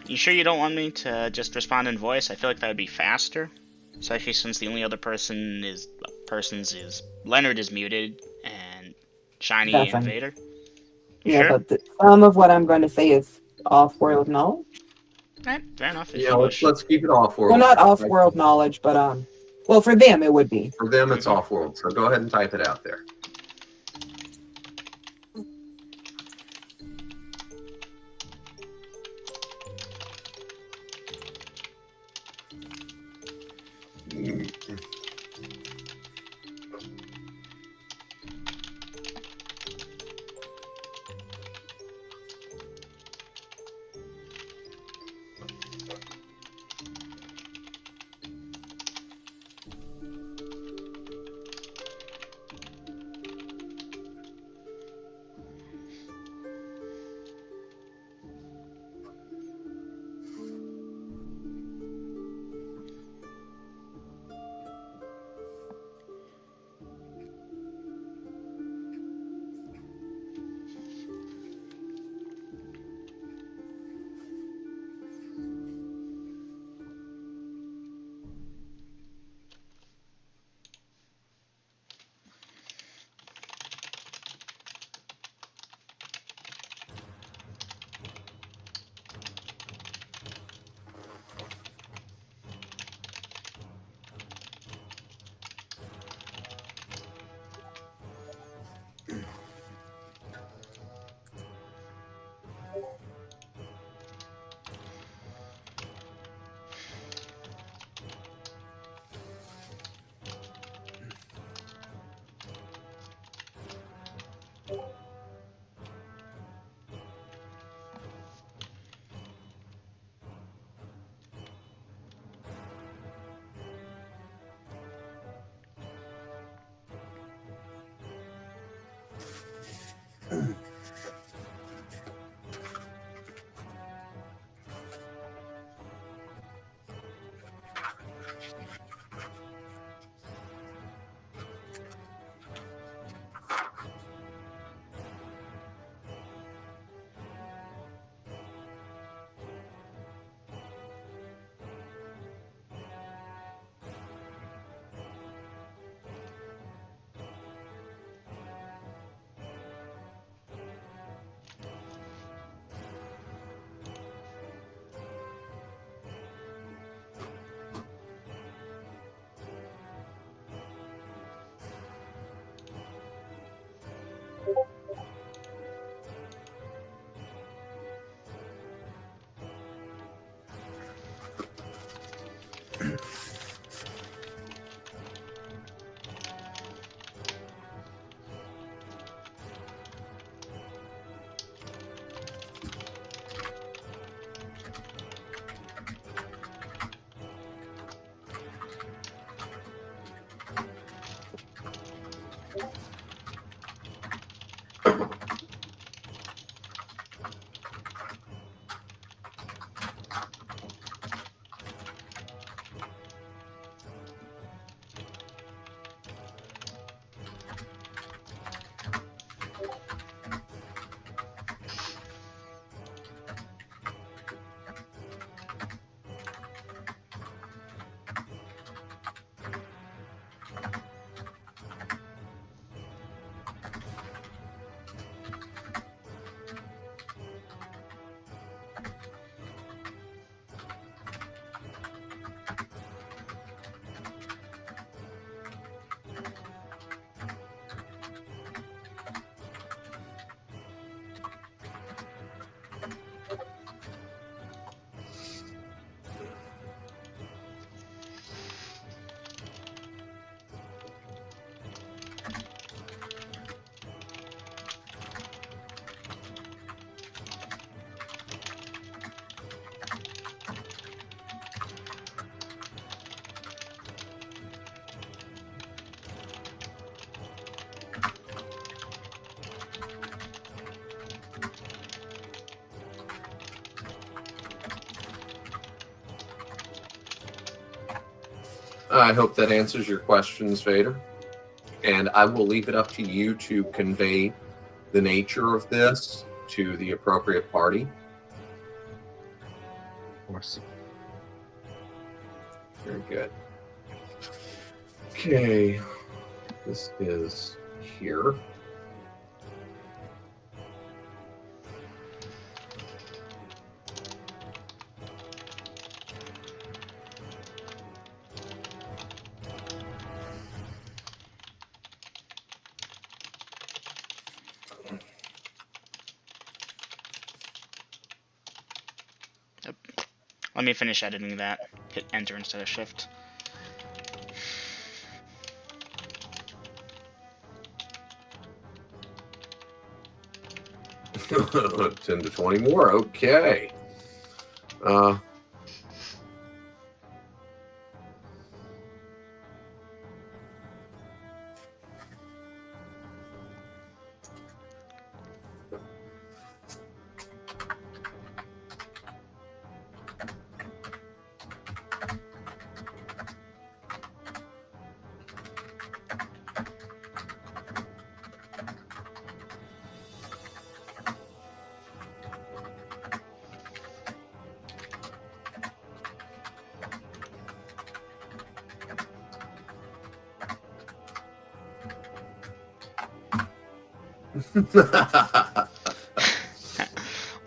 You sure you don't want me to just respond in voice? I feel like that would be faster. Especially since the only other persons is Leonard is muted and Shiny That's and fine. Vader. Yeah, Sure? but some of what I'm going to say is off-world knowledge. Alright, fair enough. If Yeah, you let's wish. keep it off-world. Well, not off-world knowledge, but well, for them it would be. For them, it's off-world, so go ahead and type it out there. I hope that answers your questions, Vader. And I will leave it up to you to convey the nature of this to the appropriate party. Of course. Very good. Okay. This is here. Let me finish editing that. Hit enter instead of shift. $10 to 20 more. Okay.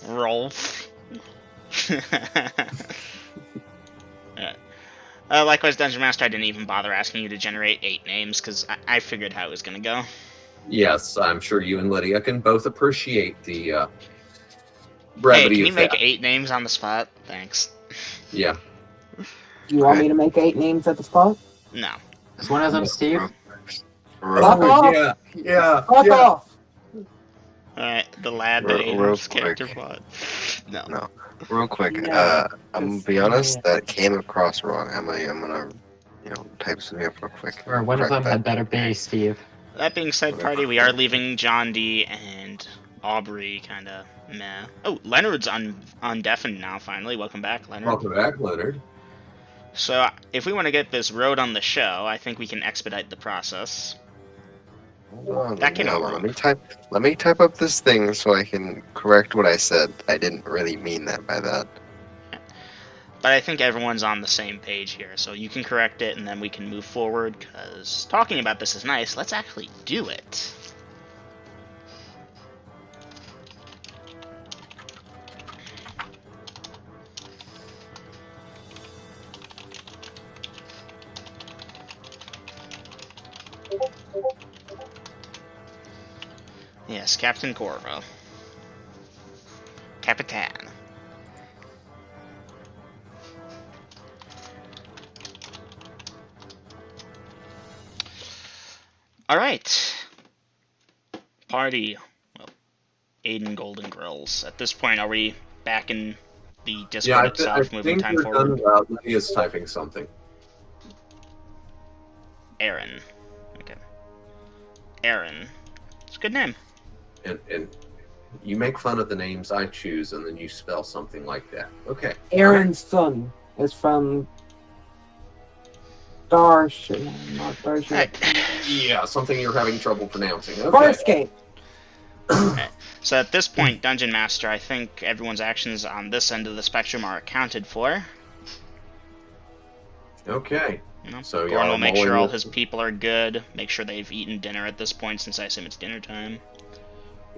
Rolf. Likewise, Dungeon Master, I didn't even bother asking you to generate 8 names, because I figured how it was going to go. Yes, I'm sure you and Lydia can both appreciate the Hey, brevity can you of make that. 8 names on the spot? Thanks. Yeah. You want me to make 8 names at the spot? No. Is one of them Steve? Fuck off! Yeah. Fuck off! Alright, the lad that ate Real his character quick. plot. No. No. Real quick, No, I'm gonna it's be honest, not. that came across wrong. I'm gonna type something up real quick. Or one of Correct them had that. better be Steve. That being said, party, we are leaving John D and Aubrey kind of meh. Oh, Leonard's undeafened now, finally. Welcome back, Leonard. Welcome back, Leonard. So, if we want to get this road on the show, I think we can expedite the process. Hold on, That came out hold on. wrong. Let me type up this thing so I can correct what I said. I didn't really mean that by that. But I think everyone's on the same page here, so you can correct it and then we can move forward, because talking about this is nice. Let's actually do it. Yes, Captain Corvo. Capitan. Alright. Party. Well, Aiden Golden Grills. At this point, are we back in the Discord I itself, moving think time we're forward? done. Lydia's typing something. Aaron. Okay. Aaron. It's a good name. And you make fun of the names I choose, and then you spell something like that. Okay. Aaron's son is from Starship. Not Starship. Alright. Yeah, something you're having trouble pronouncing. Okay. Farscape. So at this point, Dungeon Master, I think everyone's actions on this end of the spectrum are accounted for. Okay. You know, So, Gorn yeah, will make sure all mulling his this- people are good, make sure they've eaten dinner at this point, since I assume it's dinner time.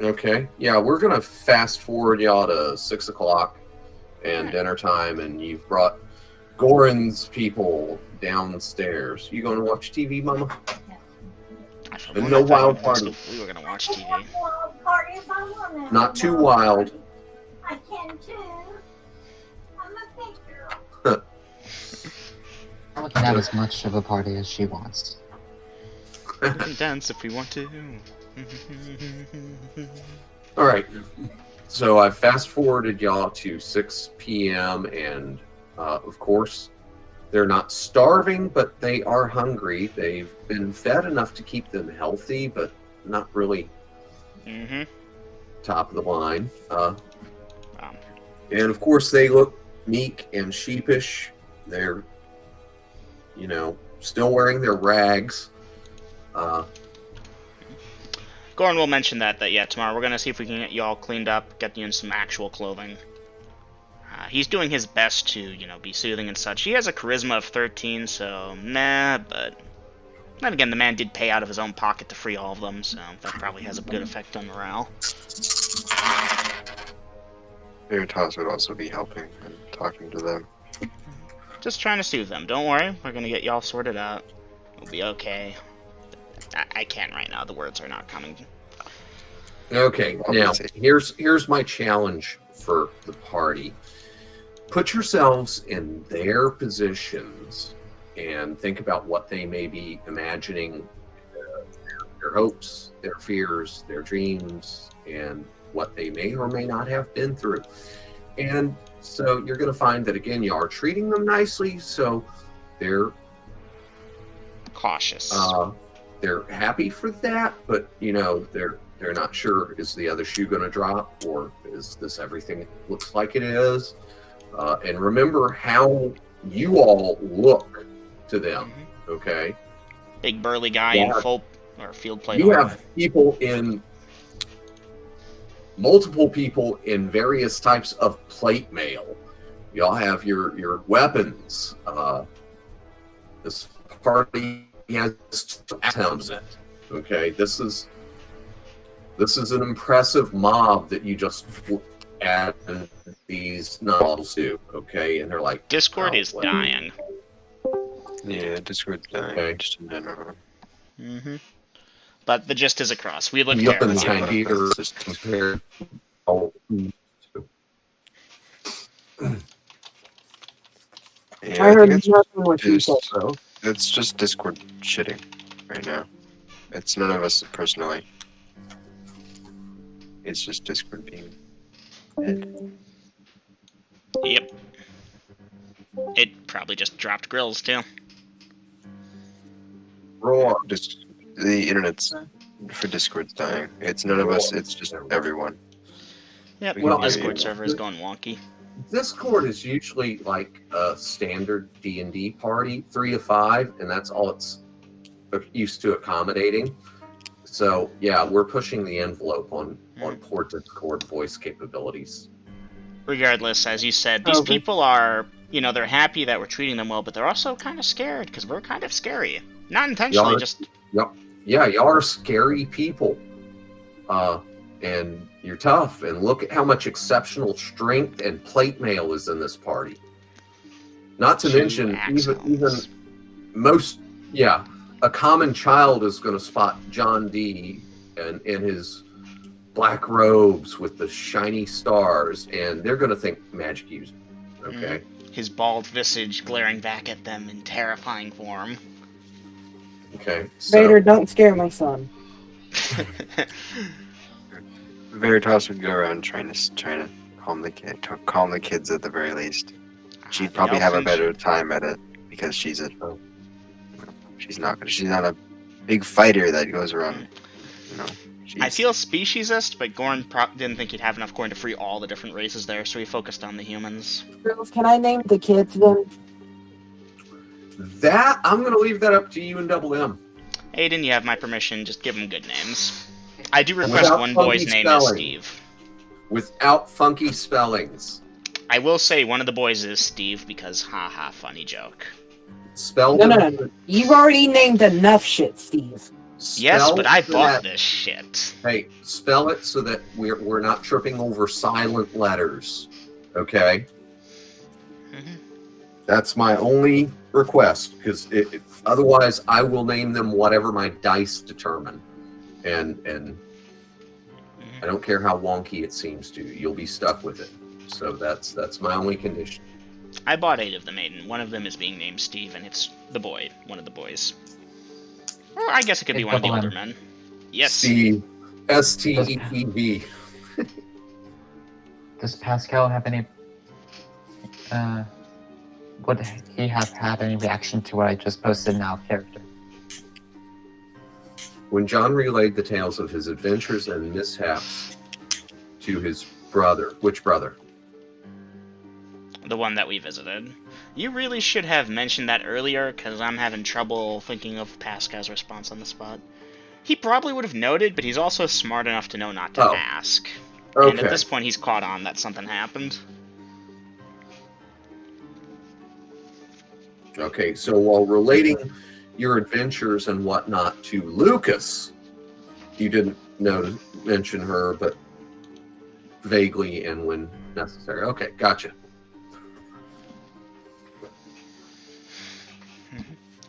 Okay. Yeah, we're gonna fast forward y'all to 6 o'clock and dinner time, and you've brought Goran's people downstairs. You gonna watch TV, Mama? I for And one no I thought wild you asked party. if we were gonna watch TV. Wild party if I want to. Not too wild. I can too. I'm a big girl. We can have as much of a party as she wants. We can dance if we want to. All right. So I fast forwarded y'all to 6 p.m. and of course they're not starving, but they are hungry. They've been fed enough to keep them healthy, but not really Mm-hmm. top of the line. And of course they look meek and sheepish. They're, still wearing their rags. Goran will mention that yeah, tomorrow we're gonna see if we can get you all cleaned up, get you in some actual clothing. He's doing his best to, be soothing and such. He has a charisma of 13, so but then again, the man did pay out of his own pocket to free all of them, so that probably has a good effect on morale. Veritas would also be helping and talking to them. Just trying to soothe them. Don't worry, we're gonna get y'all sorted out. We'll be okay. I can't right now. The words are not coming. Okay, now here's my challenge for the party. Put yourselves in their positions and think about what they may be imagining, their hopes, their fears, their dreams, and what they may or may not have been through. And so you're going to find that, again, you are treating them nicely, so they're cautious. They're happy for that, but they're not sure, is the other shoe going to drop, or is this everything it looks like it is? And remember how you all look to them, okay? Big burly guy in full or field plate. You have multiple people in various types of plate mail. You all have your weapons. This party has atoms in it. Okay, this is an impressive mob that you just added these novels to. Okay, and they're like, Discord is dying. Yeah, Discord's dying. Okay. Just in general. But the gist is across. We look Yup, fair. and Let's kind go. here is compared. Oh, Yeah, I heard think nothing what you said, just- though. it's just Discord shitting right now. It's none of us personally. It's just Discord being dead. Yep. It probably just dropped grills too. roar. Just the internet's for Discord's dying. It's none of us. It's just everyone. Yep. Well, Discord server is going wonky. Discord is usually like a standard D&D party, 3 of 5, and that's all it's used to accommodating. So yeah, we're pushing the envelope on poor Discord voice capabilities. Regardless, as you said, these people are, they're happy that we're treating them well, but they're also kind of scared because we're kind of scary. Not intentionally, just. Yep. Yeah, y'all are scary people. And you're tough. And look at how much exceptional strength and plate mail is in this party. Not to mention, even most, a common child is going to spot John D. and in his black robes with the shiny stars, and they're going to think magic user. Okay. His bald visage glaring back at them in terrifying form. Okay. So, Vader, don't scare my son. Veritas would go around trying to calm the kids at the very least. She'd probably have a better time at it because she's not a big fighter that goes around. I feel speciesist, but Gorn didn't think he'd have enough coin to free all the different races there, so he focused on the humans. Girls, can I name the kids then? that I'm going to leave that up to you and Double M. Aiden, you have my permission. Just give them good names. I do request Without one boy's funky name is spelling. Steve. Without funky spellings. I will say one of the boys is Steve because, haha, funny joke. Spell No. You've already named enough shit, Steve. Yes, but I so bought that- this shit. Hey, spell it so that we're not tripping over silent letters. Okay? Mhm. That's my only request, because otherwise I will name them whatever my dice determine. And I don't care how wonky it seems to you. You'll be stuck with it. So that's my only condition. I bought 8 of them, Aiden. One of them is being named Steve, and it's the boy, one of the boys. Or I guess it could be It's one of the double older M. men. Yes. Steve. Steev. Does Pascal have any? Would he have had any reaction to what I just posted now, character? When John relayed the tales of his adventures and mishaps to his brother, which brother? The one that we visited. You really should have mentioned that earlier, because I'm having trouble thinking of Pascal's response on the spot. He probably would have noted, but he's also smart enough to know not to ask. Okay. And at this point, he's caught on that something happened. Okay, so while relating your adventures and whatnot to Lucas, you didn't mention her, but vaguely and when necessary. Okay, gotcha.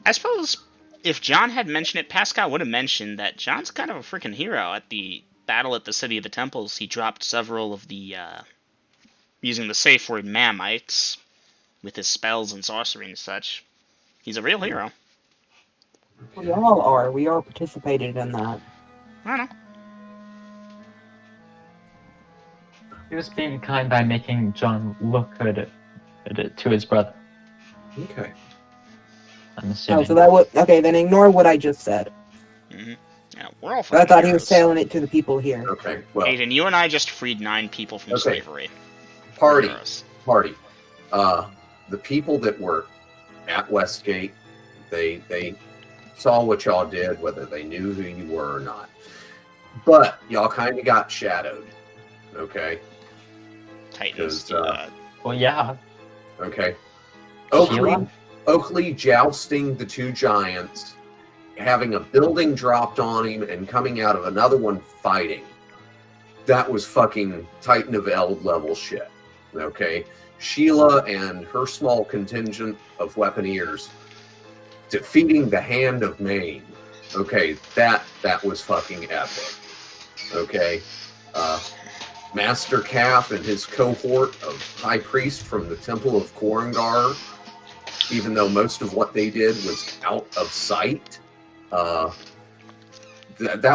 I suppose if John had mentioned it, Pascal would have mentioned that John's kind of a freaking hero. At the battle at the City of the Temples, he dropped several of the, using the safe word, Mammites, with his spells and sorcery and such. He's a real hero. We all are. We all participated in that. I don't know. He was being kind by making John look good to his brother. Okay. I'm assuming. Oh, so that would okay. Then ignore what I just said. Mm-hmm. Yeah, we're all I fucking thought he was heroes. selling it to the people here. Okay, well, Aiden, you and I just freed 9 people from Okay. slavery. party. We're heroes. The people that were at Westgate, they saw what y'all did, whether they knew who you were or not. But y'all kind of got shadowed. Okay. Titans 'Cause, do that. Well, yeah. Okay. Sheila? Oakley jousting the 2 giants, having a building dropped on him, and coming out of another one fighting. That was fucking Titan of Eld level shit. Okay. Sheila and her small contingent of weaponeers defeating the Hand of Maine. Okay, that was fucking epic. Okay. Master Calf and his cohort of high priest from the Temple of Korangar, even though most of what they did was out of sight, that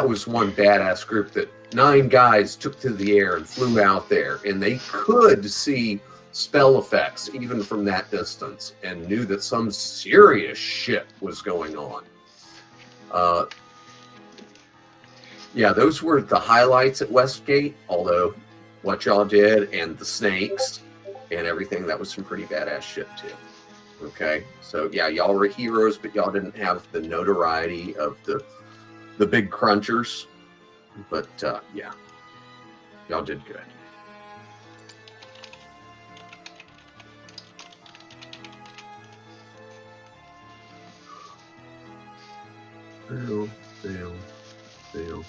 was one badass group that 9 guys took to the air and flew out there, and they could see spell effects even from that distance and knew that some serious shit was going on. Yeah, those were the highlights at Westgate, although what y'all did and the snakes and everything, that was some pretty badass shit too. Okay, so yeah, y'all were heroes, but y'all didn't have the notoriety of the big crunchers. But yeah, y'all did good. Fail, fail, fail.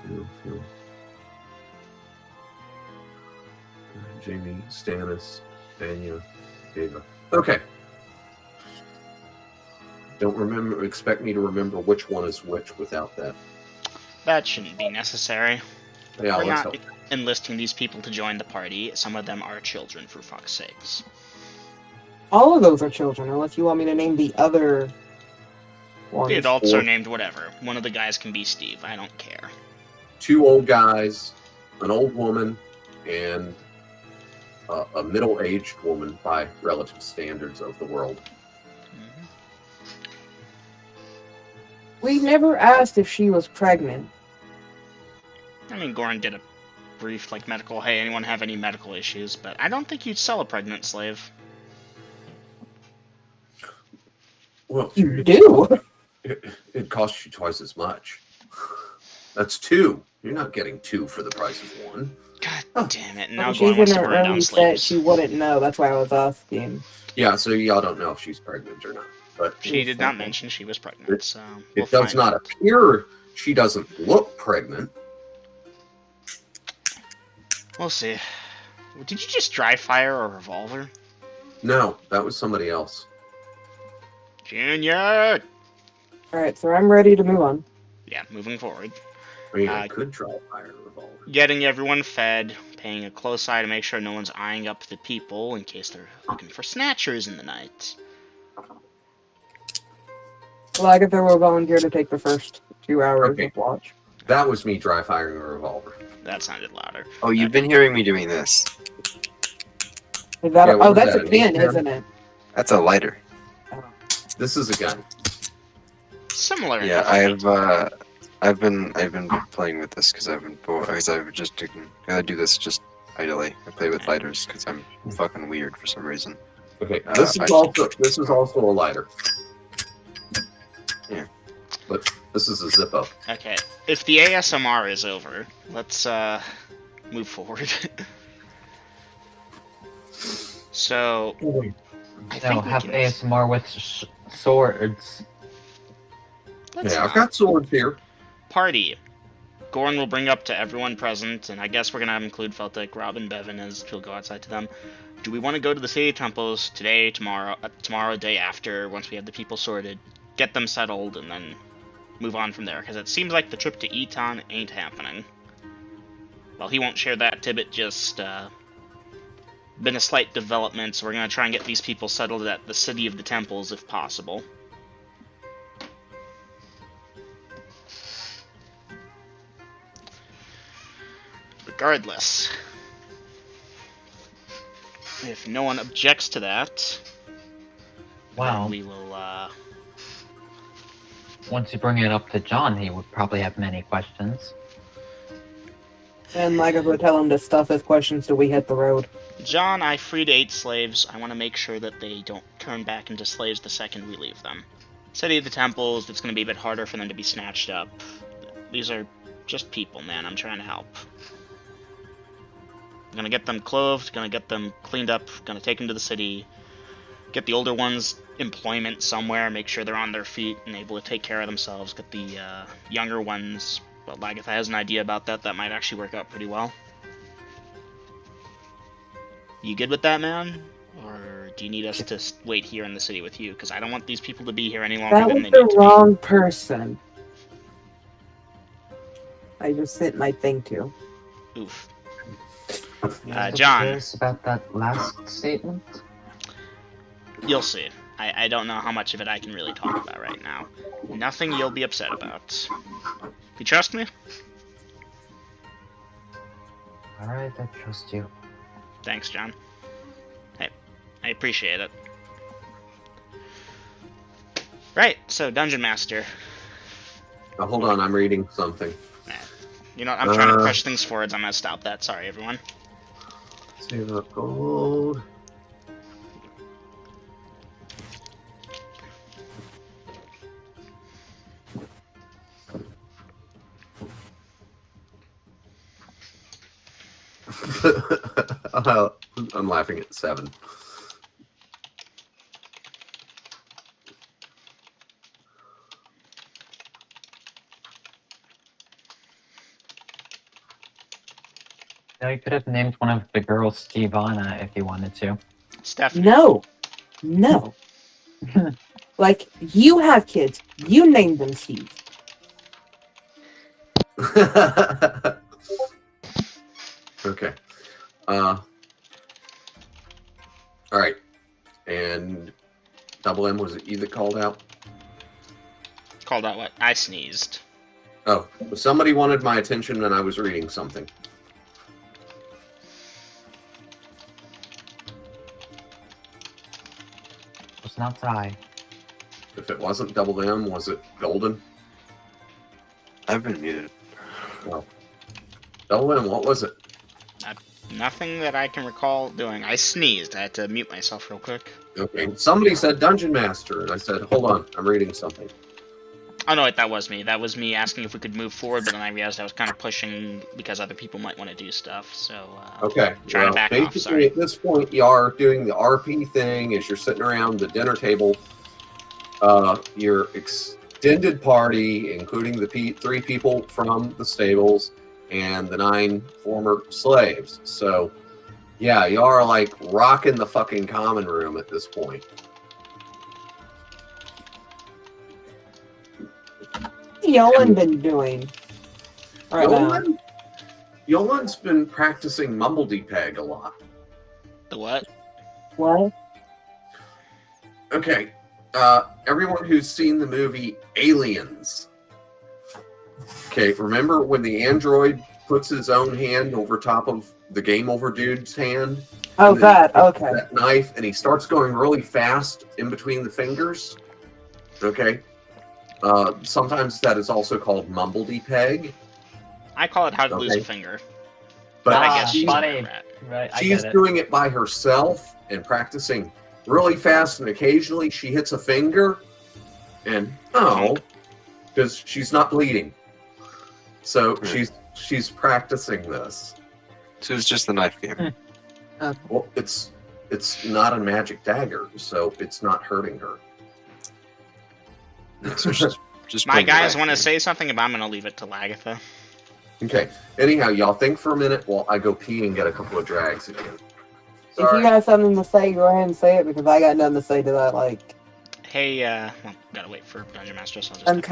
Fail, fail. Jamie, Stannis, Anya, Ava. Okay. Don't expect me to remember which one is which without that. That shouldn't be necessary. Yeah, We're let's not help. enlisting these people to join the party. Some of them are children, for fuck's sakes. All of those are children, unless you want me to name the other ones. The adults Or- are named whatever. One of the guys can be Steve. I don't care. 2 old guys, an old woman, and a middle-aged woman by relative standards of the world. We never asked if she was pregnant. I mean, Goran did a brief, medical, hey, anyone have any medical issues? But I don't think you'd sell a pregnant slave. Well, You do? it costs you twice as much. That's 2. You're not getting 2 for the price of 1. God damn it. Now She's Goran in wants to her burn down early set. slaves. She wouldn't know. That's why I was asking. Yeah, so y'all don't know if she's pregnant or not. But She did not mention she was pregnant, so it does not appear she doesn't look pregnant. We'll see. Did you just dry fire a revolver? No, that was somebody else. Junior! Alright, so I'm ready to move on. Yeah, moving forward. I mean, I Uh, could try fire a revolver. Getting everyone fed, paying a close eye to make sure no one's eyeing up the people in case they're looking for snatchers in the night. Well, Agatha will volunteer to take the first 2 hours Okay. of watch. That was me dry firing a revolver. That sounded louder. Oh, you've been hearing me doing this. Is that Yeah, what oh, was that's that, a an pin, eight-pin? isn't it? That's a lighter. This is a gun. Similar. Yeah, enough. I've been playing with this because I've been bored. Because I've just gotta do this just Ideally, I play with lighters because I'm fucking weird for some reason. Okay, Uh, this I- is also a lighter. Yeah. But this is a Zippo. Okay, if the ASMR is over, let's move forward. So I No, think we have can. ASMR with swords. Let's Yeah, I've not. got swords here. Party. Goran will bring up to everyone present, and I guess we're gonna include Feltic, Rob, and Bevan as he'll go outside to them. Do we want to go to the city temples today, tomorrow, day after, once we have the people sorted, get them settled, and then move on from there? Because it seems like the trip to Eton ain't happening. Well, he won't share that tidbit, just been a slight development, so we're gonna try and get these people settled at the city of the temples if possible. Regardless, if no one objects to that, Wow. then we will, Once you bring it up to John, he would probably have many questions. And Magus would tell him to stuff his questions till we hit the road. John, I freed 8 slaves. I want to make sure that they don't turn back into slaves the second we leave them. City of the Temples, it's going to be a bit harder for them to be snatched up. These are just people, man. I'm trying to help. I'm gonna get them clothed, gonna get them cleaned up, gonna take them to the city, get the older ones employment somewhere, make sure they're on their feet and able to take care of themselves, get the younger ones. Well, Lagatha has an idea about that. That might actually work out pretty well. You good with that, man? Or do you need us to wait here in the city with you? Because I don't want these people to be here any longer That than was they the need to wrong person. I just sent my thing to. be. Oof. I'm John. curious about that last statement. You'll see. I don't know how much of it I can really talk about right now. Nothing you'll be upset about. You trust me? Alright, I trust you. Thanks, John. Hey, I appreciate it. Right, so Dungeon Master. Now, hold on, I'm reading something. You know, I'm trying to push things forwards. I'm gonna stop that. Sorry, everyone. Save up gold. I'm laughing at 7. Now you could have named one of the girls Stevana if you wanted to. Stephanie. No. No. Like, you have kids. You name them Steve. Okay. All right. And Double M, was it you that called out? Called out what? I sneezed. Oh, somebody wanted my attention and I was reading something. It was not I. If it wasn't Double M, was it Golden? I've been muted. Double M, what was it? Nothing that I can recall doing. I sneezed. I had to mute myself real quick. Okay, somebody said Dungeon Master, and I said, hold on, I'm reading something. Oh no, wait, that was me. That was me asking if we could move forward, but then I realized I was kind of pushing because other people might want to do stuff. So Okay, Trying to well, back off, basically sorry. at this point, you are doing the RP thing as you're sitting around the dinner table. Your extended party, including the 3 people from the stables and the 9 former slaves. So, yeah, you are like rocking the fucking common room at this point. Yolan been doing? Right now. Yolan's been practicing Mumbledy-Peg a lot. the what? What? Okay, everyone who's seen the movie Aliens. Okay, remember when the android puts his own hand over top of the game over dude's hand? Oh, And then that. he takes Okay. that knife and he starts going really fast in between the fingers. Okay. Sometimes that is also called Mumbledy-Peg. I call it how to lose a Okay. finger. But I guess she's funny. a rat. Right, I she's get it. doing it by herself and practicing really fast, and occasionally she hits a finger, and because she's not bleeding, so she's practicing this. So it's just the knife game. Well, it's not a magic dagger, so it's not hurting her. So it's just My playing the guys knife want to game. say something, but I'm going to leave it to Lagatha. Okay. Anyhow, y'all think for a minute while I go pee and get a couple of drags again. If you have something to say, go ahead and say it because I got nothing to say to that. Like, Hey, well, gotta wait for Dungeon Master, so I'll just... I'm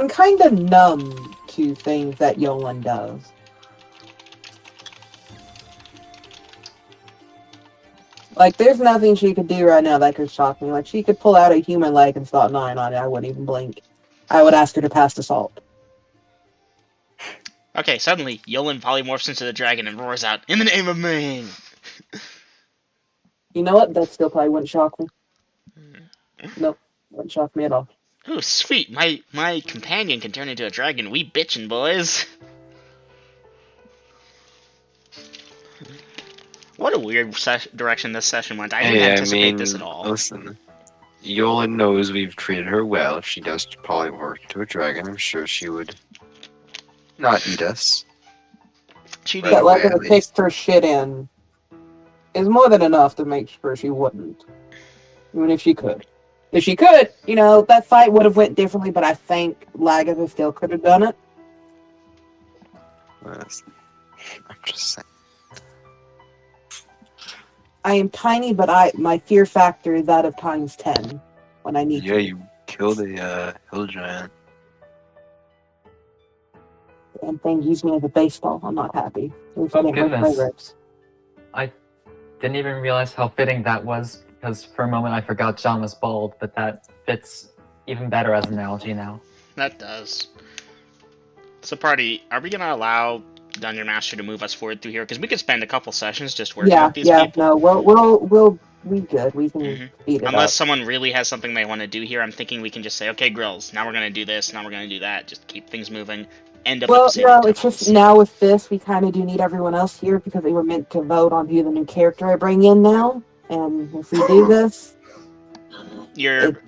kind of numb to things that Yolan does. Like, there's nothing she could do right now that could shock me. Like, she could pull out a human leg and start gnawing on it. I wouldn't even blink. I would ask her to pass the salt. Okay, suddenly, Yolan polymorphs into the dragon and roars out, "In the name of Ming!" You know what? That still probably wouldn't shock me. Nope. Wouldn't shock me at all. Oh, sweet, my companion can turn into a dragon. We bitchin', boys. What a weird direction this session went. I didn't anticipate this at all. Listen, Yola knows we've treated her well. If she does polymorph into a dragon, I'm sure she would not eat us. She Right did. That away, like at to least. pick her shit in is more than enough to make sure she wouldn't. Even if she could. If she could, you know, that fight would have went differently, but I think Lagatha still could have done it. I'm just saying. I am tiny, but my fear factor is that of times 10 when I need Yeah, to. you killed a hill giant. And thing used me as a baseball. I'm not happy. Oh, goodness. I didn't even realize how fitting that was, because for a moment I forgot John was bald, but that fits even better as an analogy now. That does. So, party, are we gonna allow Dungeon Master to move us forward through here? Because we could spend a couple sessions just working with these people. No, we good. We can beat it Unless up. someone really has something they want to do here, I'm thinking we can just say, okay, Grills, now we're gonna do this, now we're gonna do that, just keep things moving. End up Well, at the same no, it's temples. just now with this, we kind of do need everyone else here because they were meant to vote on who the new character I bring in now. And if we do this, You're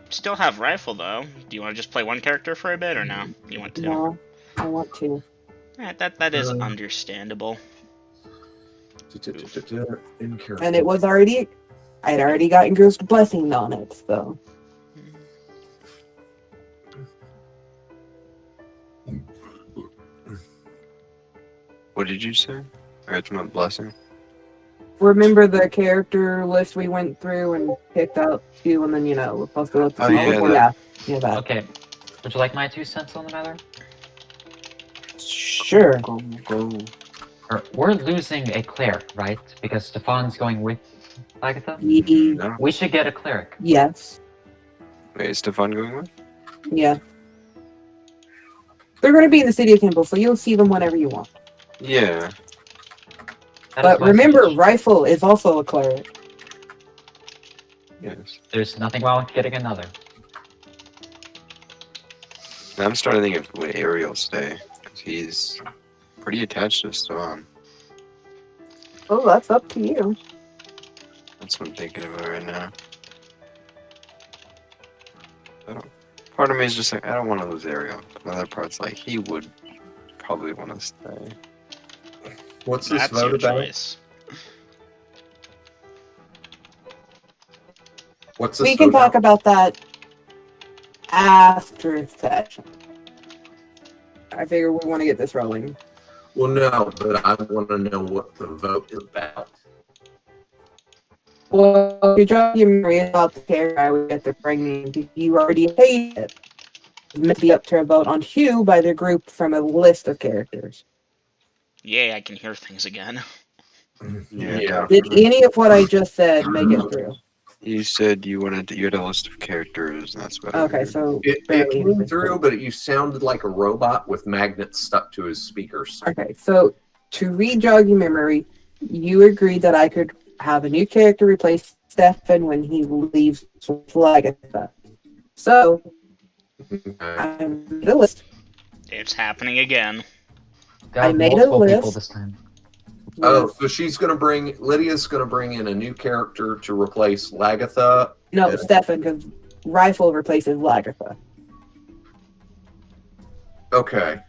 still have Rifle, though. Do you want to just play one character for a bit, or no? You want to? No, I want to. Alright, that is understandable. And it was already, I'd already gotten Ghost Blessing on it, so. What did you say? Ultimate blessing. Remember the character list we went through and picked out two, and then, you know, we're supposed to look Oh, yeah, yeah, that. Okay, would you like my 2 cents on the matter? Sure. Go. We're losing a cleric, right? Because Stefan's going with Agatha? No. We should get a cleric. Yes. Wait, is Stefan going with? Yeah. They're going to be in the City of Temple, so you'll see them whenever you want. Yeah. That But is my remember, suggestion. Rifle is also a cleric. Yes. There's nothing wrong with getting another. I'm starting to think of would Ariel stay, because he's pretty attached to Stefan. Oh, that's up to you. That's what I'm thinking about right now. Part of me is just like, I don't want to lose Ariel. Another part's like, he would probably want to stay. What's this That's vote your about? choice. What's this We can vote talk about that after session. I figure we want to get this rolling. Well, no, but I want to know what the vote is about. Well, your job you memory about the character I would get to bring in. You already paid it. It's meant to be up to a vote on who by the group from a list of characters. Yay, I can hear things again. Yeah. Did any of what I just said make it through? You said you had a list of characters, and that's what I Okay, heard. so It barely came through, but you sounded like a robot with magnets stuck to his speakers. Okay, so to re-jog your memory, you agreed that I could have a new character replace Stefan when he leaves Lagatha. So, I'm the list. It's happening again. Got I made a multiple people list. this time. Oh, so Lydia's going to bring in a new character to replace Lagatha. No, Stefan, because Rifle replaces Lagatha. Okay.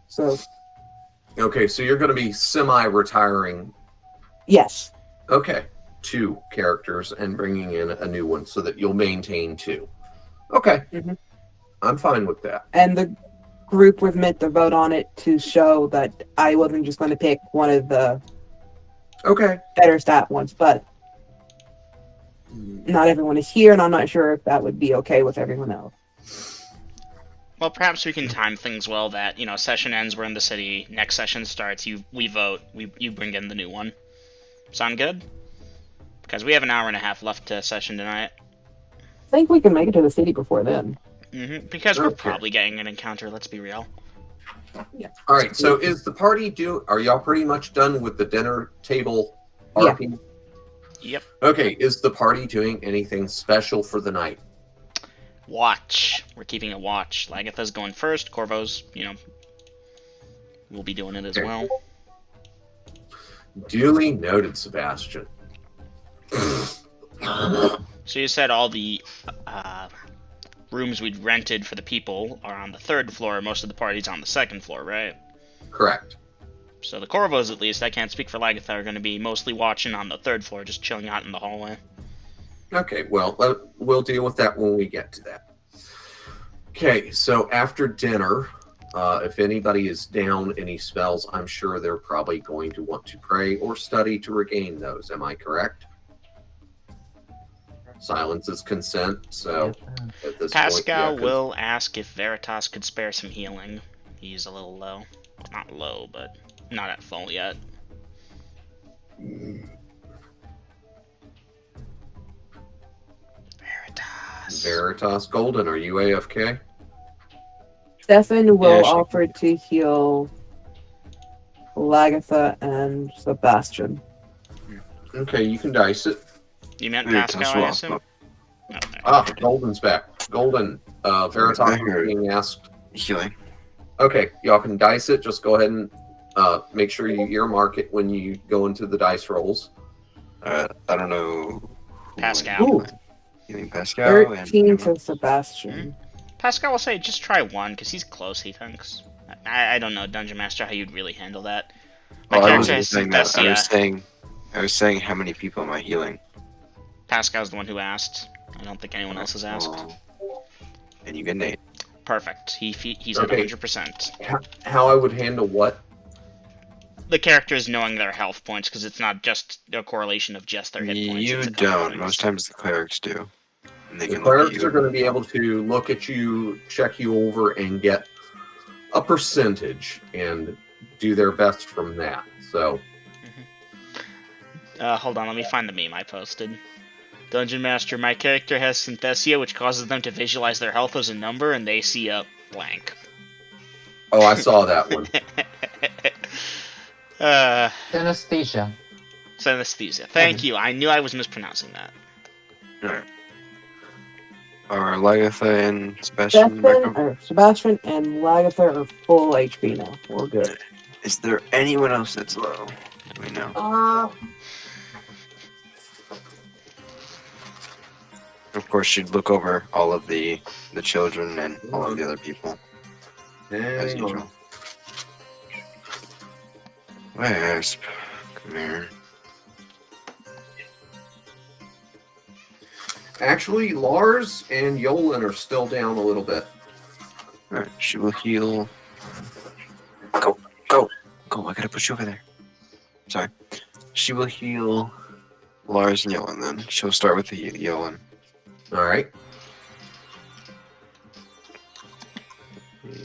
So, Okay, so you're going to be semi-retiring. yes. Okay. 2 characters and bringing in a new one so that you'll maintain 2. Okay. Mhm. I'm fine with that. And the group was meant to vote on it to show that I wasn't just going to pick one of the Okay. better stat ones, but not everyone is here, and I'm not sure if that would be okay with everyone else. Well, perhaps we can time things well that, session ends, we're in the city, next session starts, we vote, you bring in the new one. Sound good? Because we have an hour and a half left to session tonight. I think we can make it to the city before then. Because we're Okay. probably getting an encounter, let's be real. All right. So is the party are y'all pretty much done with the dinner table Yeah. RP? Yep. Okay. Is the party doing anything special for the night? Watch. We're keeping a watch. Lagatha's going first, Corvo's, will be doing it as Okay. well. Duly noted, Sebastian. So you said all the rooms we'd rented for the people are on the 3rd floor, most of the party's on the 2nd floor, right? Correct. So the Corvos, at least, I can't speak for Lagatha, are going to be mostly watching on the 3rd floor, just chilling out in the hallway. Okay. Well, we'll deal with that when we get to that. Okay. So after dinner, if anybody is down any spells, I'm sure they're probably going to want to pray or study to regain those. Am I correct? Silence is consent. So at this Pascal point, yeah, will ask if Veritas could spare some healing. He's a little low. Not low, but not at full yet. Veritas Golden, are you AFK? Stefan will Yeah, she- offer to heal Lagatha and Sebastian. Okay, you can dice it. You meant Veritas Pascal, will I assume? Okay. Ah, Golden's back. Golden, Veritas I is heard. being asked. Healing. Okay, y'all can dice it. Just go ahead and make sure you earmark it when you go into the dice rolls. I don't know. who Pascal. Ooh, Healing Pascal 13 to Sebastian. Pascal will say just try one, because he's close, he thinks. I don't know, Dungeon Master, how you'd really handle that. My Oh, I character wasn't has saying that. Synthesia. I was saying how many people am I healing? Pascal's the one who asked. I don't think anyone else has asked. Oh. And you get an 8. Perfect. He's Okay. at 100%. How I would handle what? The characters knowing their health points, because it's not just a correlation of just their hit points. You it's a couple don't. things. Most times the clerics do. And they The can look at clerics you. are going to be able to look at you, check you over, and get a percentage and do their best from that. So, Hold on, let me find the meme I posted. Dungeon Master, my character has Synthesia, which causes them to visualize their health as a number, and they see a blank. oh, I saw that one. Synesthesia. Synesthesia. Thank you. I knew I was mispronouncing that. Alright. Are Lagatha and Sebastian back up? Sebastian and Lagatha are full HP now. We're good. Is there anyone else that's low? Do we know? Of course, you'd look over all of the children and all of the other people, as Hang on. usual. Wisp, come here. Actually, Lars and Yolan are still down a little bit. Alright, she will heal. Go, go, go, I gotta push you over there. Sorry. She will heal Lars and Yolan then. She'll start with the Yolan. All right.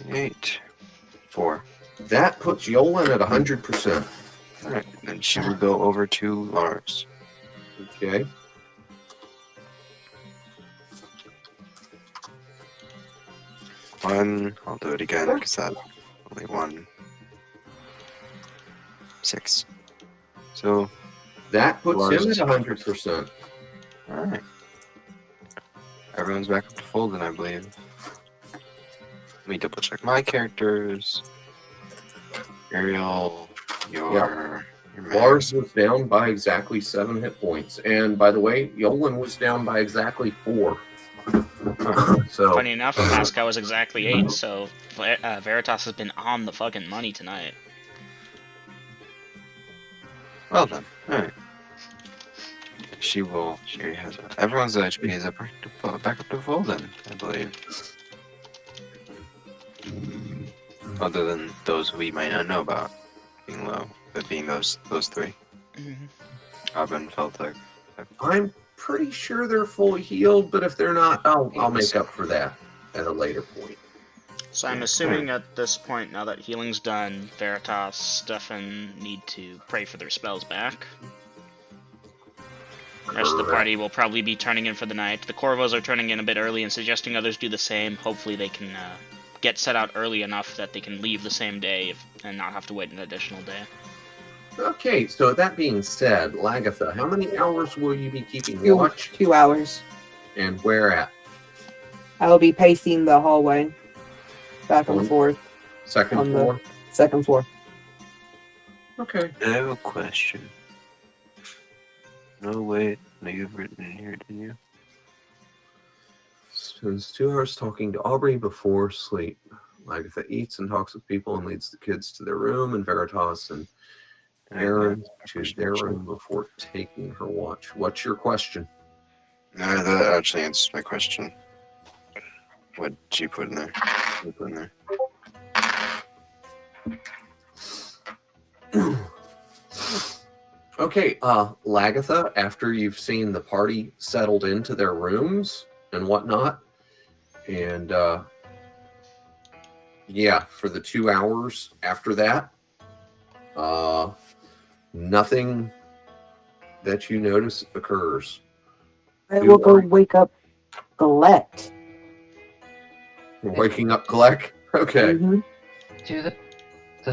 8, 4. That puts Yolan at 100%. Alright, then she will go over to Lars. Okay. One, I'll do it again because that only 1. 6. So, That puts Lars him is at 100%. alright. Everyone's back up to full then, I believe. Let me double check my characters. Ariel, your Lars was down by exactly 7 hit points. And by the way, Yolan was down by exactly 4. So, Funny enough, Pascal was exactly 8, so Veritas has been on the fucking money tonight. Well then, alright. She has everyone's HP is back up to full then, I believe. Other than those we might not know about being low, but being those 3. Robin felt like I'm pretty sure they're fully healed, but if they're not, I'll make up for that at a later point. So I'm assuming at this point, now that healing's done, Veritas, Stefan need to pray for their spells back. The rest of the party will probably be turning in for the night. The Corvos are turning in a bit early and suggesting others do the same. Hopefully they can get set out early enough that they can leave the same day and not have to wait an additional day. Okay, so that being said, Lagatha, how many hours will you be keeping 2 watch? 2 hours. And where at? I will be pacing the hallway back and forth. Second On the- floor? Second floor. Okay. I have a question. No, wait. No, you've written in here, didn't you? Spends 2 hours talking to Aubrey before sleep. Lagatha eats and talks with people and leads the kids to their room, and Veritas and Aaron to their room before taking her watch. What's your question? No, that actually answers my question. What did you put in there? What did you put in there? Okay, Lagatha, after you've seen the party settled into their rooms and whatnot, and yeah, for the 2 hours after that, nothing that you notice occurs. I will go wake up Galette. Waking up, Gleck? Okay. Mhm. Does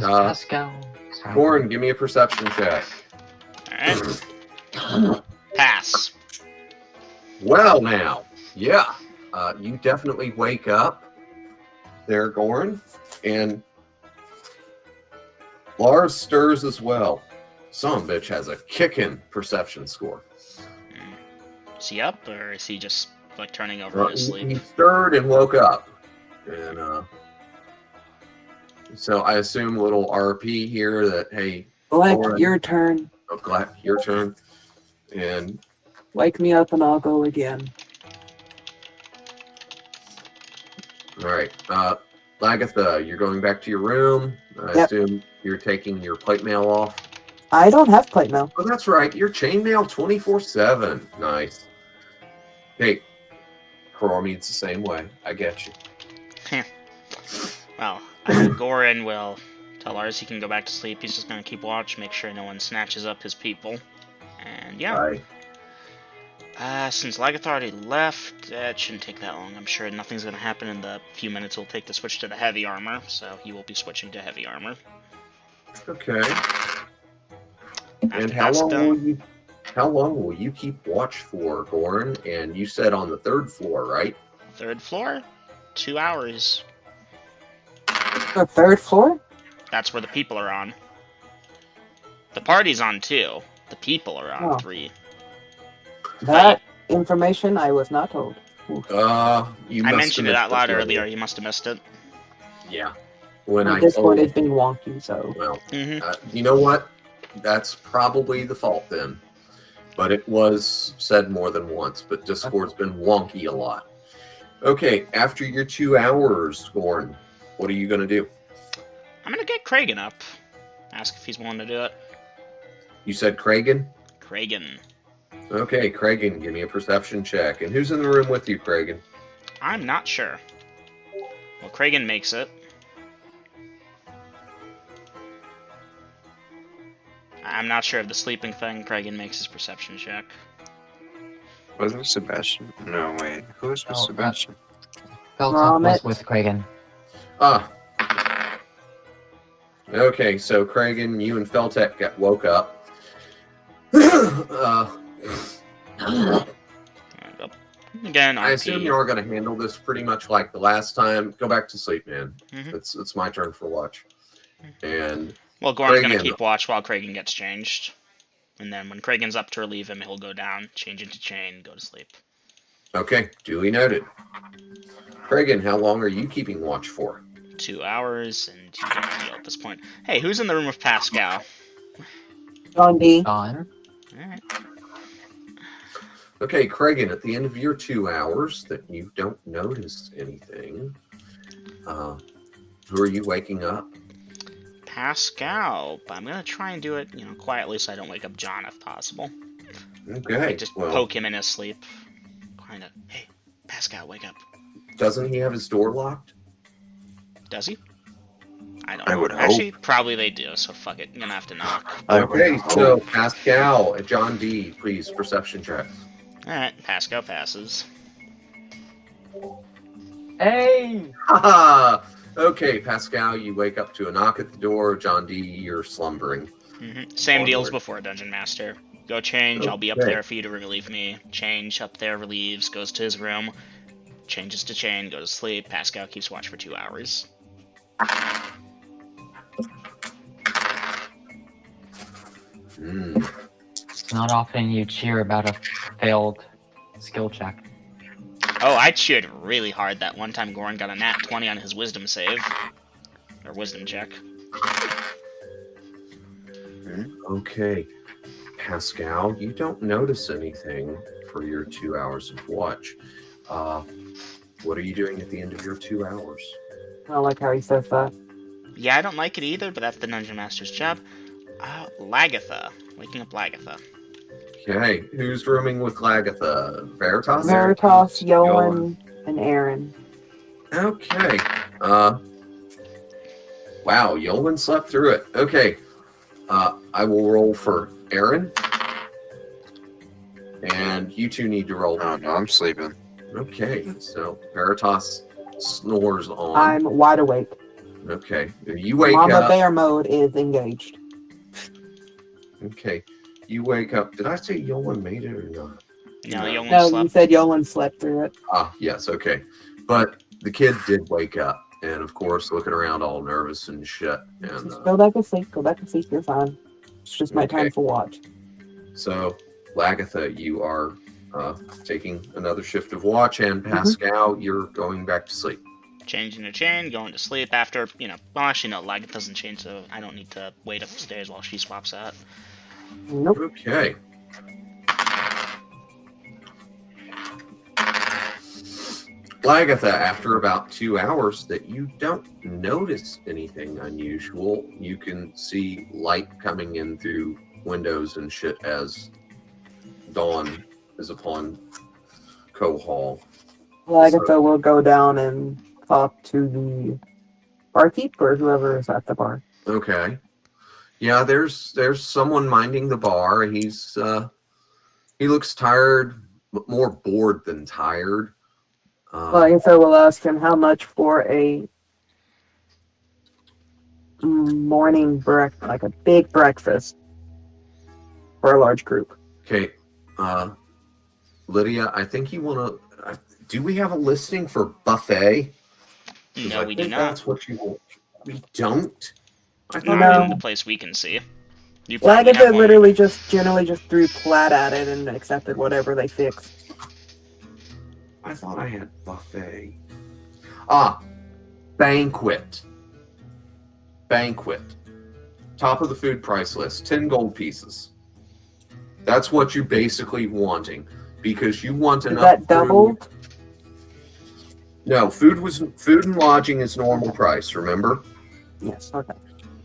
Pascal? Sorry. Goran, give me a perception check. Alright. Pass. Well, now, yeah, you definitely wake up there, Goran, and Lars stirs as well. Some bitch has a kickin' perception score. Is he up, or is he just like turning over in his He sleep? stirred and woke up, and so I assume little RP here that hey, Galette, Goran, your turn. oh, Gleck, your turn, and Wake me up and I'll go again. all right, Lagatha, you're going back to your room. I Yep. assume you're taking your plate mail off. I don't have plate mail. Oh, that's right. You're chainmail 24/7. Nice. Hey, Coromede's the same way. I get you. Well, Goran will tell Lars he can go back to sleep. He's just gonna keep watch, make sure no one snatches up his people. And yeah. Bye. Since Lagatha already left, it shouldn't take that long. I'm sure nothing's gonna happen in the few minutes it'll take to switch to the heavy armor, so he will be switching to heavy armor. Okay. After And how that's long done, will you keep watch for, Goran? And you said on the 3rd floor, right? 3rd floor, 2 hours. The 3rd floor? That's where the people are on. The party's on 2. The people are on Oh. 3. That information I was not told. You I must mentioned it have out loud missed earlier. You must have missed it. Yeah. When My I Discord told, has been wonky, so. well, Mm-hmm. you know what? That's probably the fault then. But it was said more than once. But Discord's been wonky a lot. Okay, after your 2 hours, Goran, what are you going to do? I'm gonna get Kragan up. Ask if he's willing to do it. You said Kragan? Kragan. Okay, Kragan, give me a perception check. And who's in the room with you, Kragan? I'm not sure. Well, Kragan makes it. I'm not sure of the sleeping thing. Kragan makes his perception check. Wasn't it Sebastian? No, wait. Who was with Oh, Sebastian? Feltop was Grommet. with Kragan. Ah. Okay, so Kragan, you and Feltek woke up. Again, I assume you are going to handle this pretty much like the last time. Go back to sleep, man. Mhm. It's my turn for watch. And Well, Goran's gonna Kragan. keep watch while Kragan gets changed. And then when Kragan's up to relieve him, he'll go down, change into chain, go to sleep. Okay, duly noted. Kragan, how long are you keeping watch for? 2 hours, and you don't heal at this point. Hey, who's in the room with Pascal? John D. Gone. Alright. Okay, Kragan, at the end of your 2 hours that you don't notice anything, who are you waking up? Pascal. But I'm gonna try and do it, quietly so I don't wake up John if possible. Okay, Just well, poke him in his sleep. Kinda, hey, Pascal, wake up. doesn't he have his door locked? Does he? I don't I know. would hope. Actually, probably they do, so fuck it. I'm gonna have to knock. Okay, so Pascal, John D, please, perception check. Alright, Pascal passes. Hey! Haha! Okay, Pascal, you wake up to a knock at the door. John D, you're slumbering. Same deal as Onward. before, Dungeon Master. Go change, I'll be up Okay. there for you to relieve me. Change, up there, relieves, goes to his room. Changes to chain, goes to sleep. Pascal keeps watch for 2 hours. Hmm. It's not often you cheer about a failed skill check. Oh, I cheered really hard that one time Goran got a nat 20 on his wisdom save. Or wisdom check. Okay, Pascal, you don't notice anything for your 2 hours of watch. What are you doing at the end of your 2 hours? I don't like how he says that. Yeah, I don't like it either, but that's the Dungeon Master's job. Lagatha. Waking up Lagatha. Okay, who's rooming with Lagatha? Veritas? Veritas, Yolan, and Aaron. Okay. Wow, Yolan slept through it. Okay. I will roll for Aaron. And you two need to roll. Oh, no, I'm sleeping. Okay, so Veritas snores on. I'm wide awake. Okay, you wake Mama up. Bear mode is engaged. Okay, you wake up. Did I say Yolan made it or not? No, you only No, you slept. said Yolan slept through it. Ah, yes, okay. But the kid did wake up, and of course, looking around all nervous and shit. And Just go back to sleep. Go back to sleep. You're fine. It's just my Okay. time for watch. so, Lagatha, you are taking another shift of watch, and Pascal, you're going back to sleep. Changing to chain, going to sleep after, well, actually, no, Lagatha doesn't change, so I don't need to wait upstairs while she swaps out. Nope. Okay. Lagatha, after about 2 hours that you don't notice anything unusual, you can see light coming in through windows and shit as dawn is upon Hall. Lagatha will go down and talk to the barkeep or whoever is at the bar. Okay. Yeah, there's someone minding the bar. He looks tired, but more bored than tired. Lagatha will ask him how much for a morning like a big breakfast for a large group. Okay, Lydia, I think you want to. Do we have a listing for buffet? 'Cause No, I we do think not. That's what you want. We don't. I thought Not No. in the place we can see. You probably have Lagatha one. literally generally just threw plat at it and accepted whatever they fixed. I thought I had buffet. Ah, banquet. Banquet. Top of the food price list. 10 gold pieces. That's what you're basically wanting because you want Is enough. that double? food- No, food and lodging is normal price. Remember. Yes. Okay.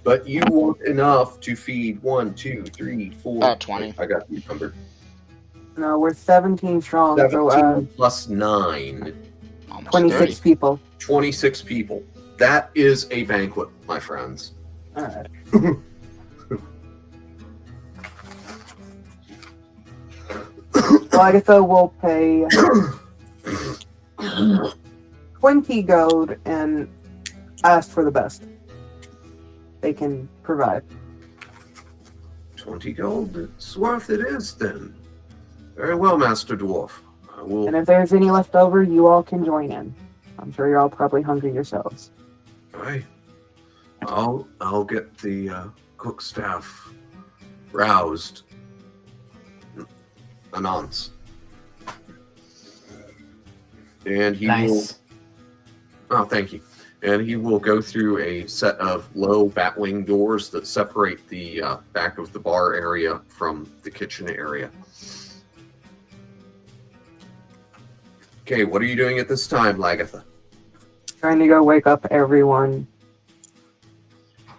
But you want enough to feed 1, 2, 3, 4. 20. I got you numbered. No, we're 17 strong, 17 so plus 9. Almost 26 30. people. 26 people. That is a banquet, my friends. All right. Lagatha will pay 20 gold and ask for the best they can provide. 20 gold. It's worth it is then. Very well, Master Dwarf. I will. And if there's any left over, you all can join in. I'm sure you're all probably hungry yourselves. Aye. I'll get the cook staff roused. Anons. And he will. Nice. Oh, thank you. And he will go through a set of low batwing doors that separate the back of the bar area from the kitchen area. Okay, what are you doing at this time, Lagatha? Trying to go wake up everyone.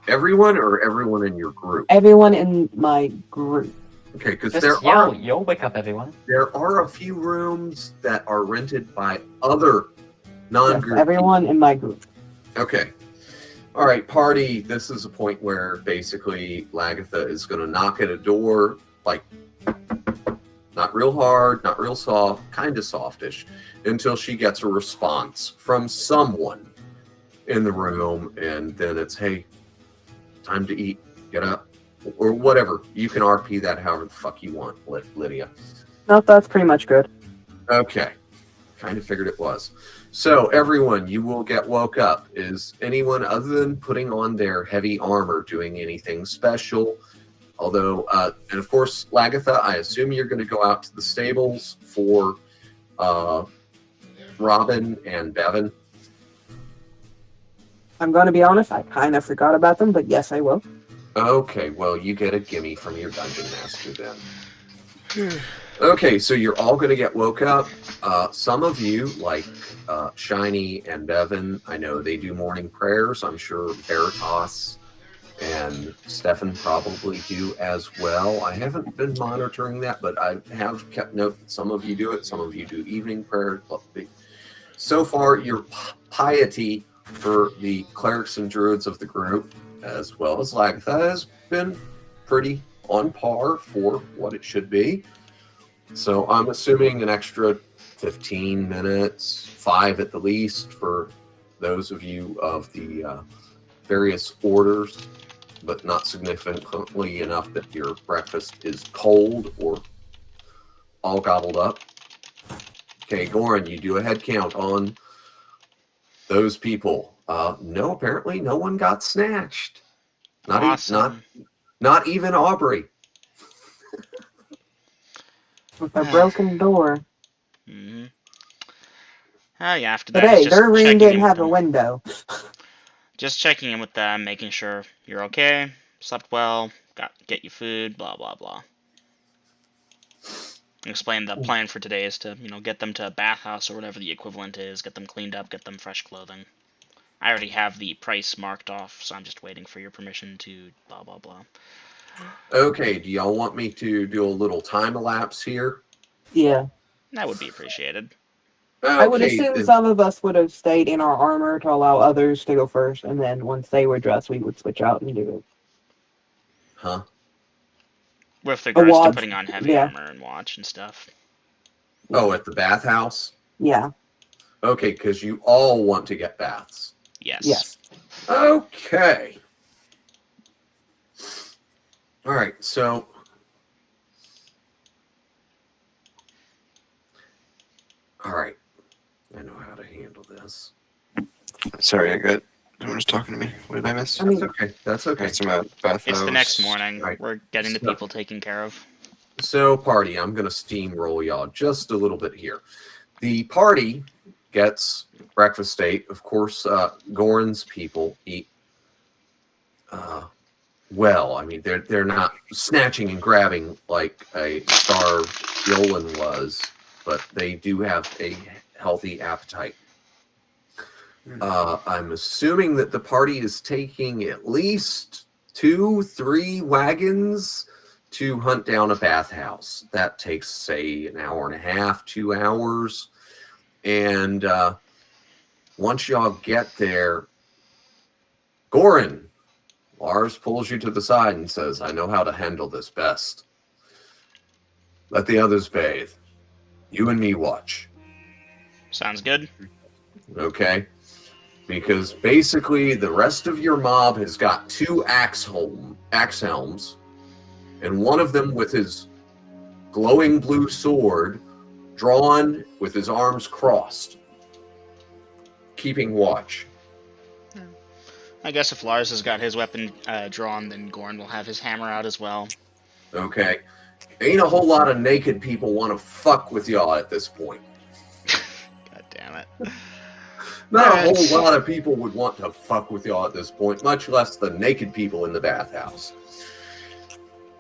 Everyone or everyone in your group? Everyone in my group. Okay, because Just you'll wake up everyone. there are a few rooms that are rented by other Yes, non-group everyone in my group. Okay. All right, party. This is a point where basically Lagatha is going to knock at a door, like not real hard, not real soft, kind of softish, until she gets a response from someone in the room, and then it's, hey, time to eat, get up, or whatever. You can RP that however the fuck you want, Lydia. No, that's pretty much good. Okay. Kind of figured it was. So, everyone, you will get woke up. Is anyone other than putting on their heavy armor doing anything special? Although, and of course, Lagatha, I assume you're going to go out to the stables for Robin and Bevan. I'm going to be honest, I kind of forgot about them, but yes, I will. Okay, well, you get a gimme from your dungeon master then. Okay, so you're all going to get woke up. Some of you, like Shiny and Bevan, I know they do morning prayers. I'm sure Veritas and Stefan probably do as well. I haven't been monitoring that, but I have kept note that some of you do it. Some of you do evening prayer. So far, your piety for the clerics and druids of the group, as well as Lagatha, has been pretty on par for what it should be. So I'm assuming an extra 15 minutes, 5 at the least, for those of you of the various orders, but not significantly enough that your breakfast is cold or all gobbled up. Okay, Goran, you do a head count on those people. No, apparently no one got snatched. Awesome. Not even Aubrey. With a broken door. Mm-hmm. Oh yeah, after But that, hey, it's just their room checking didn't in with have a them. window. Just checking in with them, making sure you're okay, slept well, get you food, blah blah blah. Explain the plan for today is to, get them to a bathhouse or whatever the equivalent is, get them cleaned up, get them fresh clothing. I already have the price marked off, so I'm just waiting for your permission to blah blah blah. Okay, do y'all want me to do a little time elapse here? Yeah. That would be appreciated. Okay, I would assume some of us would have stayed in our armor to allow others to go first, and then once they were dressed, we would switch out and do it. Huh? With regards to watch, putting on heavy yeah. armor and watch and stuff. Oh, at the bathhouse? Yeah. Okay, because you all want to get baths. Yes. Yes. Okay. All right, so all right. I know how to handle this. Sorry, someone was talking to me. What did I miss? I mean, That's okay. That's okay. Got some bathhouse. It's the next morning. Right. We're getting the So- people taken care of. So, party, I'm going to steamroll y'all just a little bit here. The party gets breakfast date. Of course, Goran's people eat well. I mean, they're not snatching and grabbing like a starved Yolan was, but they do have a healthy appetite. I'm assuming that the party is taking at least 2-3 wagons to hunt down a bathhouse. That takes, say, an hour and a half, 2 hours. And once y'all get there, Goran, Lars pulls you to the side and says, I know how to handle this best. Let the others bathe. You and me watch. Sounds good. Okay? Because basically the rest of your mob has got 2 axe helms, and one of them with his glowing blue sword drawn with his arms crossed, keeping watch. I guess if Lars has got his weapon drawn, then Gorn will have his hammer out as well. Okay. Ain't a whole lot of naked people want to fuck with y'all at this point. God damn it. Not a Alright. whole lot of people would want to fuck with y'all at this point, much less the naked people in the bathhouse.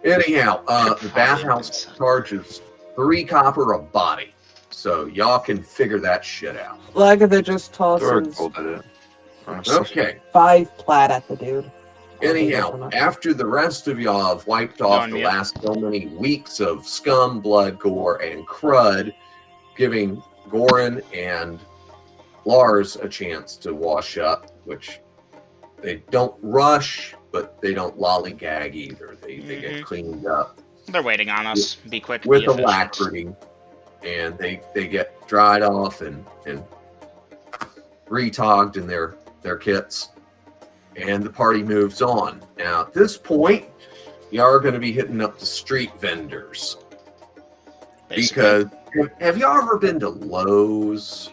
Anyhow, the bathhouse charges 3 copper a body, so y'all can figure that shit out. Lagatha just Thor tosses gold at it. Honestly. Okay. 5 plat at the dude. Anyhow, after the rest of y'all have wiped off On the mute. last so many weeks of scum, blood, gore, and crud, giving Goran and Lars a chance to wash up, which they don't rush, but they don't lollygag either. They get cleaned up They're waiting on us. Be quick, with be efficient. alacrity, and they get dried off and retogged in their kits, and the party moves on. Now, at this point, you are going to be hitting up the street vendors. Basically. Because have y'all ever been to Lowe's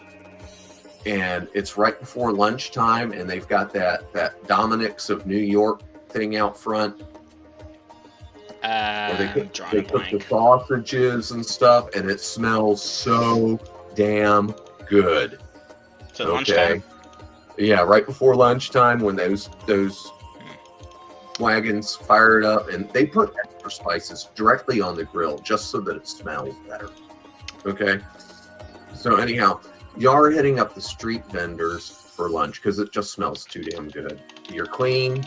and it's right before lunchtime and they've got that Dominic's of New York thing out front where they I'm drawing they a cook the blank. sausages and stuff, and it smells so damn good. So lunchtime? Yeah, right before lunchtime when those wagons fired up, and they put extra spices directly on the grill just so that it smells better. Okay. So anyhow, y'all are hitting up the street vendors for lunch because it just smells too damn good. You're clean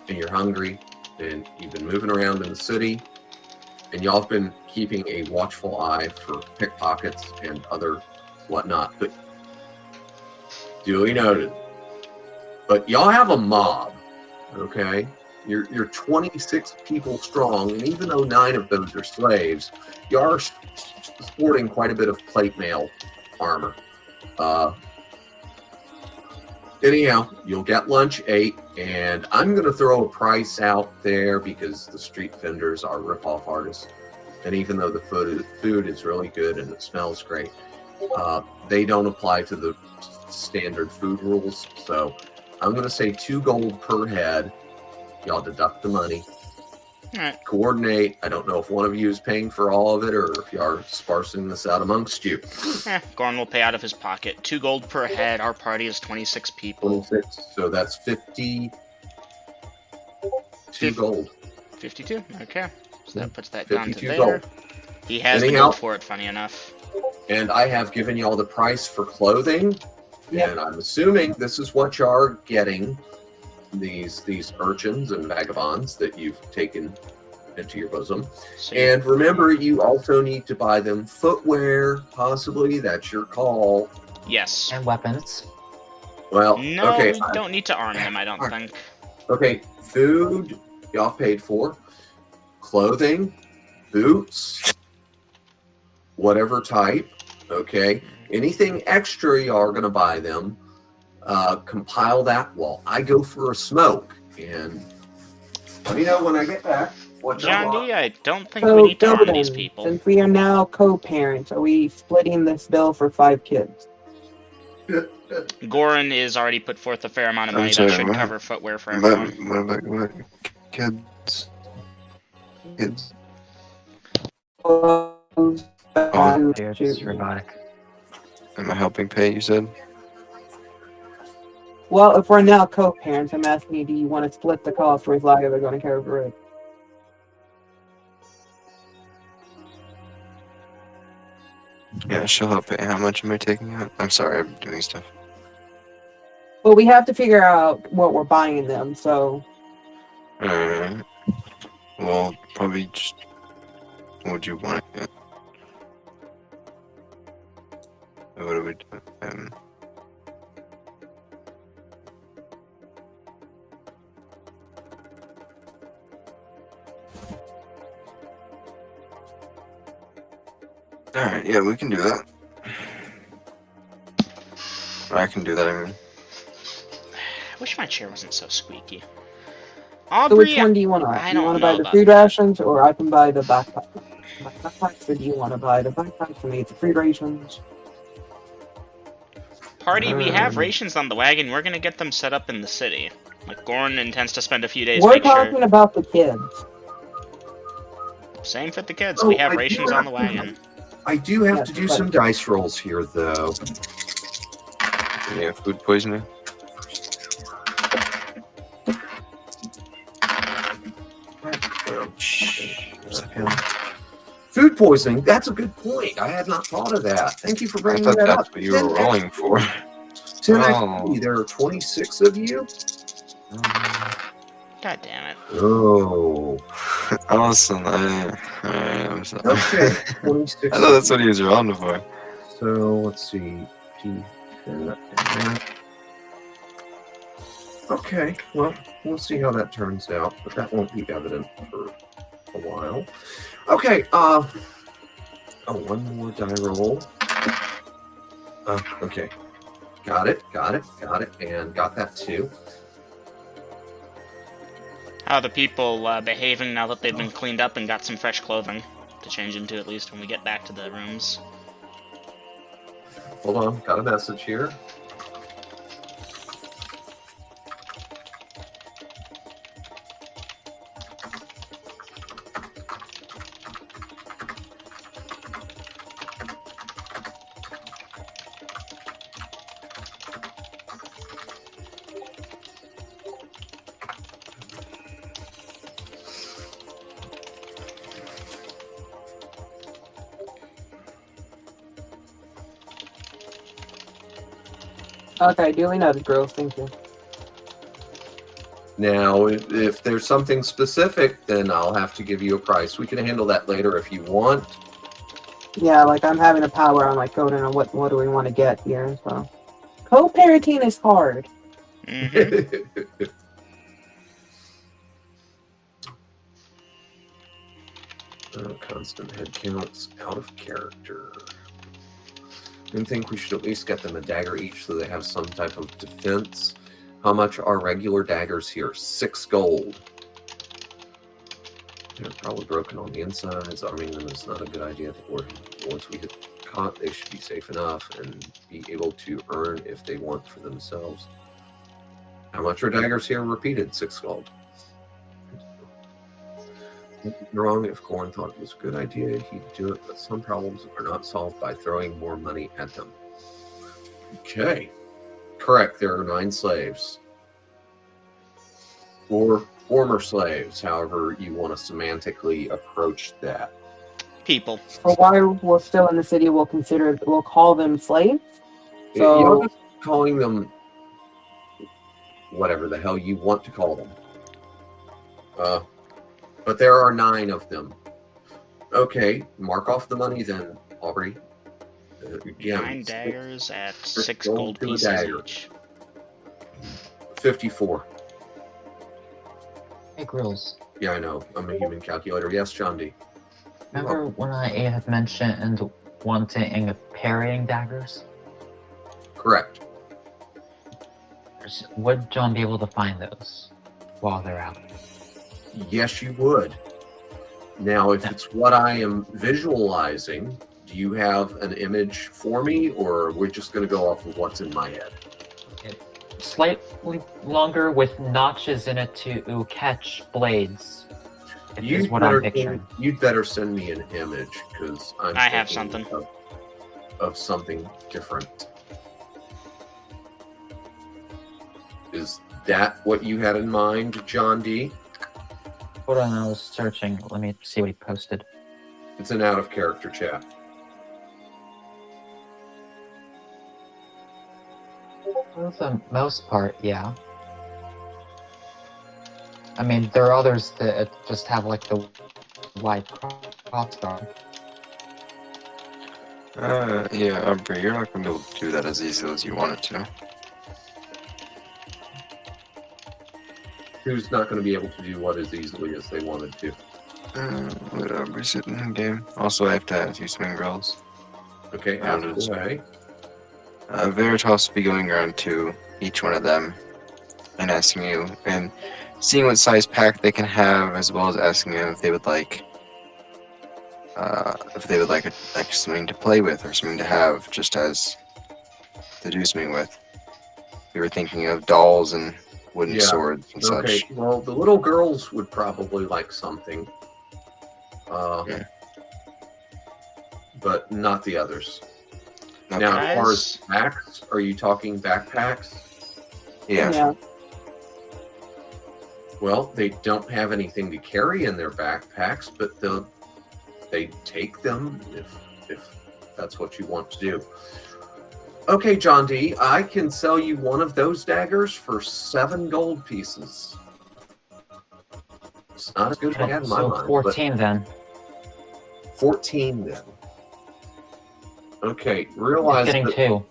and you're hungry, and you've been moving around in the city, and y'all have been keeping a watchful eye for pickpockets and other whatnot. But duly noted. But y'all have a mob, okay? You're 26 people strong, and even though 9 of those are slaves, you are sporting quite a bit of plate mail armor. Anyhow, you'll get lunch 8, and I'm going to throw a price out there because the street vendors are rip-off artists. And even though the food is really good and it smells great, they don't apply to the standard food rules. So I'm going to say 2 gold per head. Y'all deduct the money. Alright. Coordinate. I don't know if one of you is paying for all of it or if you are sparsing this out amongst you. Gorn will pay out of his pocket. 2 gold per head. Our party is 26 people. 26. So that's 50. 2 gold. 52? Okay. So that puts that down to 52 there. gold. He has the Anyhow? gold for it, funny enough. And I have given y'all the price for clothing. Yep. And I'm assuming this is what you are getting. These urchins and vagabonds that you've taken into your bosom. So And remember, you also need to buy them footwear, possibly. That's your call. yes. And weapons. Well, No, okay. we don't need to arm them, I don't think. Okay, food, y'all paid for. Clothing, boots, whatever type. Okay. Anything extra, y'all are going to buy them. Compile that while I go for a smoke. And let me know when I get back. What y'all John want. D, I don't think we So, need to arm Gildan, these people. since we are now co-parents, are we splitting this bill for 5 kids? Goran is already put forth a fair amount of I'm money sorry, that should what? cover footwear for But everyone. what kids? Kids? It's robotic. Am I helping pay? You said. Well, if we're now co-parents, I'm asking you, do you want to split the cost, or is Lagatha going to carry for it? Yeah, she'll help pay. How much am I taking out? I'm sorry, I'm doing stuff. Well, we have to figure out what we're buying them, so... Well, probably just. What would you want? Yeah. What do we do? Alright, yeah, we can do that. I can do that, I mean. I wish my chair wasn't so squeaky. So Aubrey, which one do you want to buy? I Do you don't want to buy know the about food that. rations, or I can buy the backpack? What backpacks do you want to buy? The backpacks are made to free rations. Party, we have Um, rations on the wagon. We're gonna get them set up in the city. Like, Gorn intends to spend a few days We're make talking sure. about the kids. Same for the kids. Oh, We have I do rations on the wagon. I do have Yes, to do but- some dice rolls here, though. Yeah, food poisoning. Food poisoning. That's a good point. I had not thought of that. Thank you for I bringing thought that that's up. what you were 10 rolling for. 10 Oh. XP. There are 26 of you. God damn it. Oh. Awesome. I'm sorry. Okay. 26. I thought that's what he was rolling for. So let's see. P10 and that. Okay. Well, we'll see how that turns out, but that won't be evident for a while. Okay. One more die roll. Okay. Got it, and got that too. How are the people behaving now that they've been cleaned up and got some fresh clothing to change into at least when we get back to the rooms? Hold on, got a message here. Okay, duly noted, girls. Thank you. Now, if there's something specific, then I'll have to give you a price. We can handle that later if you want. Yeah, like I'm having a power on my coding on what do we want to get here. So, co-parenting is hard. Mm-hmm. Constant head counts out of character. I think we should at least get them a dagger each so they have some type of defense. How much are regular daggers here? 6 gold. They're probably broken on the insides. I mean, it's not a good idea. Or once we get caught, they should be safe enough and be able to earn if they want for themselves. How much are daggers here? Repeated 6 gold. Don't get me wrong, if Gorn thought it was a good idea, he'd do it, but some problems are not solved by throwing more money at them. Okay. Correct, there are 9 slaves. Or former slaves, however you want to semantically approach that. People. For while we're still in the city, we'll call them slaves. So- You're just calling them whatever the hell you want to call them. But there are 9 of them. Okay, mark off the money then, Aubrey. Again, 9 daggers at 6 6 gold gold to a pieces dagger. each. 54. Hey, Grills. Yeah, I know. I'm a human calculator. Yes, John D. Remember when I had mentioned wanting parrying daggers? Correct. Would John be able to find those while they're out? Yes, you would. Now, if it's what I am visualizing, do you have an image for me, or we're just going to go off of what's in my head? Slightly longer with notches in it to catch blades. Is what I'm picturing. You'd better send me an image, because I have thinking something. of something different. Is that what you had in mind, John D? Hold on, I was searching. Let me see what he posted. It's an out-of-character chat. For the most part, yeah. I mean, there are others that just have like the wide crossbar. Yeah, Aubrey, you're not going to be able to do that as easily as you wanted to. Who's not going to be able to do what as easily as they wanted to? We're sitting in the game. Also, I have to ask you some girls. Okay, I'll out of just- the way. Veritas will be going around to each one of them and asking you and seeing what size pack they can have, as well as asking them if they would like if they would like something to play with or something to have, just as to do something with. We were thinking of dolls and wooden Yeah, swords and Okay, such. well, the little girls would probably like something. Yeah. But not the others. Okay. Now, as far as Guys? packs, are you talking backpacks? Yeah. Well, they don't have anything to carry in their backpacks, but they take them if that's what you want to do. Okay, John D, I can sell you one of those daggers for 7 gold pieces. It's not as good as I had in my So mind. 14 then. But 14 then. Okay, He's realize getting that. 2.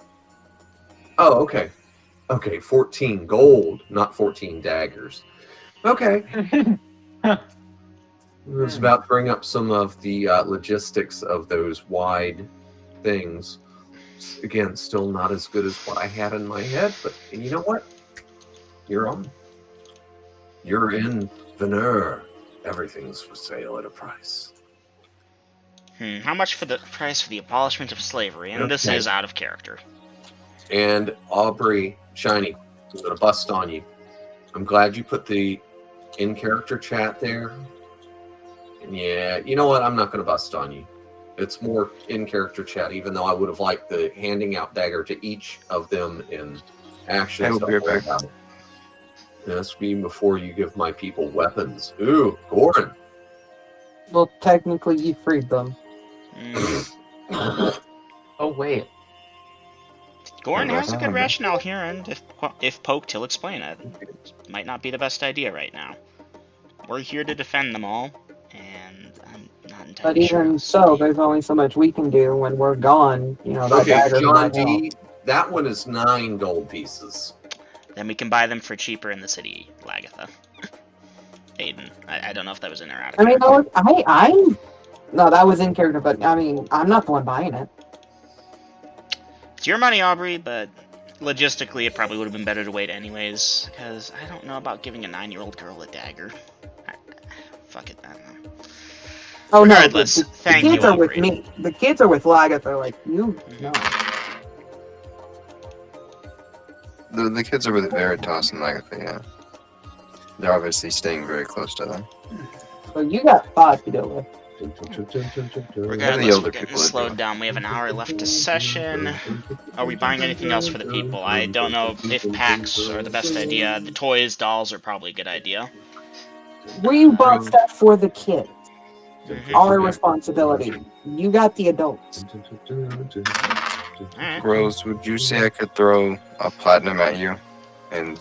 Oh, okay. Okay, 14 gold, not 14 daggers. Okay. I was about to bring up some of the logistics of those wide things. Again, still not as good as what I had in my head, but you know what? You're on. You're in Veneer. Everything's for sale at a price. How much for the price for the abolishment of slavery? And this Okay. is out of character. And Aubrey, Shiny, I'm going to bust on you. I'm glad you put the in-character chat there. And yeah, you know what? I'm not going to bust on you. It's more in-character chat, even though I would have liked the handing out dagger to each of them in action. I will be right back. This being before you give my people weapons. Ooh, Gordon. Well, technically, you freed them. Oh, wait. Gordon has a good Uh-huh. rationale here, and if poked, he'll explain it. Might not be the best idea right now. We're here to defend them all, and I'm not But entirely sure. even so, there's only so much we can do when we're gone. You know, that Okay, dagger John might help. D, that one is 9 gold pieces. Then we can buy them for cheaper in the city, Lagatha. Aiden, I don't know if that was in or out of I mean, character. no, that was in character, but I mean, I'm not the one buying it. It's your money, Aubrey, but logistically it probably would have been better to wait anyways, because I don't know about giving a 9-year-old girl a dagger. Fuck it, I don't know. Oh no, Regardless, the thank kids you, are with Aubrey. me. The kids are with Lagatha. Like you, no. The kids are with Veritas and Lagatha, yeah. They're obviously staying very close to them. So you got 5 to deal with. Regardless, the older we're getting people are slowed doing. down. We have an hour left to session. Are we buying anything else for the people? I don't know if packs are the best idea. The toys, dolls are probably a good idea. We bought stuff for the kids. Mhm. Our responsibility. You got the adults. Alright. Rose, would you say I could throw a platinum at you and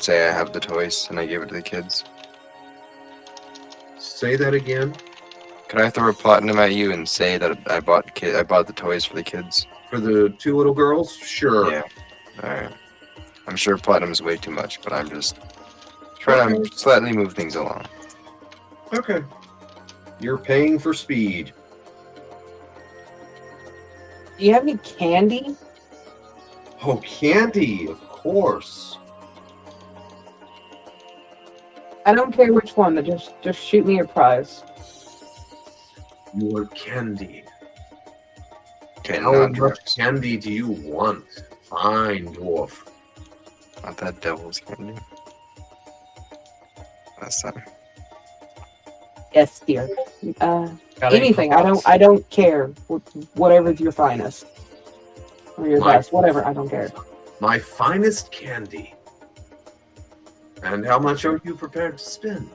say I have the toys and I give it to the kids? Say that again. Could I throw a platinum at you and say that I bought the toys for the kids? For the 2 little girls? Sure. Yeah. Alright. I'm sure platinum is way too much, but I'm just trying to slightly move things along. Okay. You're paying for speed. Do you have any candy? Oh, candy, of course. I don't care which one. But just shoot me a prize. You want candy. Okay, How not much drugs. candy do you want? Fine, dwarf. Not that devil's candy. That's time. Yes, dear. Got Anything. any I don't care. Whatever's your finest. Or your My- best. Whatever. I don't care. My finest candy. And how much are you prepared to spend?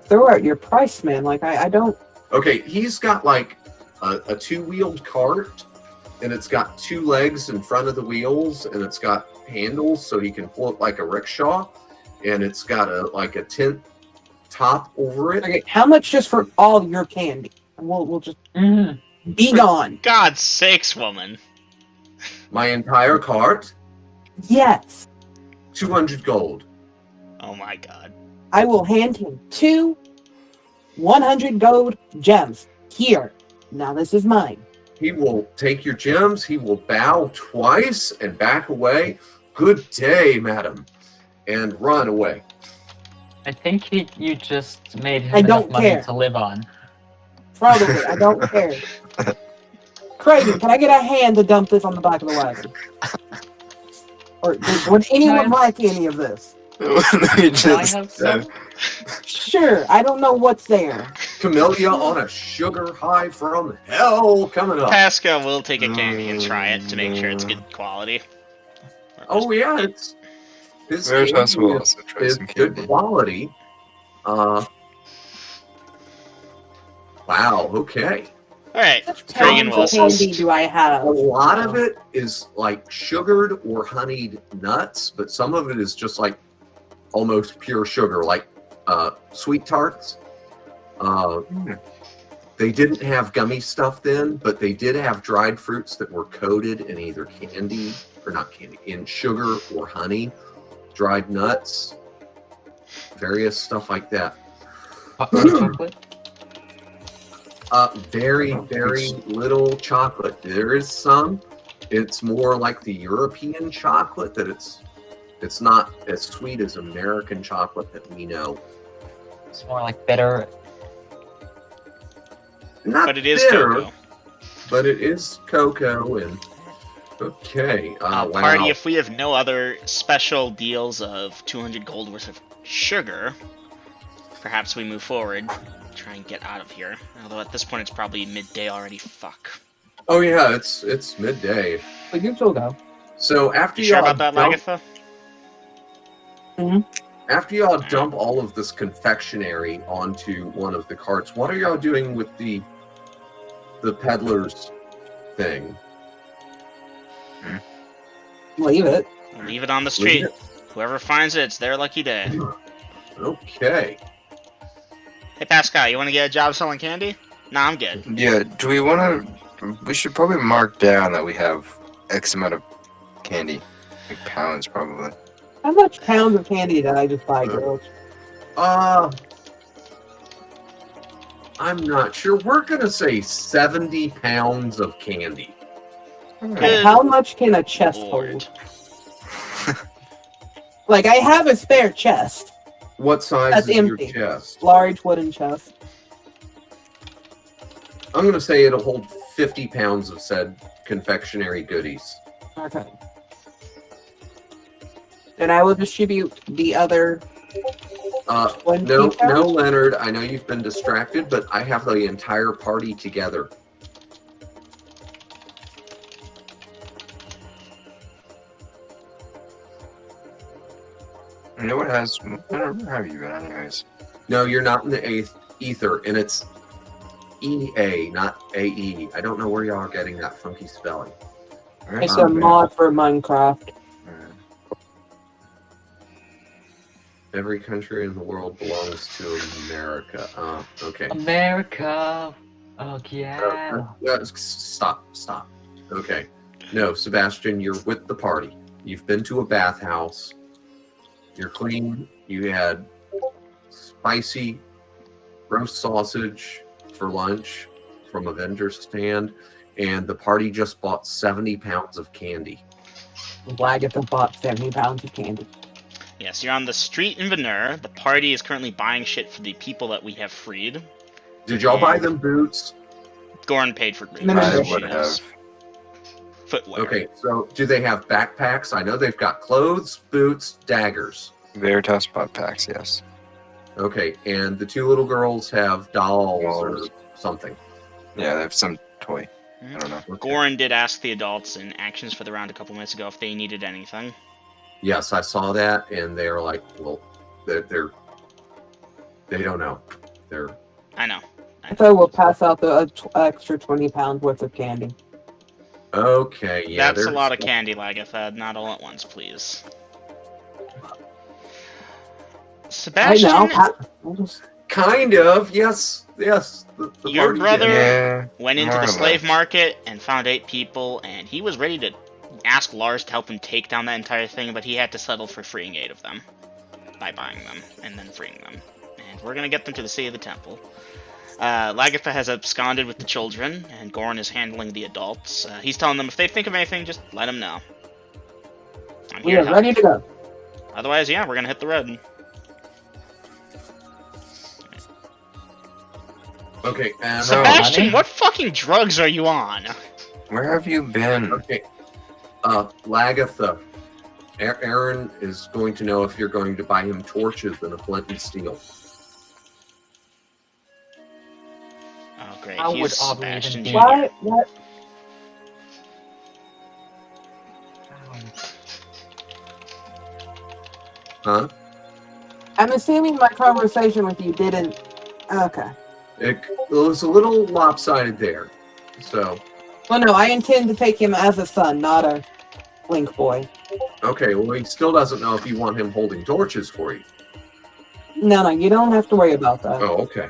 Throw out your price, man. Like I don't. Okay, he's got like a 2-wheeled cart, and it's got 2 legs in front of the wheels, and it's got handles so he can float like a rickshaw, and it's got a tent top over it. Okay, how much just for all your candy? And we'll just be gone. God's sakes, woman. My entire cart, Yes, 200 gold. Oh my god. I will hand him 2 100 gold gems. Here. Now this is mine. He will take your gems, he will bow twice and back away. Good day, madam. And run away. I think you just made him I don't enough money care. to live on. Probably. I don't care. Creighton, can I get a hand to dump this on the back of the wagon? Or would anyone like any of this? We Can I just have said- some? Sure, I don't know what's there. Camellia on a sugar high from hell coming up. Pascal will take a candy and try it to make sure it's good quality. Oh yeah, it's this Veritas candy will is, also try is some good candy. quality. Wow. Okay. Alright, Which Dragon pounds will of candy do I have? A lot of it is like sugared or honeyed nuts, but some of it is just like almost pure sugar, like sweet tarts. They didn't have gummy stuff then, but they did have dried fruits that were coated in either candy or not candy, in sugar or honey, dried nuts, various stuff like that. Chocolate? Very, very little chocolate. There is some. It's more like the European chocolate that it's not as sweet as American chocolate that we know. It's more like bitter. Not but it is bitter, cocoa. but it is cocoa and okay. Wow. Party, if we have no other special deals of 200 gold worth of sugar, perhaps we move forward. Try and get out of here. Although at this point it's probably midday already. Fuck. Oh yeah, it's midday. We can still go. So after You sure y'all about that, dump, Lagatha? after y'all dump all of this confectionery onto one of the carts, what are y'all doing with the peddler's thing? Leave it. Leave it on the Leave street. it? Whoever finds it, it's their lucky day. Okay. Hey Pascal, you want to get a job selling candy? Nah, I'm good. Yeah, do we want to... We should probably mark down that we have X amount of candy. Like pounds, probably. How much pounds of candy did I just buy, girls? I'm not sure. We're gonna say 70 pounds of candy. And Good how much can a chest Lord. hold? Like, I have a spare chest. What size That's is empty. your chest? Large wooden chest. I'm gonna say it'll hold 50 pounds of said confectionery goodies. Okay. And I will distribute the other 20 No, pounds? Leonard. I know you've been distracted, but I have the entire party together. You know what has... I don't know how you been, anyways. No, you're not in the ether, and it's EA, not AE. I don't know where y'all are getting that funky spelling. It's a mod for Minecraft. Every country in the world belongs to America. Okay. America. Oh yeah. Stop. Okay. No, Sebastian, you're with the party. You've been to a bathhouse. You're clean. You had spicy roast sausage for lunch from a vendor stand, and the party just bought 70 pounds of candy. Lagatha bought 70 pounds of candy. Yes, you're on the street in Venur. The party is currently buying shit for the people that we have freed. Did y'all buy them boots? Goran paid for boots. No, no, no. I would have. Footwear. Okay, so do they have backpacks? I know they've got clothes, boots, daggers. Veritas bought packs, yes. Okay, and the two little girls have dolls or Dolls. something. Yeah, they have some toy. Mhm. I don't know. Okay. Goran did ask the adults in actions for the round a couple minutes ago if they needed anything. Yes, I saw that, and they are like, well, they don't know. They're I know. So we'll pass out the extra 20 pounds worth of candy. okay. Yeah, That's a they're- lot of candy, Lagatha. Not all at once, please. I Sebastian, know. I'll just- Kind of. Yes. The Your party brother- did. Yeah. went into more the or slave less. market and found 8 people, and he was ready to ask Lars to help him take down that entire thing, but he had to settle for freeing 8 of them by buying them and then freeing them. And we're gonna get them to the City of the Temple. Lagatha has absconded with the children, and Goran is handling the adults. He's telling them if they think of anything, just let him know. I'm We here are to help. ready to go. Otherwise, yeah, we're gonna hit the road. Okay, and Sebastian, honey? what fucking drugs are you on? Where have you been? okay, Lagatha. Aaron is going to know if you're going to buy him torches and a flint and steel. Oh, great. How would He's Aubrey even Sebastian be- Jr. Why? What? Huh? I'm assuming my conversation with you didn't. Okay. It was a little lopsided there. So, Well, no, I intend to take him as a son, not a link boy. okay, well, he still doesn't know if you want him holding torches for you. No, you don't have to worry about that. Oh, okay.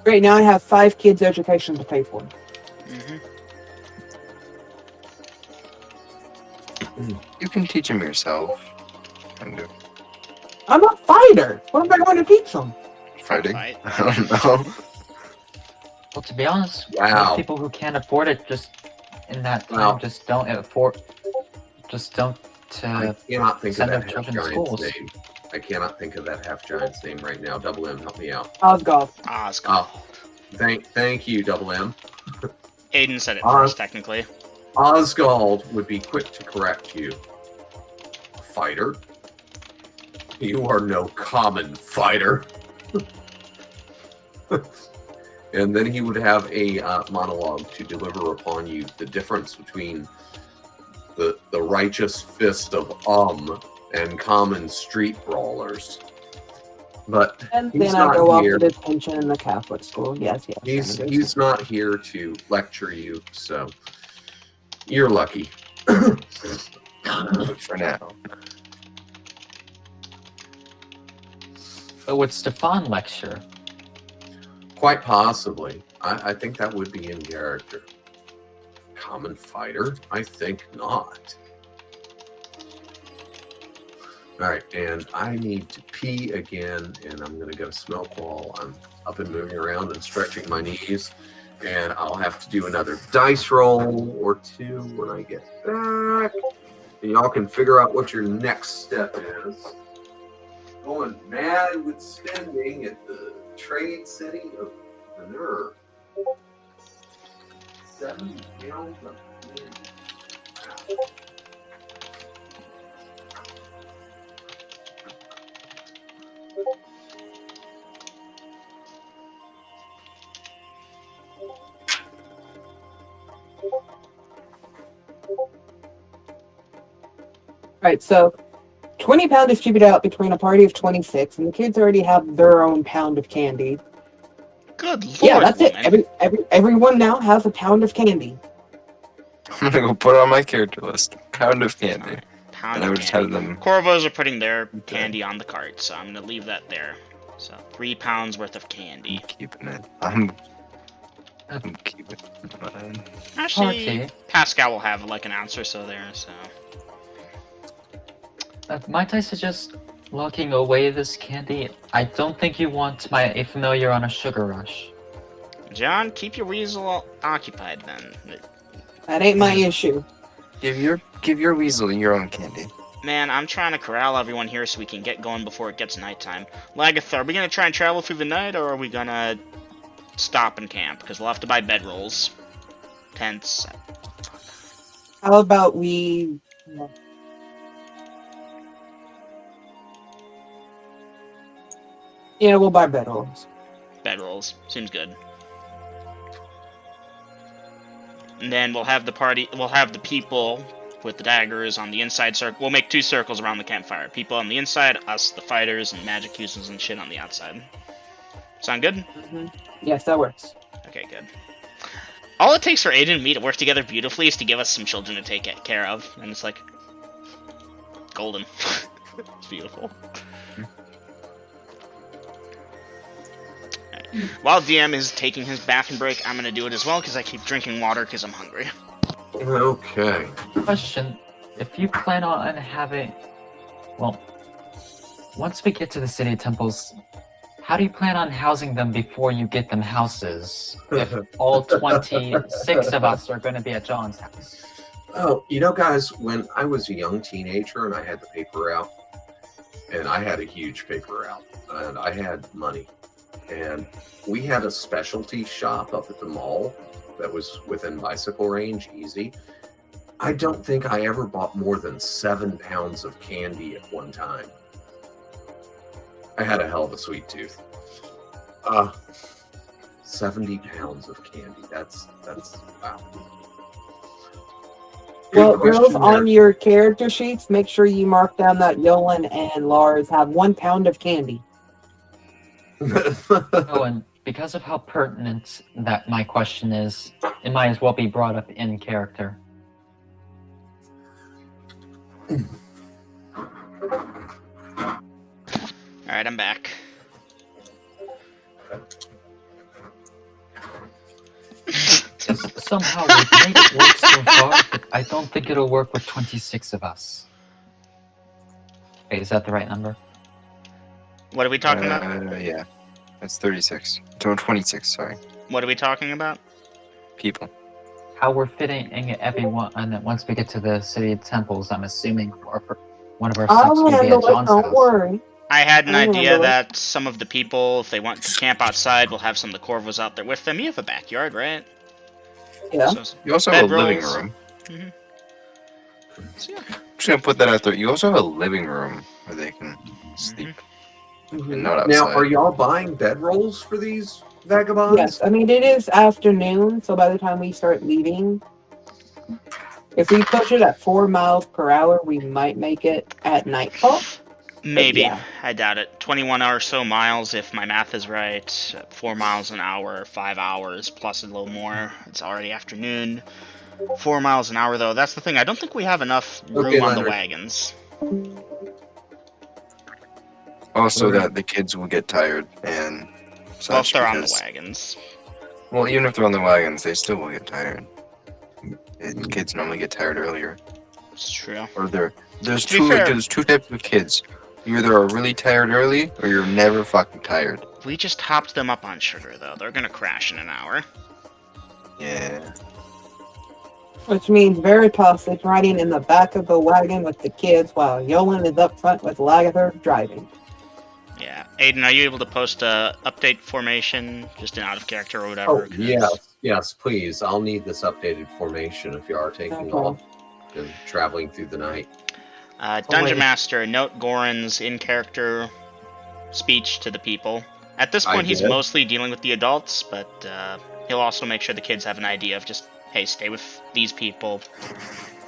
Great, now I have 5 kids' education to pay for. You can teach him yourself. Kind of I'm a fighter. What am I going to teach them? fighting. Fight. I don't know. Well, to be honest, Wow. most people who can't afford it just in that time Wow. just don't afford. Just don't. I cannot think of send that their half children to giant's schools. name. I cannot think of that half giant's name right now. Double M, help me out. Osgold. Oscar. Oh, thank you, Double M. Aiden said it Oz- first, technically. Osgold would be quick to correct you. Fighter? You are no common fighter. And then he would have a monologue to deliver upon you the difference between the righteous fist of and common street brawlers. But And he's then I not go off here. to detention in the Catholic school. Yes. He's not here to lecture you, so you're lucky. For now. But would Stefan lecture? Quite possibly. I think that would be in character. Common fighter? I think not. Alright, and I need to pee again, and I'm going to get a smoke while I'm up and moving around and stretching my knees. And I'll have to do another dice roll or two when I get back. And y'all can figure out what your next step is. Going mad with spending at the trade city of the nerve. 7 gallons of candy. Wow. Right, so 20 pound distributed out between a party of 26, and the kids already have their own pound of candy. Good lord, Yeah, that's it. woman. Everyone now has a pound of candy. I'm gonna go put it on my character list. Pound of candy. Pound And I of would just candy. have them. Corvos are putting their Okay. candy on the cart, so I'm gonna leave that there. So 3 pounds worth of candy. I'm keeping it. I'm keeping mine. Actually, Party. Pascal will have like an ounce or so there. So Might I suggest locking away this candy? I don't think you want a familiar on a sugar rush. John, keep your weasel occupied then. That ain't my issue. Give your weasel your own candy. Man, I'm trying to corral everyone here so we can get going before it gets nighttime. Lagatha, are we gonna try and travel through the night, or are we gonna stop and camp? Because we'll have to buy bedrolls, tents. How about we... Yeah, we'll buy bedrolls. Bedrolls. Seems good. And then we'll have the party, we'll have the people with the daggers on the inside circle. We'll make 2 circles around the campfire. People on the inside, us, the fighters, and magic users and shit on the outside. Sound good? Mm-hmm. Yes, that works. Okay, good. All it takes for Aiden and me to work together beautifully is to give us some children to take care of. And it's like... golden. It's beautiful. While DM is taking his bathroom break, I'm gonna do it as well because I keep drinking water because I'm hungry. Okay. Question: if you plan on having, well, once we get to the city temples, how do you plan on housing them before you get them houses? If all 26 of us are going to be at John's house. Oh, you know, guys, when I was a young teenager and I had the paper out, and I had a huge paper route, and I had money. And we had a specialty shop up at the mall that was within bicycle range, easy. I don't think I ever bought more than 7 pounds of candy at one time. I had a hell of a sweet tooth. 70 pounds of candy. That's wow. Well, Good girls, question on there. your character sheets, make sure you mark down that Yolan and Lars have 1 pound of candy. Oh, and because of how pertinent that my question is, it might as well be brought up in character. Alright, I'm back. Somehow we've made it work so far, but I don't think it'll work with 26 of us. Wait, is that the right number? What are we talking about? Yeah. That's 36. 26, sorry. What are we talking about? People. How we're fitting everyone, and then once we get to the City of Temples, I'm assuming one of our I'll sleeps will be at handle it, John's don't house. worry. I had an I'll idea handle it. that some of the people, if they want to camp outside, will have some of the Corvos out there with them. You have a backyard, right? Yeah. So, You also have a living bedrolls. room. So, yeah. I'm just gonna put that out there. You also have a living room where they can sleep and not outside. Now, are y'all buying bedrolls for these vagabonds? Yes, I mean, it is afternoon, so by the time we start leaving, if we push it at 4 miles per hour, we might make it at nightfall. Maybe. yeah. I doubt it. 21 or so miles, if my math is right. 4 miles an hour, 5 hours, plus a little more. It's already afternoon. 4 miles an hour, though. That's the thing. I don't think we have enough room Okay, on the Leonard. wagons. Also, that the kids will get tired and such. Well, if they're on the because- wagons. Well, even if they're on the wagons, they still will get tired. And kids normally get tired earlier. It's true. Or there's To be fair- two types of kids. You either are really tired early, or you're never fucking tired. We just hopped them up on sugar, though. They're gonna crash in an hour. Yeah. Which means Veritas is riding in the back of the wagon with the kids while Yolan is up front with Lagather driving. Yeah. Aiden, are you able to post a update formation, just an out of character or whatever? Oh, 'Cause- yes, please. I'll need this updated formation if you are taking Okay. off and traveling through the night. Dungeon wait. Master, note Goran's in-character speech to the people. At this I point, he's did. mostly dealing with the adults, but he'll also make sure the kids have an idea of just, hey, stay with these people,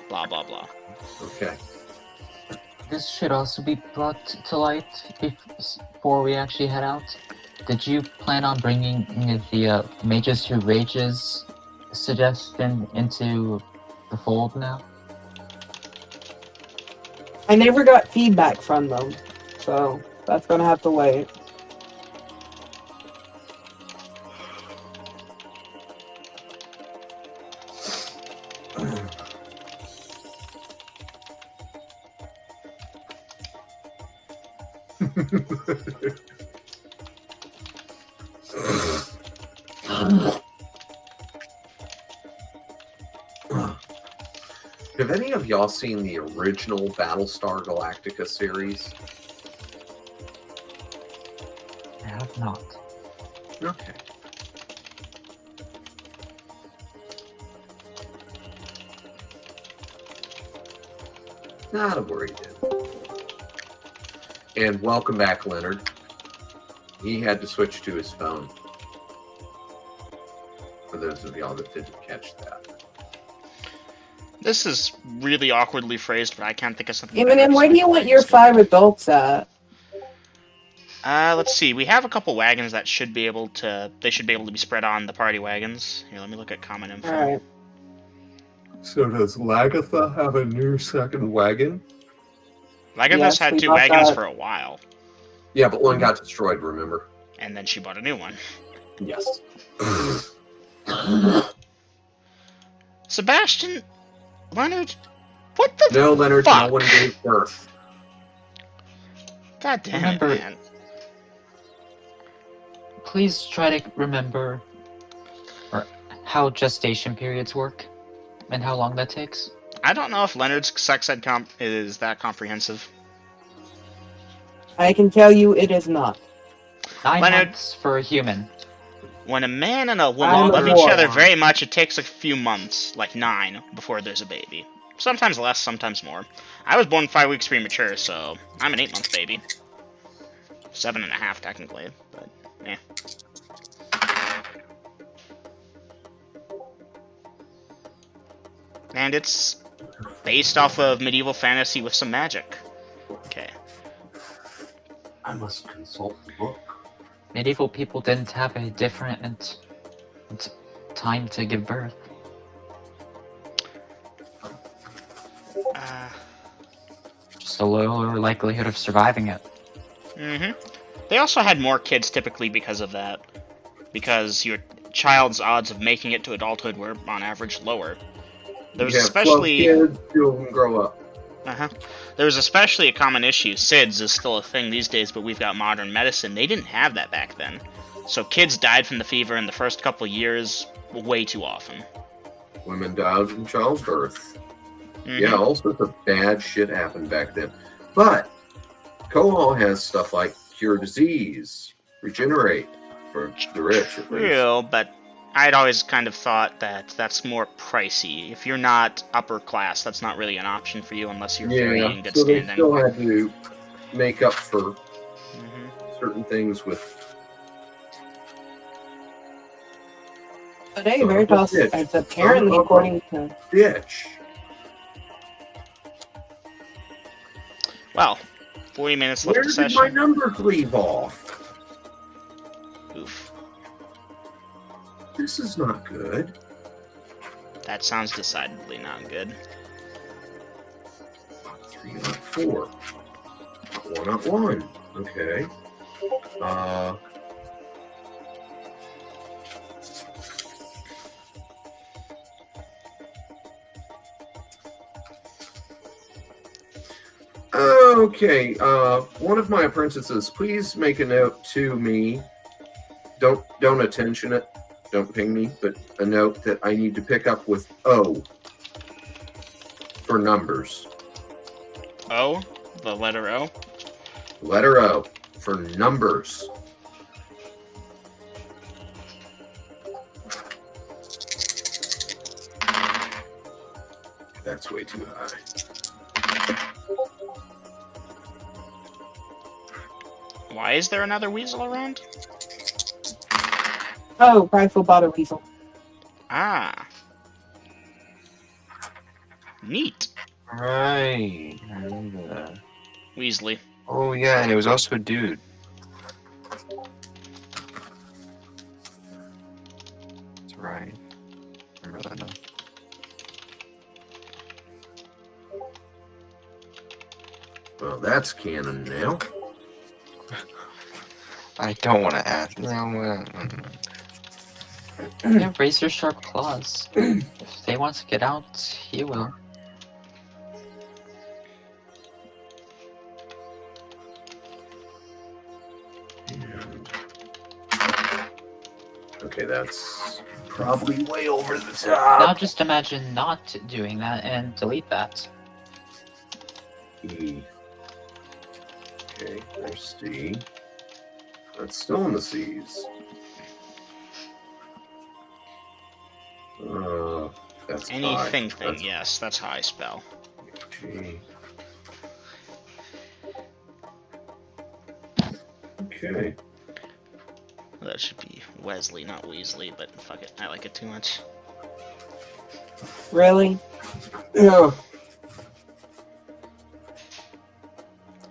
blah, blah, blah. Okay. This should also be brought to light before we actually head out. Did you plan on bringing the Mages Who Rages suggestion into the fold now? I never got feedback from them, so that's gonna have to wait. Have any of y'all seen the original Battlestar Galactica series? I have not. Okay. Not a worry then. And welcome back, Leonard. He had to switch to his phone. For those of y'all that didn't catch that. This is really awkwardly phrased, but I can't think of something. Even better, where so do you I want can your just go. 5 adults at? Let's see. We have a couple wagons that should be able to. They should be able to be spread on the party wagons. Here, let me look at common info. Alright. So does Lagatha have a new second wagon? Lagatha's Yes, had we 2 bought wagons that. for a while, Yeah, but one got destroyed, remember? and then she bought a new one. Yes. Sebastian, Leonard, what the? No, Leonard, fuck? no one gave birth. God damn Remember- it, man. Please try to remember how gestation periods work and how long that takes. I don't know if Leonard's sex ed comp is that comprehensive. I can tell you it is not. 9 Leonard- months for a human. When a man and a woman I'm love a each boy. other very much, it takes a few months, like 9, before there's a baby. Sometimes less, sometimes more. I was born 5 weeks premature, so I'm an 8-month baby. 7.5 technically, but eh. And it's based off of medieval fantasy with some magic. Okay. I must consult the book. Medieval people didn't have a different time to give birth. Just a lower likelihood of surviving it. They also had more kids typically because of that. Because your child's odds of making it to adulthood were, on average, lower. There was You have especially 12 kids, 2 of them grow up. There was especially a common issue. SIDS is still a thing these days, but we've got modern medicine. They didn't have that back then. So kids died from the fever in the first couple of years way too often. Women died from childbirth. Yeah, all sorts of bad shit happened back then. But Kohal has stuff like cure disease, regenerate for the rich, at least. True, but I'd always kind of thought that that's more pricey. If you're not upper class, that's not really an option for you unless you're very in good so they standing. still had to make up for certain things with. But hey, Son of a Veritas bitch. is apparently, Son of a according to... Bitch. Well, 40 minutes left Where of did session. my numbers leave off? Oof. This is not good. That sounds decidedly not good. 3 not 4. 1 not 1. Okay. Okay, one of my apprentices, please make a note to me. Don't attention it. Don't ping me, but a note that I need to pick up with O for numbers. O? The letter O? Letter O for numbers. That's way too high. Why is there another weasel around? Oh, prideful bottle weasel. Ah. Neat. Right. I remember that. Weasley. Oh yeah, and it was also a dude. That's right. Remember that now. Well, that's canon now. I don't want to ask. No, Yeah, razor sharp claws. If they want to get out, he will. Okay, that's probably way over the top. Now just imagine not doing that and delete that. E. Okay, there's C. That's still in the C's. That's Anything high. thing, yes, that's how I spell. G. Okay. That should be Wesley, not Weasley, but fuck it, I like it too much. Really? Yeah.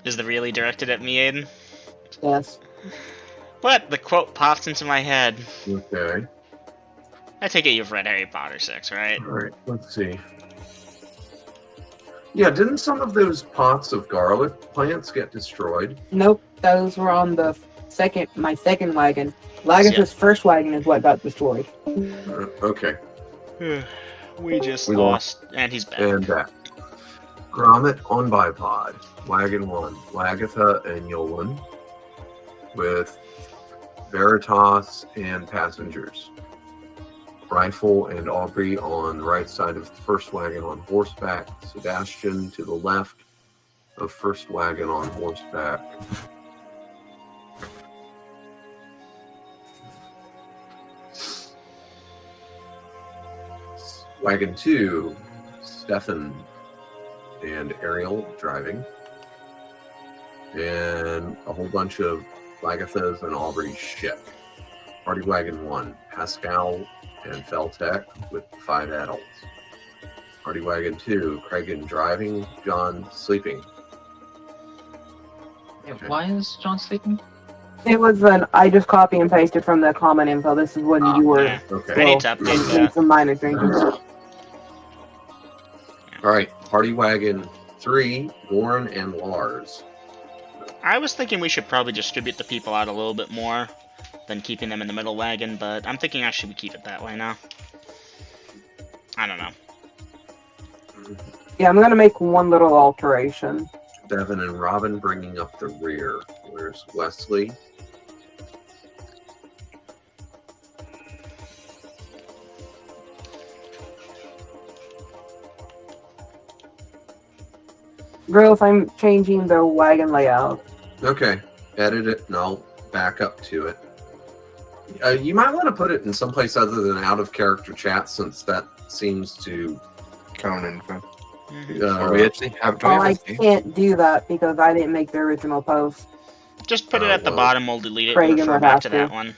Is the really directed at me, Aiden? Yes. What? The quote popped into my head. Okay. I take it you've read Harry Potter 6, right? All right. Let's see. Yeah, didn't some of those pots of garlic plants get destroyed? Nope, those were on the my second wagon. Lagarth's first wagon is what got destroyed. Okay. We just We lost, and he's back. And back. Grommet on bipod. Wagon 1. Lagatha and Yolan. With Veritas and passengers. Rifle and Aubrey on the right side of the first wagon on horseback. Sebastian to the left. of first wagon on horseback. Wagon 2, Stefan and Ariel driving. And a whole bunch of Lagatha's and Aubrey's ship. Party Wagon 1, Pascal and Feltec with 5 adults. Party Wagon 2, Craig driving, John sleeping. Yeah, Okay. why is John sleeping? It was I just copy and pasted from the common info. This is when you were Yeah. Okay. I need to update making that. some minor changes. All right. Party Wagon 3, Warren and Lars. I was thinking we should probably distribute the people out a little bit more than keeping them in the middle wagon, but I'm thinking I should keep it that way now. I don't know. Yeah, I'm gonna make one little alteration. Devin and Robin bringing up the rear. Where's Wesley? Girls, I'm changing the wagon layout. Okay. Edit it and I'll back up to it. You might want to put it in someplace other than out of character chat, since that seems to. Common info. Mhm. Do we actually have? Do we Oh, have I a theme? can't do that because I didn't make the original post. Just put it at the well, bottom, we'll delete it Craig and and refer would back have to to. that one.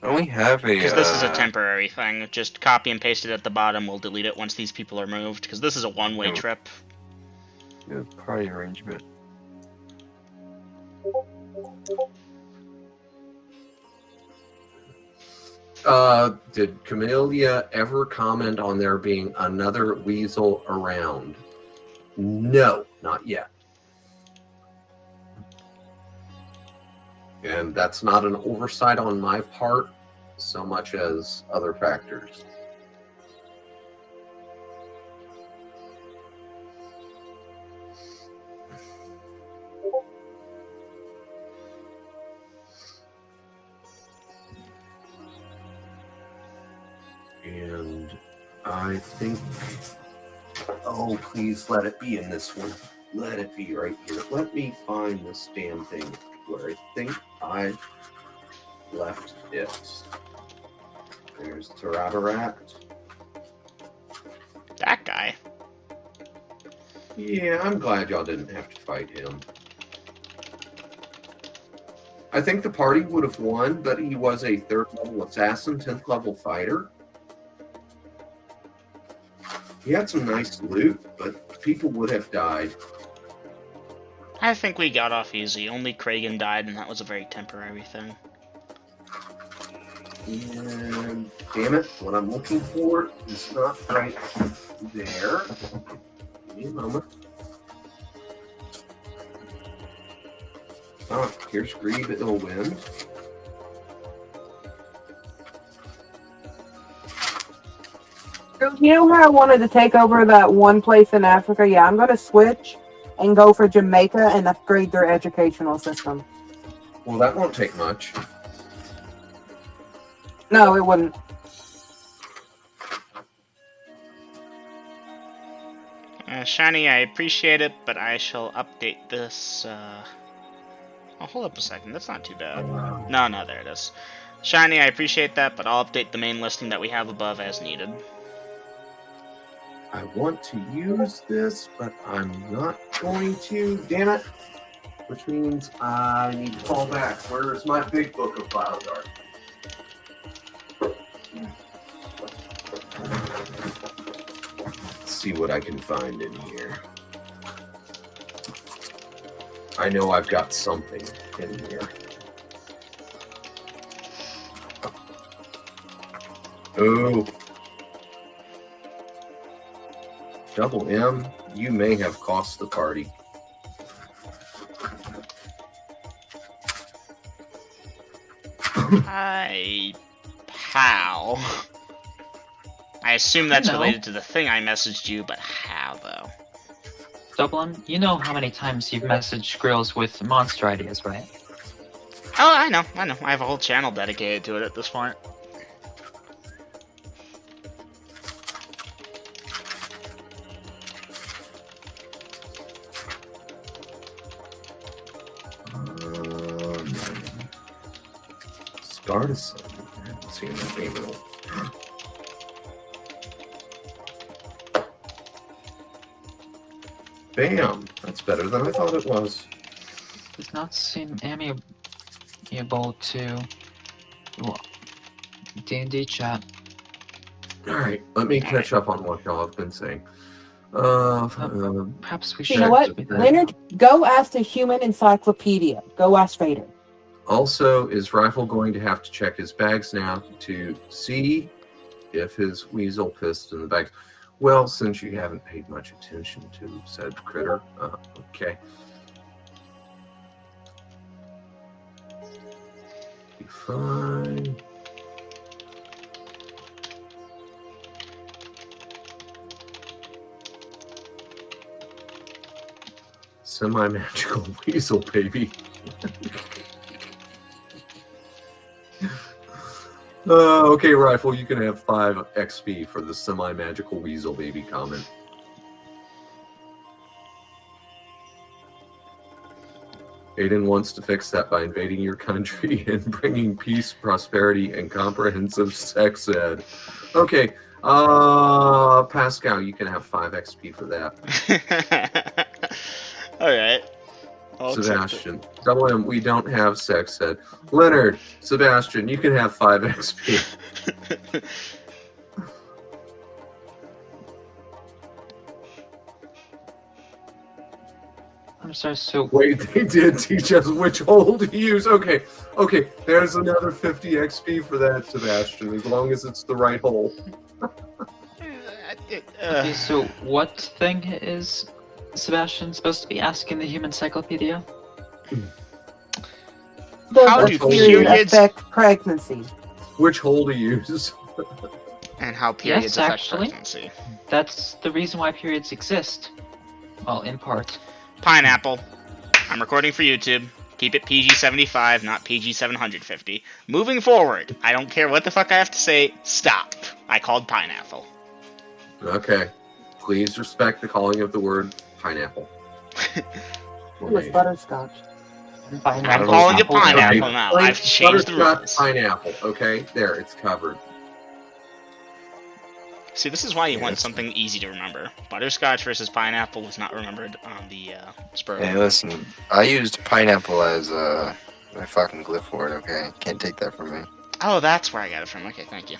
Don't we have a? Because this is a temporary thing. Just copy and paste it at the bottom, we'll delete it once these people are moved, because this is a one-way Yeah. trip. Party arrangement. Did Camellia ever comment on there being another weasel around? No, not yet. And that's not an oversight on my part so much as other factors. And I think, oh, please let it be in this one. Let it be right here. Let me find this damn thing where I think I left it. There's Tarabarat. That guy. Yeah, I'm glad y'all didn't have to fight him. I think the party would have won, but he was a 3rd level assassin, 10th level fighter. He had some nice loot, but people would have died. I think we got off easy. Only Kragan died, and that was a very temporary thing. And damn it, what I'm looking for is not right there. Give me a moment. Ah, here's Grieve Illwind. You know how I wanted to take over that one place in Africa? Yeah, I'm gonna switch and go for Jamaica and upgrade their educational system. Well, that won't take much. No, it wouldn't. Shani, I appreciate it, but I shall update this, Oh, hold up a second, that's not too bad. No, there it is. Shiny, I appreciate that, but I'll update the main listing that we have above as needed. I want to use this, but I'm not going to. Damn it. Which means I need to fall back. Where is my big book of Biodart? Let's see what I can find in here. I know I've got something in here. Oh. Double M, you may have cost the party. How? I assume that's You know. related to the thing I messaged you, but how though? Dublin, you know how many times you've messaged girls with monster ideas, right? Oh, I know. I have a whole channel dedicated to it at this point. Gardason. I haven't seen that name in a while. Bam! That's better than I thought it was. Does not seem amiable to D&D chat. Alright, let me catch up on what y'all have been saying. Perhaps we So should. you know what? do that. Leonard, go ask the human encyclopedia. Go ask Vader. Also, is Rifle going to have to check his bags now to see if his weasel pissed in the bags? Well, since you haven't paid much attention to said critter, okay. Be fine. Semi-magical weasel, baby. Okay, Rifle, you can have 5 XP for the semi-magical weasel baby comment. Aiden wants to fix that by invading your country and bringing peace, prosperity, and comprehensive sex ed. Okay, Pascal, you can have 5 XP for that. Alright. I'll accept it. Sebastian, tell him we don't have sex ed. Leonard, Sebastian, you can have 5 XP. I'm sorry, so Wait, they did teach us which hole to use. Okay, there's another 50 XP for that, Sebastian, as long as it's the right hole. okay, so what thing is Sebastian supposed to be asking the human encyclopedia? How Does do a period periods- affect pregnancy? Which hole to use? And how periods Yes, affect actually. pregnancy. That's the reason why periods exist. Well, in part. Pineapple. I'm recording for YouTube. Keep it PG-75, not PG-750. Moving forward, I don't care what the fuck I have to say. Stop. I called pineapple. Okay, please respect the calling of the word pineapple. It was butterscotch. I'm calling it pineapple Okay. now. I've changed the Butterscotch rules. Pineapple, okay? There, it's covered. See, this is why you want Yes. something easy to remember. Butterscotch versus pineapple was not remembered on the spur. Hey, listen, I used pineapple as my fucking glyph word, okay? Can't take that from me. Oh, that's where I got it from. Okay, thank you.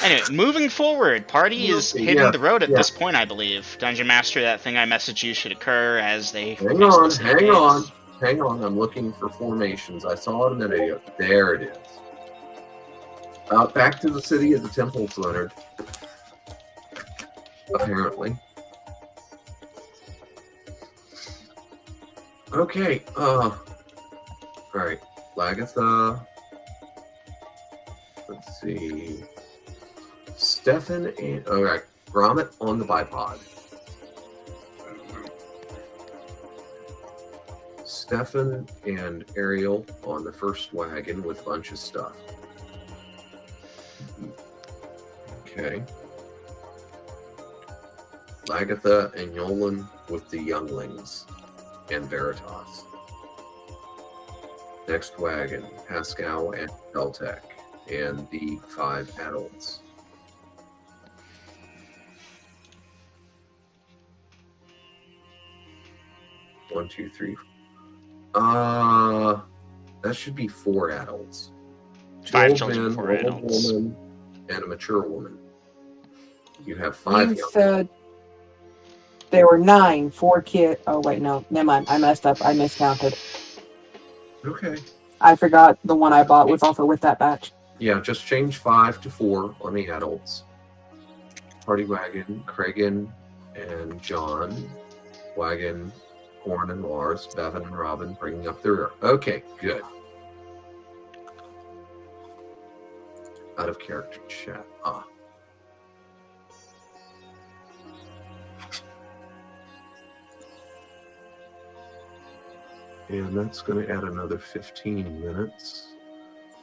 Anyway, moving forward, party is hitting Yeah, the road at yeah. this point, I believe. Dungeon Master, that thing I messaged you should occur as they... Hang on, I'm looking for formations. I saw it a minute ago. There it is. Back to the city of the temples, Leonard. Apparently. Okay, alright. Lagatha. Let's see. Stefan and... Alright, Gromit on the bipod. Stefan and Ariel on the first wagon with a bunch of stuff. Okay. Lagatha and Yolan with the younglings and Veritas. Next wagon, Pascal and Beltec and the 5 adults. One, two, three. That should be 4 adults. 2 5 old children, men, 4 one old adults. woman, and a mature woman. You have 5 You young. said there were 9, 4 kids. Oh wait, no, never mind. I messed up. I miscounted. Okay. I forgot the one I bought was also with that batch. Yeah, just change 5 to 4 on the adults. Party wagon, Kragan and John. Wagon, Horn and Lars, Bevan and Robin bringing up the rear. Okay, good. Out of character chat. And that's going to add another 15 minutes,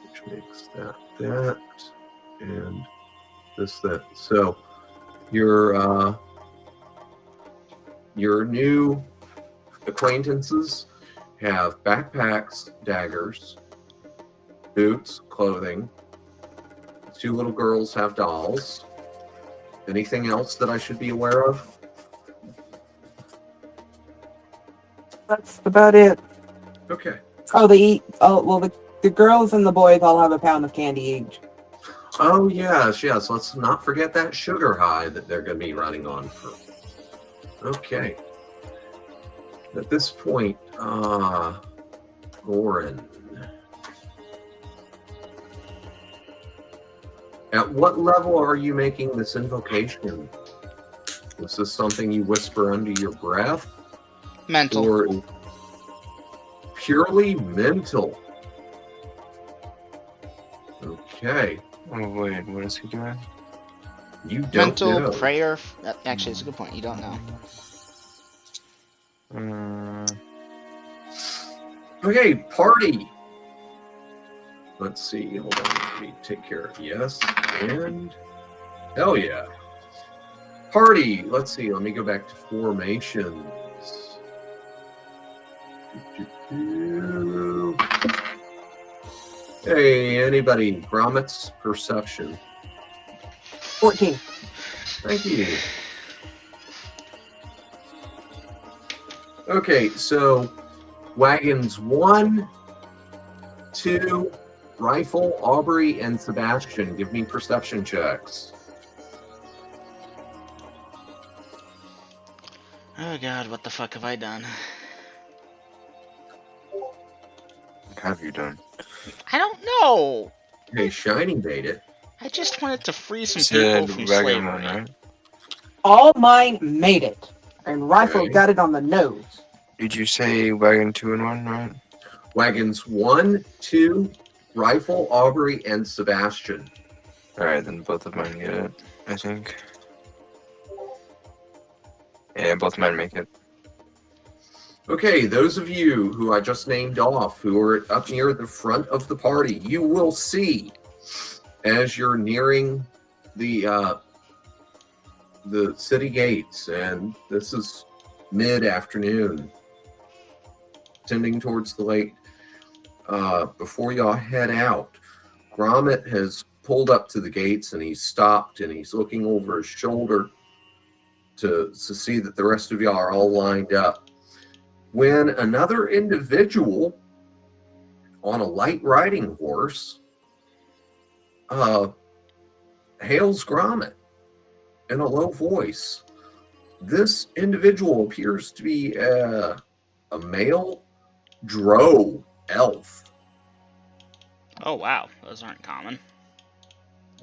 which makes that, and this, that. So your new acquaintances have backpacks, daggers, boots, clothing. 2 little girls have dolls. Anything else that I should be aware of? That's about it. Okay. Oh, they eat. Oh, well, the girls and the boys all have a pound of candy each. Oh, yes. Let's not forget that sugar high that they're going to be running on for. Okay. At this point, Goran. At what level are you making this invocation? Is this something you whisper under your breath? Mental. Or purely mental? Okay. Oh wait, what is he doing? You don't Mental know. prayer. Actually, it's a good point. You don't know. Okay, party. Let's see. Hold on. Let me take care of yes. And hell yeah. Party. Let's see. Let me go back to formations. Hey, anybody? Gromit's perception. 14. Thank you. Okay, so wagons 1, 2, Rifle, Aubrey, and Sebastian. Give me perception checks. Oh god, what the fuck have I done? What have you done? I don't know. Hey, Shiny made it. I just wanted to free some Said people from wagon slavery. one, right? All mine made it. And Rifle Okay. got it on the nose. Did you say wagon 2 and 1, right? Wagons 1, 2, Rifle, Aubrey, and Sebastian. Alright, then both of mine get it, I think. Yeah, both mine make it. Okay, those of you who I just named off, who are up near the front of the party, you will see as you're nearing the city gates, and this is mid-afternoon, tending towards the lake. Before y'all head out, Gromit has pulled up to the gates, and he's stopped, and he's looking over his shoulder to see that the rest of y'all are all lined up. When another individual on a light riding horse hails Gromit in a low voice. This individual appears to be a male drow elf. Oh wow, those aren't common.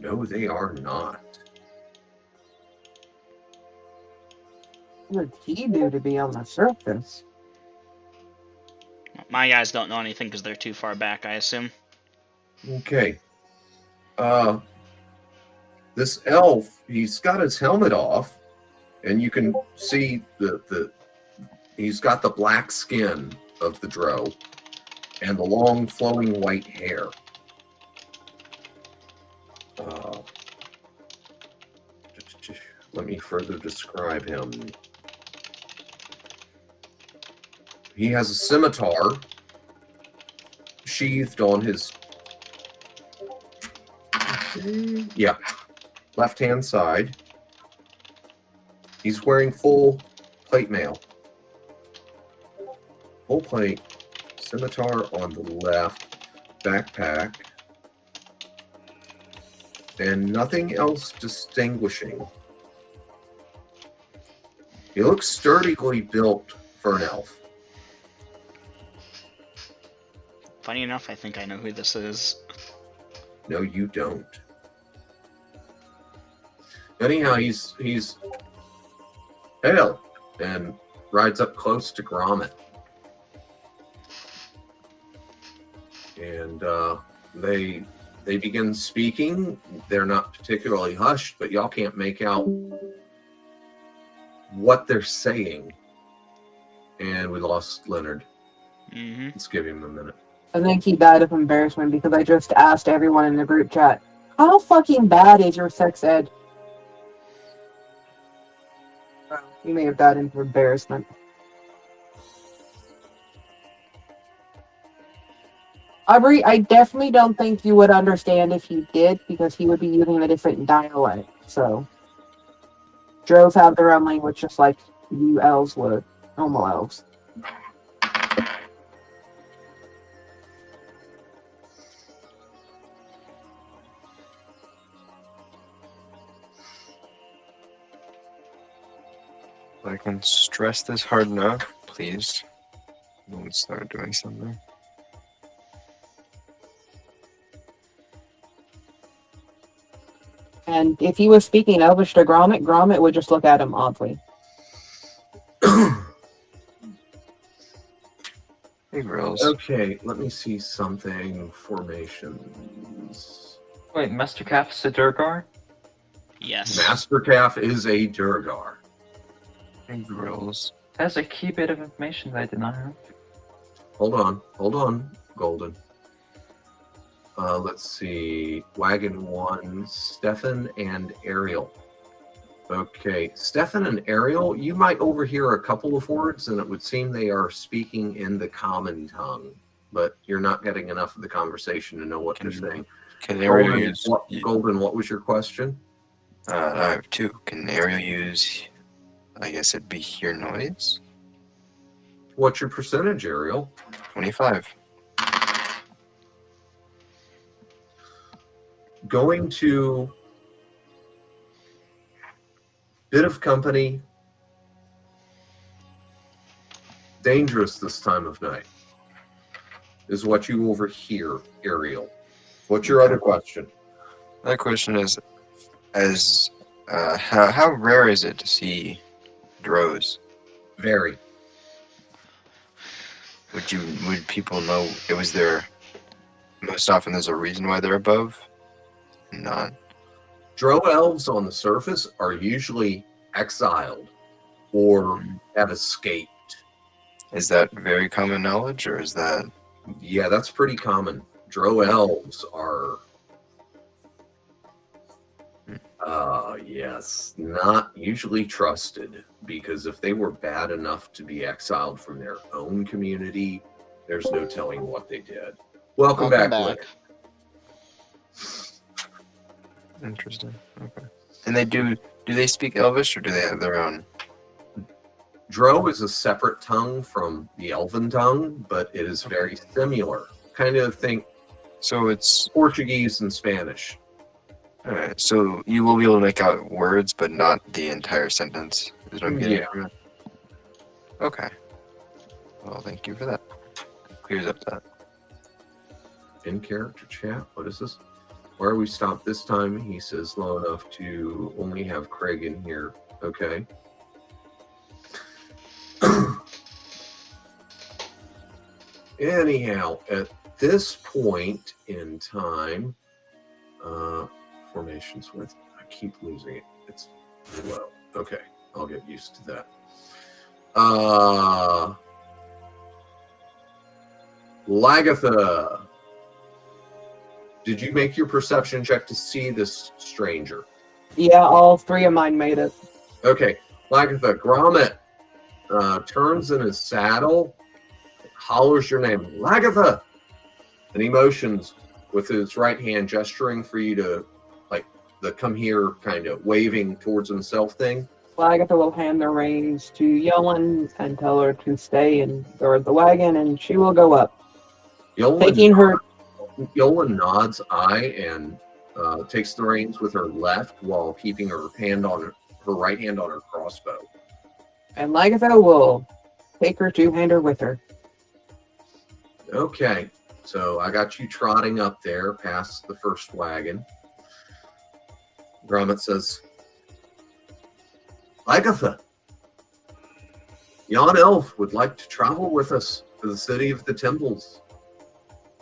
No, they are not. What did he do to be on the surface? My guys don't know anything because they're too far back, I assume. Okay. This elf, he's got his helmet off, and you can see he's got the black skin of the drow and the long flowing white hair. Let me further describe him. He has a scimitar sheathed on his left-hand side. He's wearing full plate mail. Full plate, scimitar on the left, backpack, and nothing else distinguishing. He looks sturdily built for an elf. Funny enough, I think I know who this is. No, you don't. Anyhow, he's hail and rides up close to Gromit. And they begin speaking. They're not particularly hushed, but y'all can't make out what they're saying. And we lost Leonard. Mm-hmm. Let's give him a minute. I think he died of embarrassment because I just asked everyone in the group chat, how fucking bad is your sex ed? Well, he may have died in embarrassment. I definitely don't think you would understand if you did, because he would be using a different dialect. So, Drows have their own language, just like you elves would. Homo elves. I can stress this hard enough, please. Let's start doing something. And if he was speaking Elvish to Gromit, Gromit would just look at him oddly. Hey, girls. Okay, let me see something. Formations. Wait, Master Calf's a Durgar? Yes. Master Calf is a Durgar. Hey, girls. That's a key bit of information that I did not have. Hold on, Golden. Let's see. Wagon 1, Stefan and Ariel. Okay, Stefan and Ariel, you might overhear a couple of words, and it would seem they are speaking in the common tongue, but you're not getting enough of the conversation to know what they're saying. Can Ariel Golden, use... Golden, what was your question? I have two. Can Ariel use... I guess it'd be hear noise? What's your percentage, Ariel? 25. Going to bit of company, dangerous this time of night, is what you overhear, Ariel. What's your other question? My question is, how rare is it to see drows? Very. Would people know it was there? Most often, there's a reason why they're above. Not. Drow elves on the surface are usually exiled or have escaped. Is that very common knowledge, or is that? Yeah, that's pretty common. Drow elves are, yes, not usually trusted, because if they were bad enough to be exiled from their own community, there's no telling what they did. Welcome back. Lick. Interesting. Okay. And they do they speak Elvish, or do they have their own? Drow is a separate tongue from the Elven tongue, but it is very similar. Kind of think So it's Portuguese and Spanish. alright. So you will be able to make out words, but not the entire sentence. Is what I'm getting from it. Okay. Well, thank you for that. Clears up that. In character chat, what is this? Where we stopped this time, he says low enough to only have Craig in here. Okay. Anyhow, at this point in time, formations with, I keep losing it. It's low. Okay, I'll get used to that. Lagatha, did you make your perception check to see this stranger? Yeah, all three of mine made it. Okay, Lagatha, Gromit turns in his saddle, hollers your name, Lagatha, and he motions with his right hand, gesturing for you to, like, the come here kind of waving towards himself thing. Lagatha will hand the reins to Yolen and tell her to stay and guard the wagon, and she will go up. Yolen nods eye and takes the reins with her left while keeping her right hand on her crossbow. And Lagatha will take her two-hander with her. Okay, so I got you trotting up there past the first wagon. Gromit says, Lagatha, yon elf would like to travel with us to the city of the temples.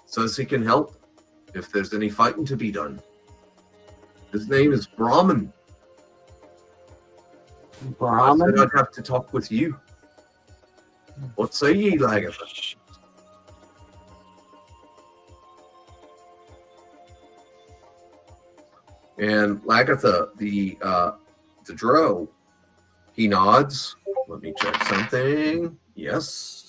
Says he can help if there's any fighting to be done. His name is Brahmin. I said I'd have to talk with you. What say ye, Lagatha? And Lagatha, the drow, he nods. Let me check something. Yes.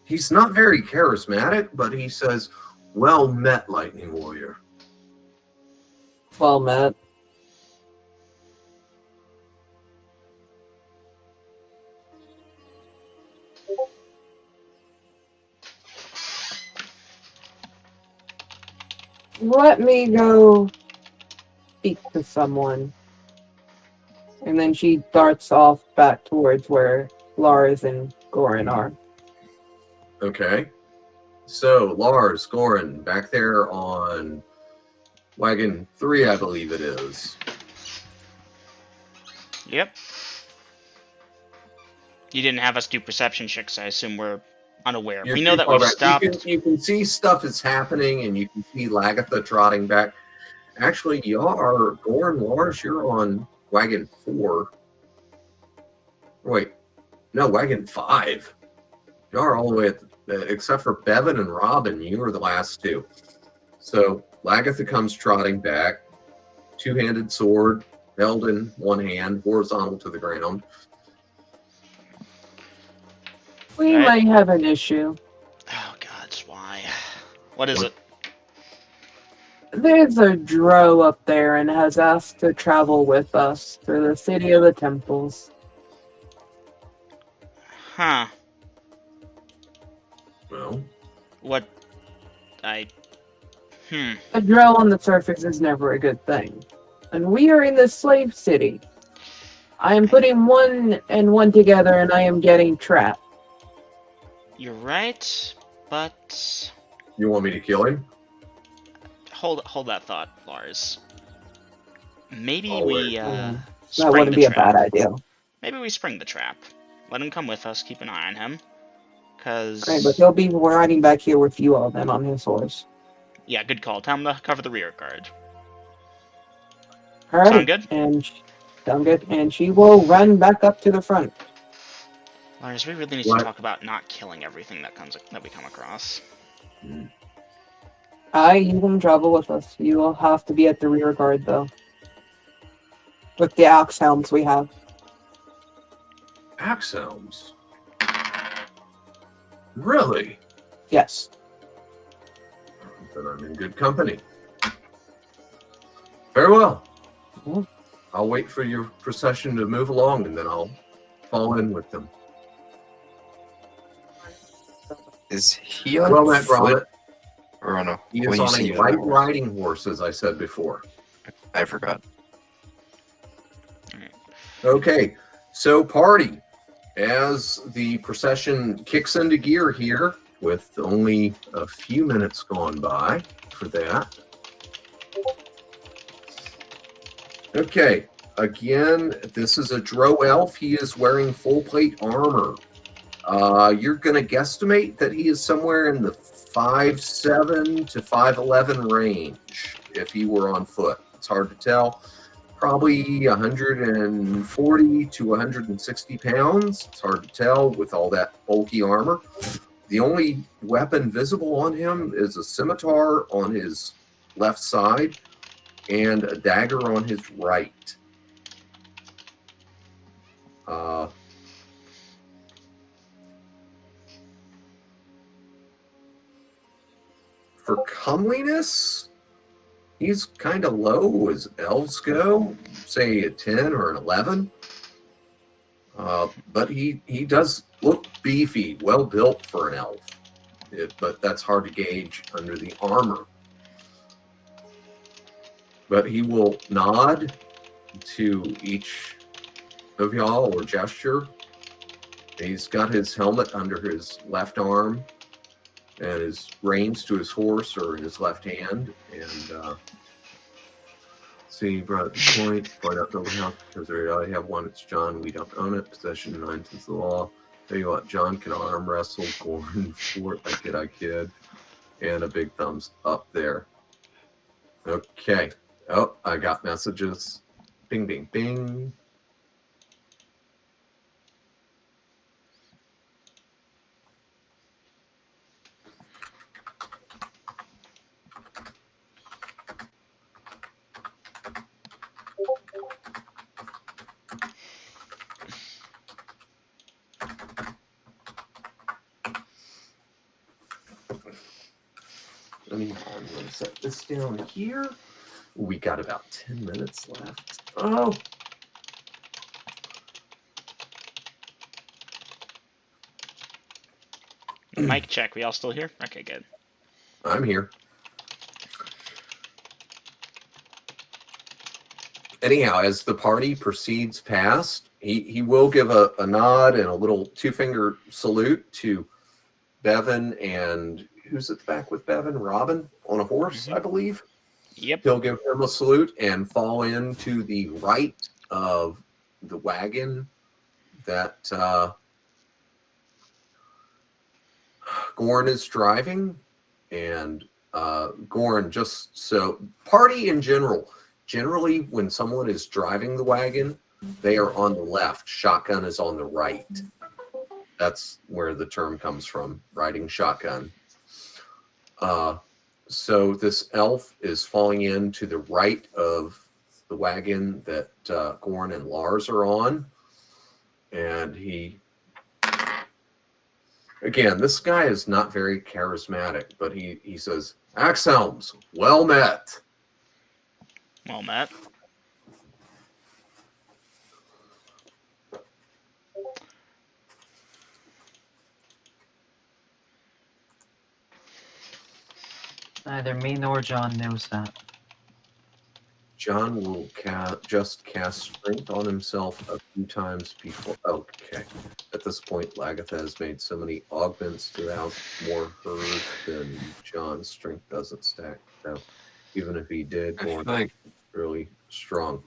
He's not very charismatic, but he says, "Well met, Lightning Warrior." Well met. Let me go speak to someone. And then she darts off back towards where Lars and Goran are. Okay. So, Lars, Goran, back there on wagon 3, I believe it is. Yep. You didn't have us do perception checks, I assume we're unaware. You're We know too that far we've back. stopped. You can see stuff is happening, and you can see Lagatha trotting back. Actually, Goran, Lars, you're on wagon 4. Wait, no, wagon 5. You're all the way at except for Bevan and Robin, you were the last two. So Lagatha comes trotting back, two-handed sword held in one hand, horizontal to the ground. We Right. might have an issue. Oh God, why? What is it? There's a drow up there and has asked to travel with us to the city of the temples. Huh? Well, What? I. A drow on the surface is never a good thing. And we are in the slave city. I am putting one and one together and I am getting trapped. You're right, but you want me to kill him? hold that thought, Lars. Maybe Oh, we That spring wouldn't the be a trap. bad idea. Maybe we spring the trap. Let him come with us. Keep an eye on him. Cause Right, but he'll be riding back here with you all then on his horse. yeah, good call. Tell him to cover the rear guard. Alrighty. Sound good? Sound good. And she will run back up to the front. Lars, we really need What? to talk about not killing everything that we come across. You can travel with us. You will have to be at the rear guard though. With the axe helms we have. Axe helms? Really? Yes. Then I'm in good company. Very well. Mhm. I'll wait for your procession to move along, and then I'll fall in with them. Is he on Well met, foot? Robert. Or on a He when is you on say a he's on light horse? riding horse, as I said before. I forgot. Okay, so party. As the procession kicks into gear here, with only a few minutes gone by for that. Okay, again, this is a drow elf. He is wearing full plate armor. You're going to guesstimate that he is somewhere in the 5'7" to 5'11" range if he were on foot. It's hard to tell. Probably 140 to 160 pounds. It's hard to tell with all that bulky armor. The only weapon visible on him is a scimitar on his left side and a dagger on his right. For comeliness, he's kind of low as elves go, say a 10 or an 11. But he does look beefy, well built for an elf. But that's hard to gauge under the armor. But he will nod to each of y'all or gesture. He's got his helmet under his left arm, and his reins to his horse are in his left hand. And see, you brought up the point out the house because we already have one. It's John. We don't own it. Possession 9 is the law. Tell you what, John can arm wrestle Gordon Fort. I kid. And a big thumbs up there. Okay. Oh, I got messages. Bing, bing, bing. I'm going to set this down here. We got about 10 minutes left. Oh, Mic check. We all still here? Okay, good. I'm here. Anyhow, as the party proceeds past, he will give a nod and a little two-finger salute to Bevan and who's at the back with Bevan? Robin on a horse, I believe. Yep. He'll give him a salute and fall in to the right of the wagon that Gorn is driving. And Gorn, just so, party in general, generally when someone is driving the wagon, they are on the left. Shotgun is on the right. That's where the term comes from, riding shotgun. So this elf is falling in to the right of the wagon that Gorn and Lars are on. And again, this guy is not very charismatic, but he says, Axhelms, well met. Well met. Neither me nor John knows that. John will just cast strength on himself a few times before. Okay. At this point, Lagatha has made so many augments to have more hers than John's strength doesn't stack. So even if he did, I feel Gorn like really strong.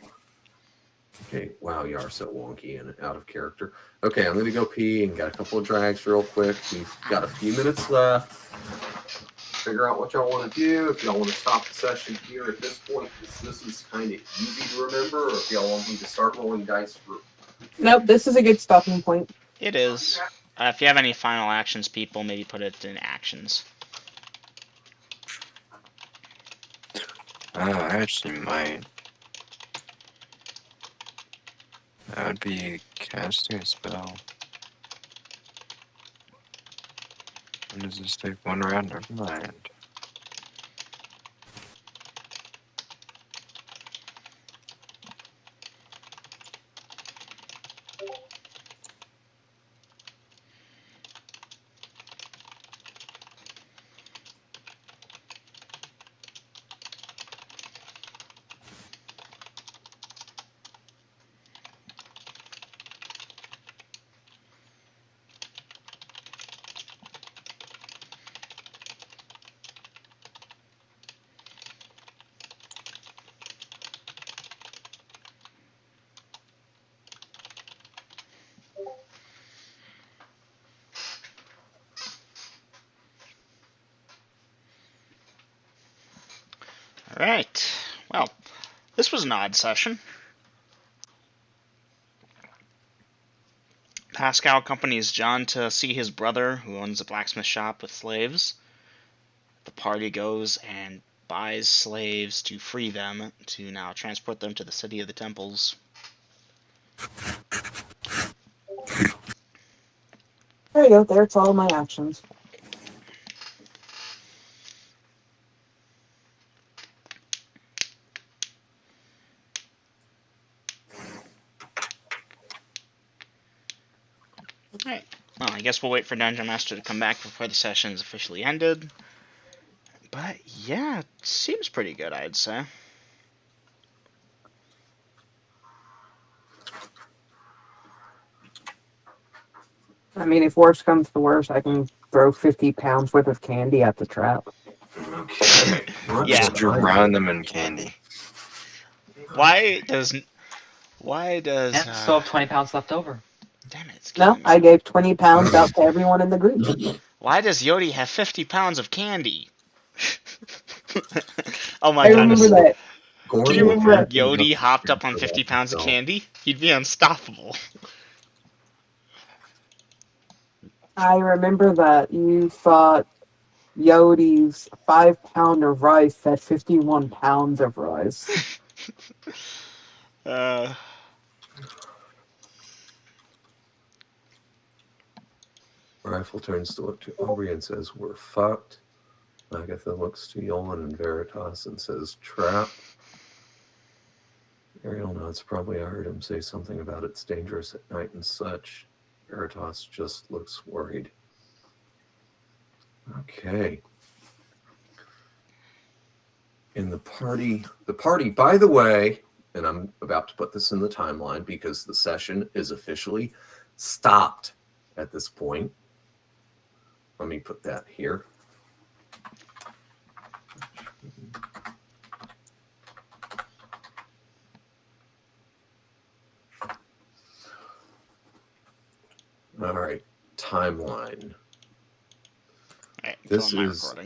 Okay, wow, you are so wonky and out of character. Okay, I'm going to go pee and got a couple of drags real quick. We've got a few minutes left. Figure out what y'all want to do. If y'all want to stop the session here at this point, this is kind of easy to remember, or if y'all want me to start rolling dice for... Nope, this is a good stopping point. It is. If you have any final actions, people, maybe put it in actions. I actually might. That would be casting a spell. And does this take one round? Never mind. Alright. Well, this was an odd session. Pascal accompanies John to see his brother, who owns a blacksmith shop with slaves. The party goes and buys slaves to free them, to now transport them to the city of the temples. There you go. There's all my actions. Alright. Well, I guess we'll wait for Dungeon Master to come back before the session is officially ended. But yeah, it seems pretty good, I'd say. I mean, if worse comes to worse, I can throw 50 pounds worth of candy at the trap. Okay. Yeah. Just drown them in candy. Why does And still have 20 pounds left over. damn it, it's No, killing me. I gave 20 pounds out to everyone in the group. Why does Yodi have 50 pounds of candy? Oh my I goodness. remember that. Can you remember if Yodi hopped up on 50 pounds of candy? He'd be unstoppable. I remember that you thought Yodi's 5-pound of rice had 51 pounds of rice. Rifle turns to look to Aubrey and says, we're fucked. Agatha looks to Yolan and Veritas and says, "Trap." Ariel nods. Probably I heard him say something about it's dangerous at night and such. Veritas just looks worried. Okay. In the party, by the way, and I'm about to put this in the timeline because the session is officially stopped at this point. Let me put that here. All right, timeline. Alright, This killing my is recording.